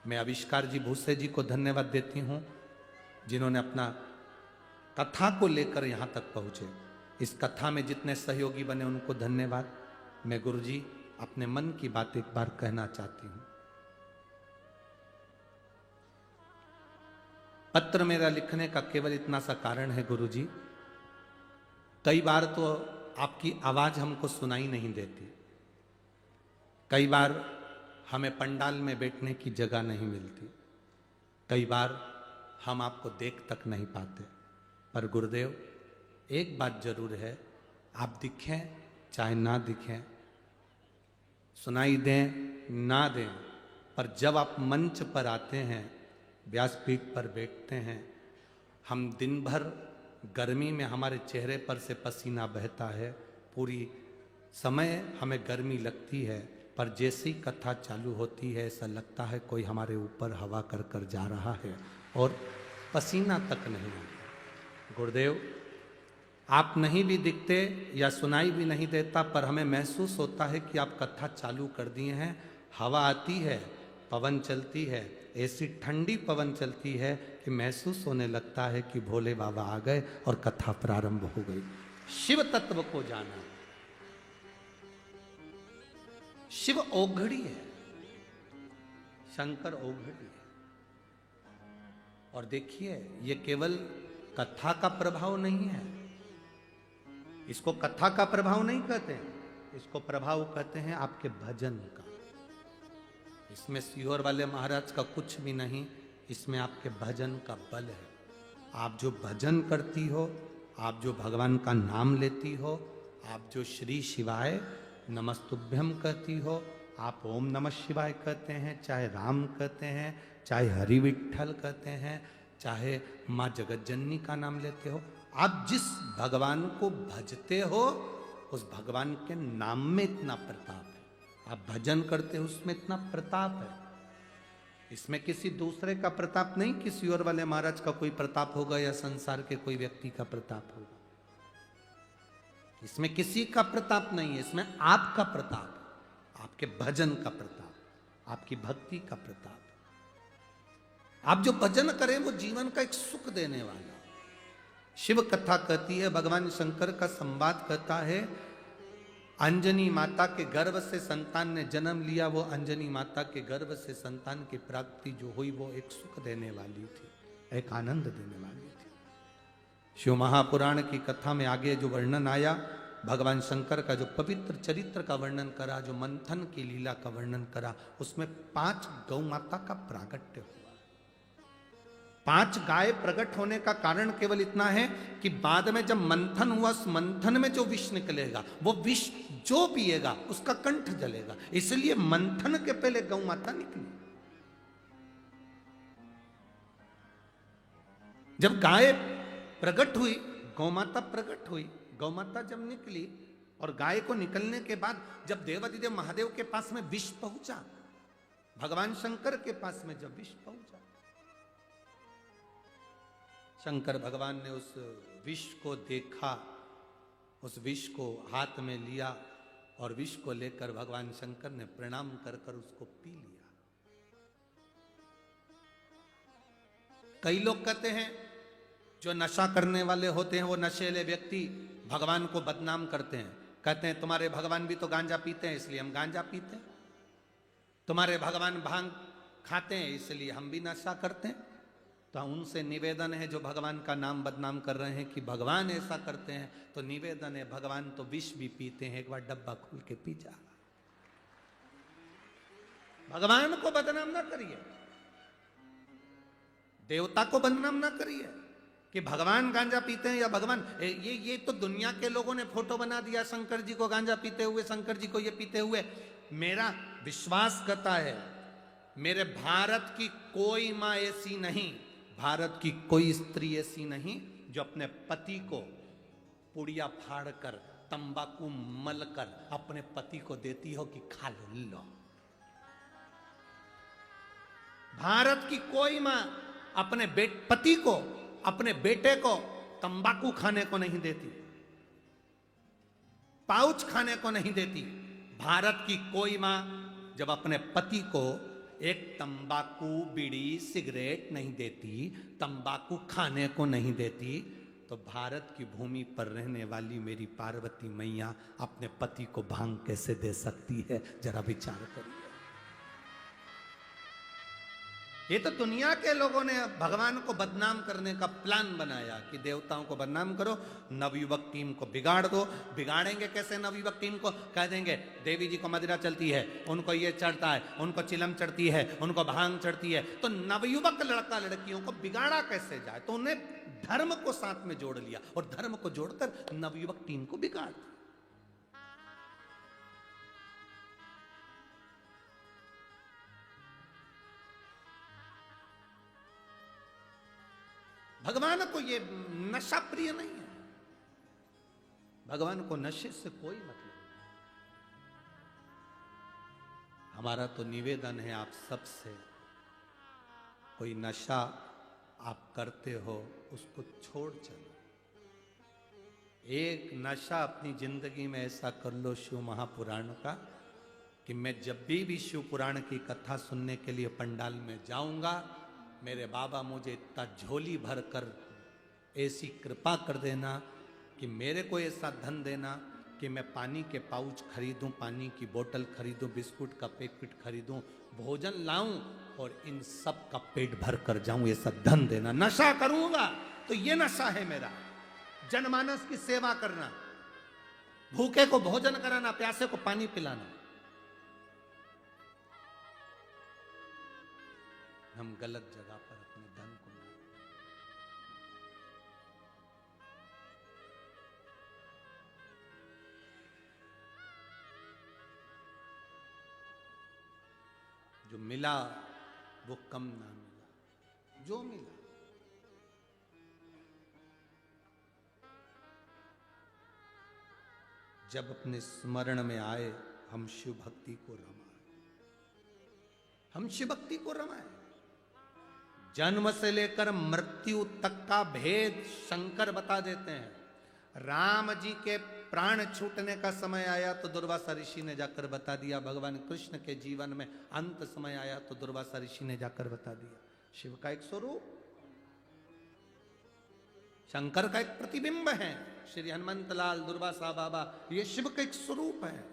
S1: मैं आविष्कार जी भूसे जी को धन्यवाद देती हूँ, जिन्होंने अपना कथा को लेकर यहाँ तक पहुँचे। इस कथा में जितने सहयोगी बने उनको धन्यवाद। मैं गुरुजी अपने मन की बात एक बार कहना चाहती हूँ। पत्र मेरा लिखने का केवल इतना सा कारण है गुरुजी, कई बार तो आपकी आवाज हमको सुनाई नहीं देती, कई बार हमें पंडाल में बैठने की जगह नहीं मिलती, कई बार हम आपको देख तक नहीं पाते, पर गुरुदेव एक बात जरूर है, आप दिखें चाहे ना दिखें, सुनाई दें ना दें, पर जब आप मंच पर आते हैं, व्यासपीठ पर बैठते हैं, हम दिन भर गर्मी में हमारे चेहरे पर से पसीना बहता है, पूरी समय हमें गर्मी लगती है, पर जैसी कथा चालू होती है ऐसा लगता है कोई हमारे ऊपर हवा कर कर जा रहा है और पसीना तक नहीं आता। गुरुदेव आप नहीं भी दिखते या सुनाई भी नहीं देता, पर हमें महसूस होता है कि आप कथा चालू कर दिए हैं, हवा आती है, पवन चलती है, ऐसी ठंडी पवन चलती है कि महसूस होने लगता है कि भोले बाबा आ गए और कथा प्रारंभ हो गई। शिव तत्व को जाना, शिव ओघड़ी है, शंकर ओघड़ी है। और देखिए ये केवल कथा का प्रभाव नहीं है, इसको कथा का प्रभाव नहीं कहते हैं, इसको प्रभाव कहते हैं आपके भजन का। इसमें सीहोर वाले महाराज का कुछ भी नहीं, इसमें आपके भजन का बल है। आप जो भजन करती हो, आप जो भगवान का नाम लेती हो, आप जो श्री शिवाय नमस्तुभ्यम कहती हो, आप ओम नमः शिवाय कहते हैं, चाहे राम कहते हैं, चाहे हरि विठ्ठल कहते हैं, चाहे माँ जगतजननी का नाम लेते हो, आप जिस भगवान को भजते हो उस भगवान के नाम में इतना प्रताप है, आप भजन करते हो उसमें इतना प्रताप है। इसमें किसी दूसरे का प्रताप नहीं, किसी और वाले महाराज का कोई प्रताप होगा या संसार के कोई व्यक्ति का प्रताप होगा, इसमें किसी का प्रताप नहीं है, इसमें आपका प्रताप, आपके भजन का प्रताप, आपकी भक्ति का प्रताप। आप जो भजन करें वो जीवन का एक सुख देने वाला। शिव कथा कहती है, भगवान शंकर का संवाद कहता है, अंजनी माता के गर्भ से संतान ने जन्म लिया, वो अंजनी माता के गर्भ से संतान की प्राप्ति जो हुई वो एक सुख देने वाली थी, एक आनंद देने वाली थी। शिव महापुराण की कथा में आगे जो वर्णन आया, भगवान शंकर का जो पवित्र चरित्र का वर्णन करा, जो मंथन की लीला का वर्णन करा, उसमें 5 गौ माता का प्रागट्य हुआ। 5 गाय प्रकट होने का कारण केवल इतना है कि बाद में जब मंथन हुआ, उस मंथन में जो विष निकलेगा, वो विष जो पिएगा उसका कंठ जलेगा, इसलिए मंथन के पहले गौ माता निकली। जब गाय प्रकट हुई, गौ माता प्रकट हुई, गौ माता जब निकली और गाय को निकलने के बाद जब देवाधिदेव महादेव के पास में विष पहुंचा, भगवान शंकर के पास में जब विष पहुंचा, शंकर भगवान ने उस विष को देखा, उस विष को हाथ में लिया और विष को लेकर भगवान शंकर ने प्रणाम कर कर उसको पी लिया। कई लोग कहते हैं जो नशा करने वाले होते हैं वो नशेले व्यक्ति भगवान को बदनाम करते हैं, कहते हैं तुम्हारे भगवान भी तो गांजा पीते हैं इसलिए हम गांजा पीते हैं, तुम्हारे भगवान भांग खाते हैं इसलिए हम भी नशा करते हैं। तो उनसे निवेदन है जो भगवान का नाम बदनाम कर रहे हैं कि भगवान ऐसा करते हैं, तो निवेदन है भगवान तो विष भी पीते हैं, एक बार डब्बा खोल के पी जा। भगवान को बदनाम ना करिए, देवता को बदनाम ना करिए कि भगवान गांजा पीते हैं या भगवान ये तो दुनिया के लोगों ने फोटो बना दिया शंकर जी को गांजा पीते हुए, शंकर जी को ये पीते हुए। मेरा विश्वास करता है मेरे भारत की कोई मां ऐसी नहीं, भारत की कोई स्त्री ऐसी नहीं जो अपने पति को पुड़िया फाड़ कर तंबाकू मल कर अपने पति को देती हो कि खा लो। भारत की कोई मां अपने पति को, अपने बेटे को तंबाकू खाने को नहीं देती, पाउच खाने को नहीं देती। भारत की कोई मां जब अपने पति को एक तंबाकू, बीड़ी, सिगरेट नहीं देती, तंबाकू खाने को नहीं देती, तो भारत की भूमि पर रहने वाली मेरी पार्वती मैया अपने पति को भांग कैसे दे सकती है? जरा विचार करिए। ये तो दुनिया के लोगों ने भगवान को बदनाम करने का प्लान बनाया कि देवताओं को बदनाम करो, नवयुवक टीम को बिगाड़ दो। बिगाड़ेंगे कैसे नवयुवक टीम को? कह देंगे देवी जी को मदिरा चलती है, उनको ये चढ़ता है, उनको चिलम चढ़ती है, उनको भांग चढ़ती है, तो नवयुवक लड़का लड़कियों को बिगाड़ा कैसे जाए? तो उन्हें धर्म को साथ में जोड़ लिया और धर्म को जोड़कर नवयुवक टीम को बिगाड़ दिया। भगवान को ये नशा प्रिय नहीं है, भगवान को नशे से कोई मतलब नहीं। हमारा तो निवेदन है आप सबसे, कोई नशा आप करते हो उसको छोड़ चलो। एक नशा अपनी जिंदगी में ऐसा कर लो शिव महापुराण का कि मैं जब भी शिव पुराण की कथा सुनने के लिए पंडाल में जाऊंगा, मेरे बाबा मुझे इतना झोली भर कर ऐसी कृपा कर देना कि मेरे को ऐसा धन देना कि मैं पानी के पाउच खरीदूं, पानी की बोतल खरीदूं, बिस्कुट का पैकेट खरीदूं, भोजन लाऊं और इन सब का पेट भर कर जाऊं, ऐसा धन देना। नशा करूंगा तो ये नशा है मेरा, जनमानस की सेवा करना, भूखे को भोजन कराना, प्यासे को पानी पिलाना। हम गलत जगह पर अपने धन को जो मिला वो कम ना मिला, जो मिला। जब अपने स्मरण में आए हम शिव भक्ति को रमाए, हम शिव भक्ति को रमाए। जन्म से लेकर मृत्यु तक का भेद शंकर बता देते हैं। राम जी के प्राण छूटने का समय आया तो दुर्वासा ऋषि ने जाकर बता दिया। भगवान कृष्ण के जीवन में अंत समय आया तो दुर्वासा ऋषि ने जाकर बता दिया। शिव का एक स्वरूप, शंकर का एक प्रतिबिंब है। श्री हनुमंत लाल दुर्वासा बाबा ये शिव का एक स्वरूप है,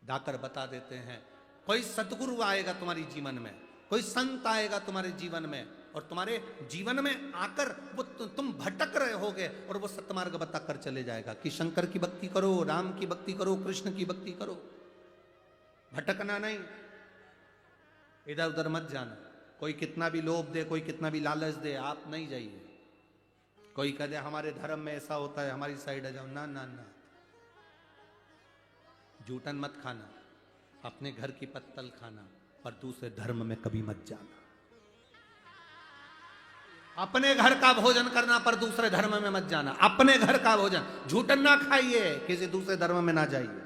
S1: जाकर बता देते हैं। कोई सदगुरु आएगा तुम्हारी जीवन में, कोई संत आएगा तुम्हारे जीवन में और तुम्हारे जीवन में आकर वो तुम भटक रहे होगे और वो सतमार्ग बताकर चले जाएगा कि शंकर की भक्ति करो, राम की भक्ति करो, कृष्ण की भक्ति करो। भटकना नहीं, इधर उधर मत जाना। कोई कितना भी लोभ दे, कोई कितना भी लालच दे, आप नहीं जाइए। कोई कह दे हमारे धर्म में ऐसा होता है, हमारी साइड आ जाओ, ना ना ना। जूठन मत खाना, अपने घर की पत्तल खाना, पर दूसरे धर्म में कभी मत जाना। अपने घर का भोजन करना पर दूसरे धर्म में मत जाना। अपने घर का भोजन, झूठन ना खाइए, किसी दूसरे धर्म में ना जाइए।